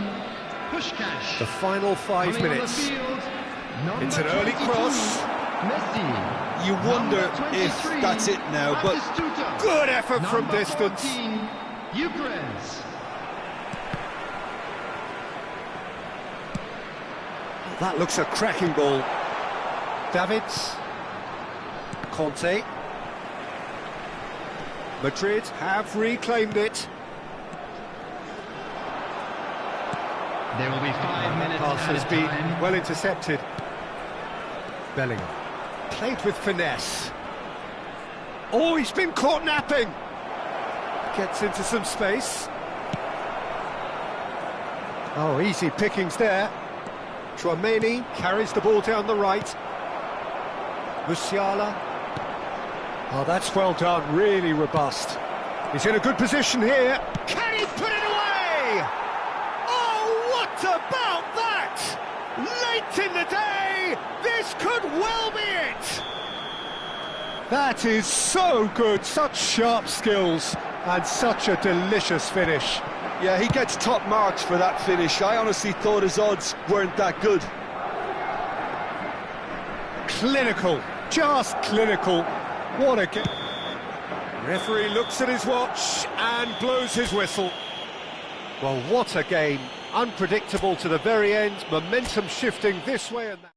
Puskás. The final 5 Coming minutes. on the field, number It's an early 22, cross. Messi. You wonder Number if 23, that's it now, but Batistuta. Good effort from Number distance. 14, Ukraine. That looks a cracking ball. Davids. Conte. Madrid have reclaimed it. There will be 5 minutes Pass has added been time. well intercepted. Bellingham. Played with finesse. Oh, he's been caught napping. Gets into some space. Oh, easy pickings there. Tchouaméni carries the ball down the right. Musiala. Oh, that's well done, really robust. He's in a good position here. Can he put it away? Oh, what about that? Late in the day, this could well be it. That is so good, such sharp skills and such a delicious finish. yeah, he gets top marks for that finish. I honestly thought his odds weren't that good. Clinical, just clinical. What a game. Referee looks at his watch and blows his whistle. Well, what a game. Unpredictable to the very end, momentum shifting this way and that.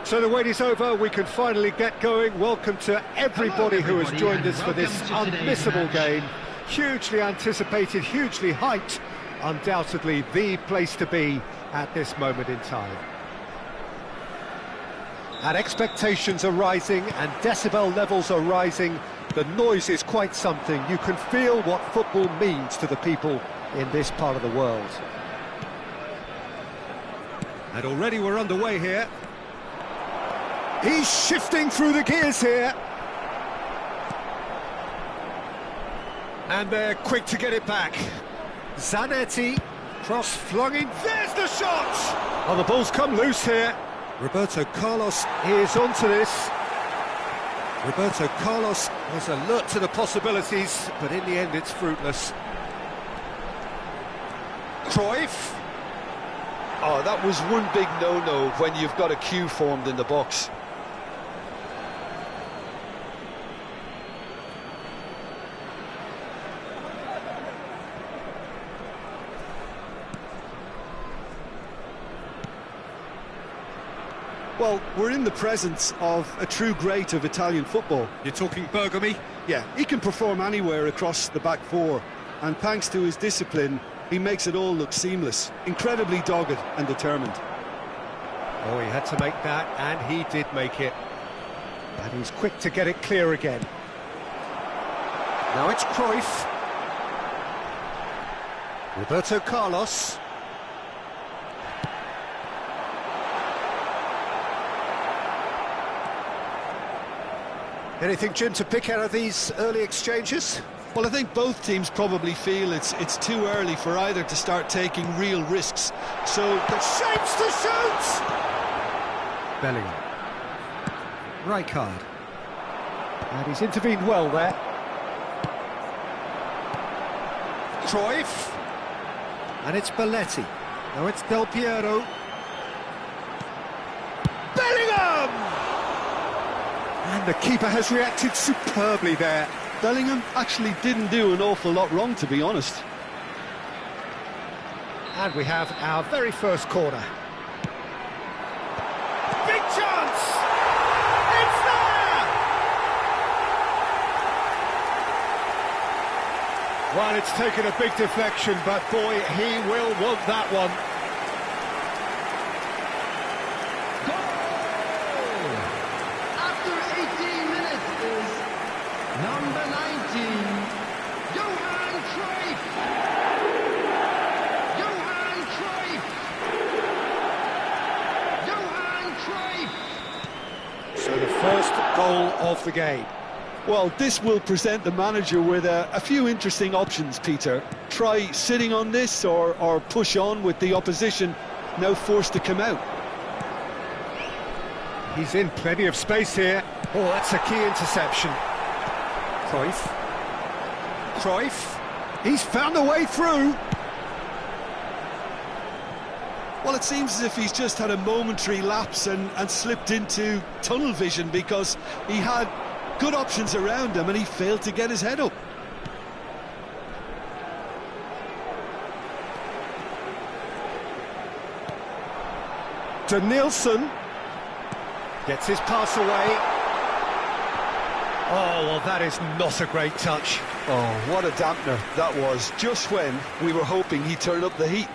So the wait is over, we can finally get going. Welcome to everybody who has joined us for this unmissable game. Hugely anticipated, hugely hyped, undoubtedly the place to be at this moment in time. And expectations are rising and decibel levels are rising. The noise is quite something. You can feel what football means to the people in this part of the world. And already we're underway here. He's shifting through the gears here. And they're quick to get it back. Zanetti, cross flung in, there's the shot! Oh, the ball's come loose here. Roberto Carlos is onto this. Roberto Carlos was alert to the possibilities, but in the end it's fruitless. Cruyff. Oh, that was one big no-no when you've got a queue formed in the box. Well, we're in the presence of a true great of Italian football. You're talking Bergami? Yeah, he can perform anywhere across the back four, and thanks to his discipline, he makes it all look seamless. Incredibly dogged and determined. Oh, he had to make that, and he did make it. And he's quick to get it clear again. Now it's Cruyff. Roberto Carlos. Anything, Jim, to pick out of these early exchanges? Well, I think both teams probably feel it's too early for either to start taking real risks. So the shapes to shoot! Bellingham. Rijkaard. And he's intervened well there. Cruyff. And it's Belletti. Now it's Del Piero. Bellingham! And the keeper has reacted superbly there. Bellingham actually didn't do an awful lot wrong, to be honest. And we have our very first corner. Big chance! It's there! Well, it's taken a big deflection, but boy, he will want that one. Number 19, Johan Cruyff! Johan Cruyff! Johan Cruyff! So the first goal of the game. Well, this will present the manager with a few interesting options, Peter. Try sitting on this or push on with the opposition now forced to come out. He's in plenty of space here. Oh, that's a key interception. Cruyff. Cruyff. He's found a way through. Well, it seems as if he's just had a momentary lapse and slipped into tunnel vision, because he had good options around him and he failed to get his head up. Danielson gets his pass away. Oh, well, that is not a great touch. Oh, what a dampener that was, just when we were hoping he'd turn up the heat.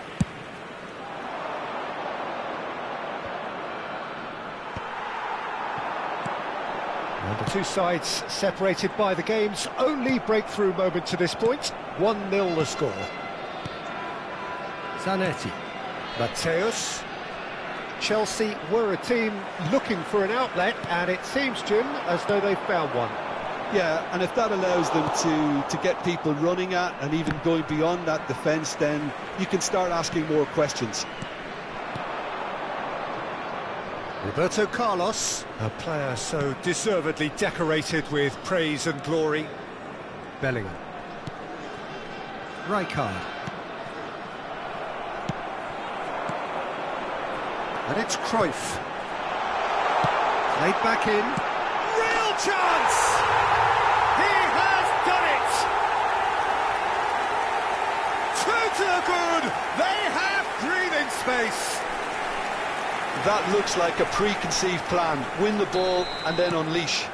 And the two sides separated by the game's only breakthrough moment to this point. 1-0 the score. Zanetti. Mateus. Chelsea were a team looking for an outlet, and it seems, Jim, as though they've found one. Yeah, and if that allows them to get people running at and even going beyond that defence, then you can start asking more questions. Roberto Carlos, a player so deservedly decorated with praise and glory. Bellingham. Rijkaard. And it's Cruyff. Played back in. Real chance! He has done it! Two to the good! They have breathing space! That looks like a preconceived plan. Win the ball and then unleash.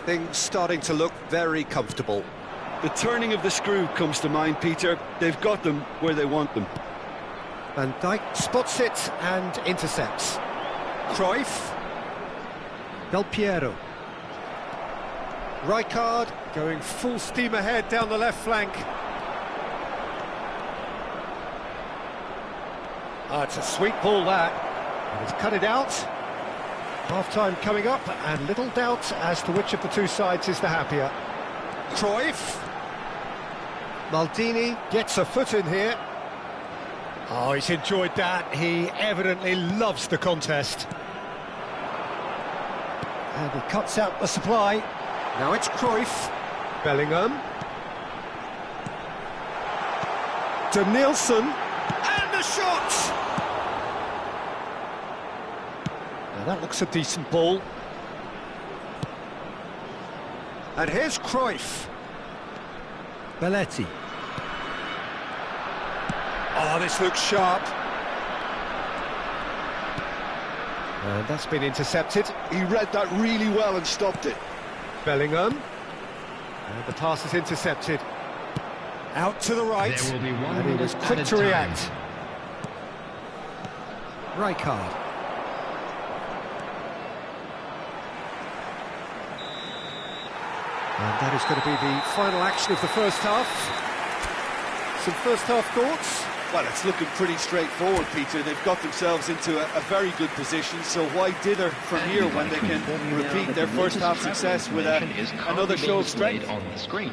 Things starting to look very comfortable. The turning of the screw comes to mind, Peter. They've got them where they want them. Van Dijk spots it and intercepts. Cruyff. Del Piero. Rijkaard going full steam ahead down the left flank. It's a sweet ball that. And he's cut it out. Half-time coming up, and little doubt as to which of the two sides is the happier. Cruyff. Maldini gets a foot in here. Oh, he's enjoyed that. He evidently loves the contest. And he cuts out the supply. Now it's Cruyff. Bellingham. Danielson. And the shot! Now that looks a decent ball. And here's Cruyff. Belletti. Oh, this looks sharp. And that's been intercepted. He read that really well and stopped it. Bellingham. And the pass is intercepted. Out to the right. There will be one and he was minute quick at to a time. react. Rijkaard. And that is going to be the final action of the first half. Some first half thoughts? Well, it's looking pretty straightforward, Peter. They've got themselves into a very good position, so why dither from here when they can repeat their first half success with another show of strength? On the screen.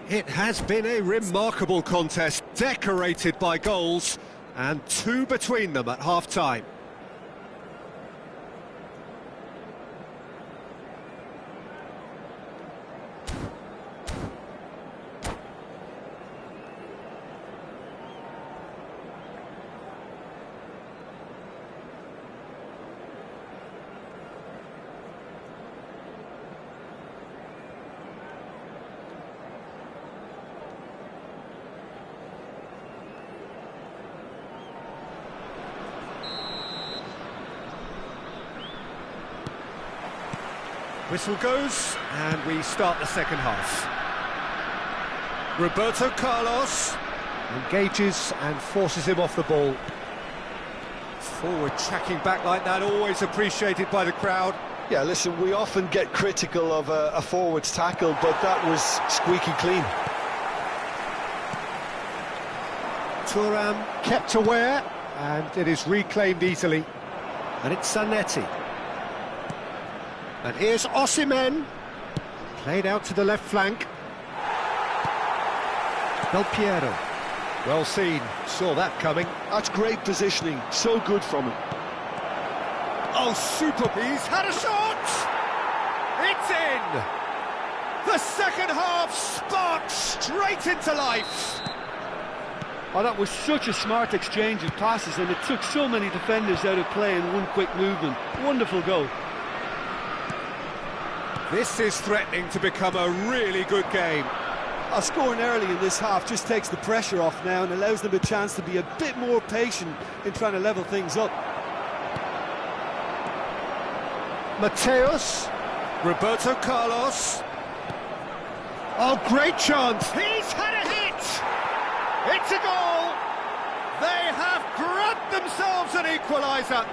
It has been a remarkable contest, decorated by goals, and two between them at half-time. Whistle goes, and we start the second half. Roberto Carlos engages and forces him off the ball. Forward tracking back like that, always appreciated by the crowd. Yeah, listen, we often get critical of a forward's tackle, but that was squeaky clean. Thuram kept aware, and it is reclaimed easily. And it's Zanetti. And here's Osimhen, played out to the left flank. Del Piero, well seen, saw that coming. That's great positioning, so good from him. Oh, super, he's had a shot! It's in! The second half sparks straight into life. Oh, that was such a smart exchange of passes, and it took so many defenders out of play in one quick movement. Wonderful goal. This is threatening to become a really good game. Scoring early in this half just takes the pressure off now and allows them a chance to be a bit more patient in trying to level things up. Mateus, Roberto Carlos. Oh, great chance. He's had a hit. It's a goal. They have grabbed themselves an equaliser.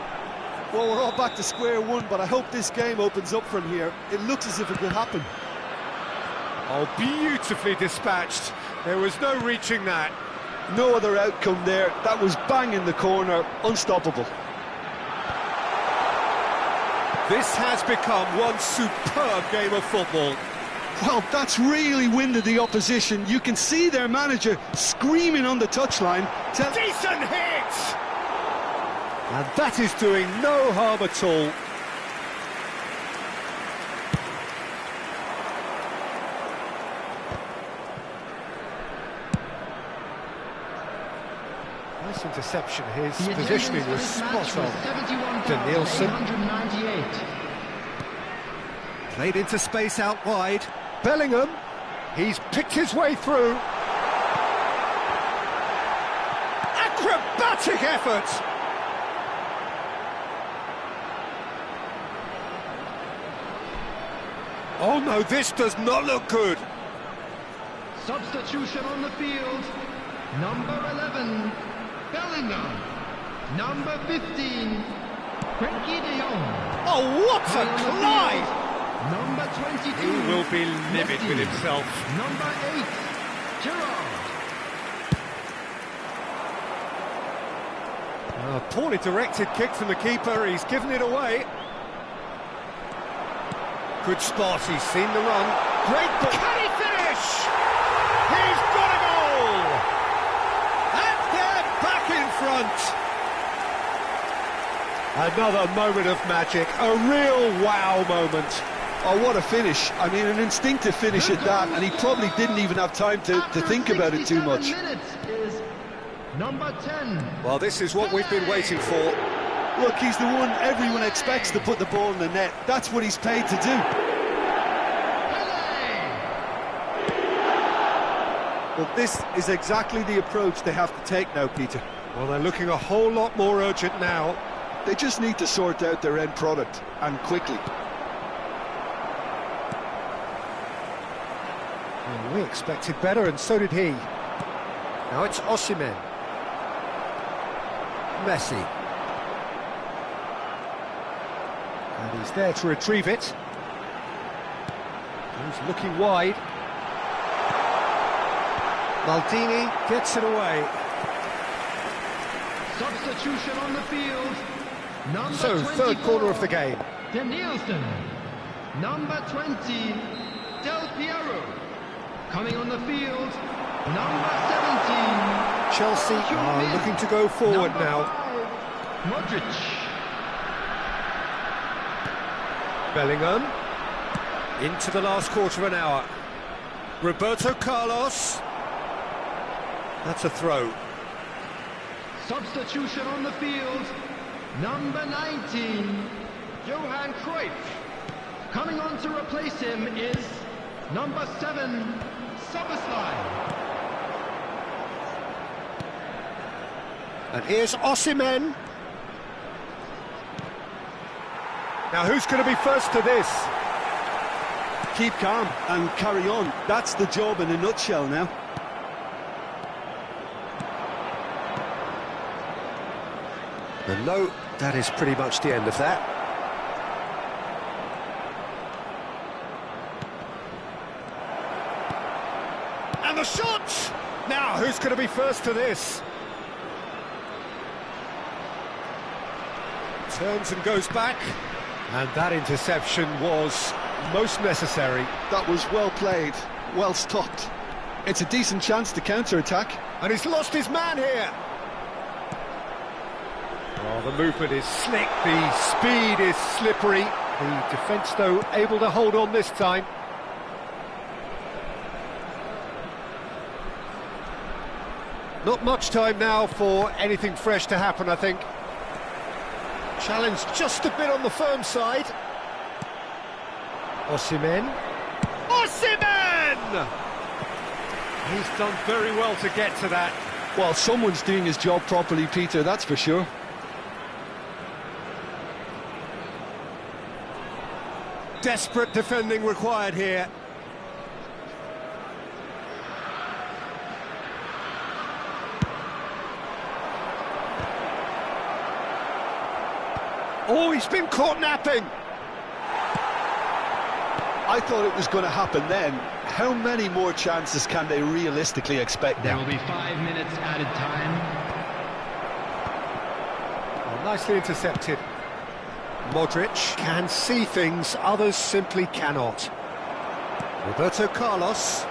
Well, we're all back to square one, but I hope this game opens up from here. It looks as if it could happen. Oh, beautifully dispatched. There was no reaching that. No other outcome there. That was bang in the corner, unstoppable. This has become one superb game of football. Well, that's really winded the opposition. You can see their manager screaming on the touchline. Decent hit! And that is doing no harm at all. Nice interception. His The positioning attendance was for this spot match on. was Danielson 71,898. played into space out wide. Bellingham, he's picked his way through. Acrobatic effort! Oh no, this does not look good. Substitution on the field. Number 11, Bellingham. Number 15, Frankie de Jong. Oh, what a collide! Number 22. He will be livid with himself. Number 8, Gerrard. A poorly directed kick from the keeper, he's given it away. Good spot, he's seen the run. Great ball. Can he finish? He's got a goal! And they're back in front. Another moment of magic, a real wow moment. Oh, what a finish. I mean, an instinctive finish at that, and he probably didn't even have time to think about it too much. Is number 10. Well, this is what we've been waiting for. Look, he's the one everyone expects to put the ball in the net. That's what he's paid to do. Well, this is exactly the approach they have to take now, Peter. Well, they're looking a whole lot more urgent now. They just need to sort out their end product, and quickly. Well, we expected better, and so did he. Now it's Osimhen. Messi. And he's there to retrieve it. He's looking wide. Maldini gets it away. Substitution on the field. Number So, 24, third corner of the game. Danielson. Number 20, Del Piero. Coming on the field, number 17. Chelsea are looking to go forward Number now. 5, Modric. Bellingham. Into the last quarter of an hour. Roberto Carlos. That's a throw. Substitution on the field, number 19, Johan Cruyff. Coming on to replace him is number 7, Szoboszlai. And here's Osimhen. Now who's going to be first to this? Keep calm and carry on. That's the job in a nutshell now. And no, that is pretty much the end of that. And the shot! Now, who's going to be first to this? Turns and goes back. And that interception was most necessary. That was well played, well stopped. It's a decent chance to counter-attack. And he's lost his man here. Oh, the movement is slick, the speed is slippery. The defence, though, able to hold on this time. Not much time now for anything fresh to happen, I think. Challenge just a bit on the firm side. Osimhen. Osimhen! He's done very well to get to that. Well, someone's doing his job properly, Peter, that's for sure. Desperate defending required here. Oh, he's been caught napping. I thought it was going to happen then. How many more chances can they realistically expect There now? will be 5 minutes added time. Oh, nicely intercepted. Modric can see things others simply cannot. Roberto Carlos.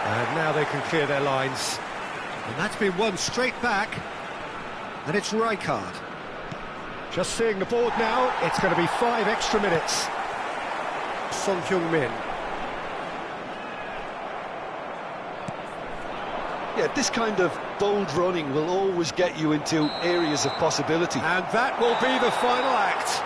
And now they can clear their lines. And that's been one straight back. And it's Rijkaard. Just seeing the board now, it's going to be 5 extra minutes. Son Heung-min. Yeah, this kind of bold running will always get you into areas of possibility. And that will be the final act.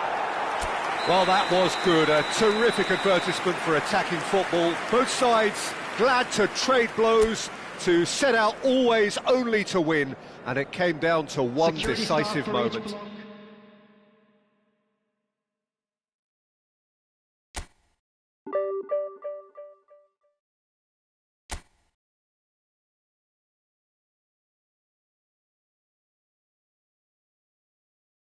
Well, that was good. A terrific advertisement for attacking football. Both sides glad to trade blows, to set out always only to win, and it came down to one Security staff decisive arrange moment. block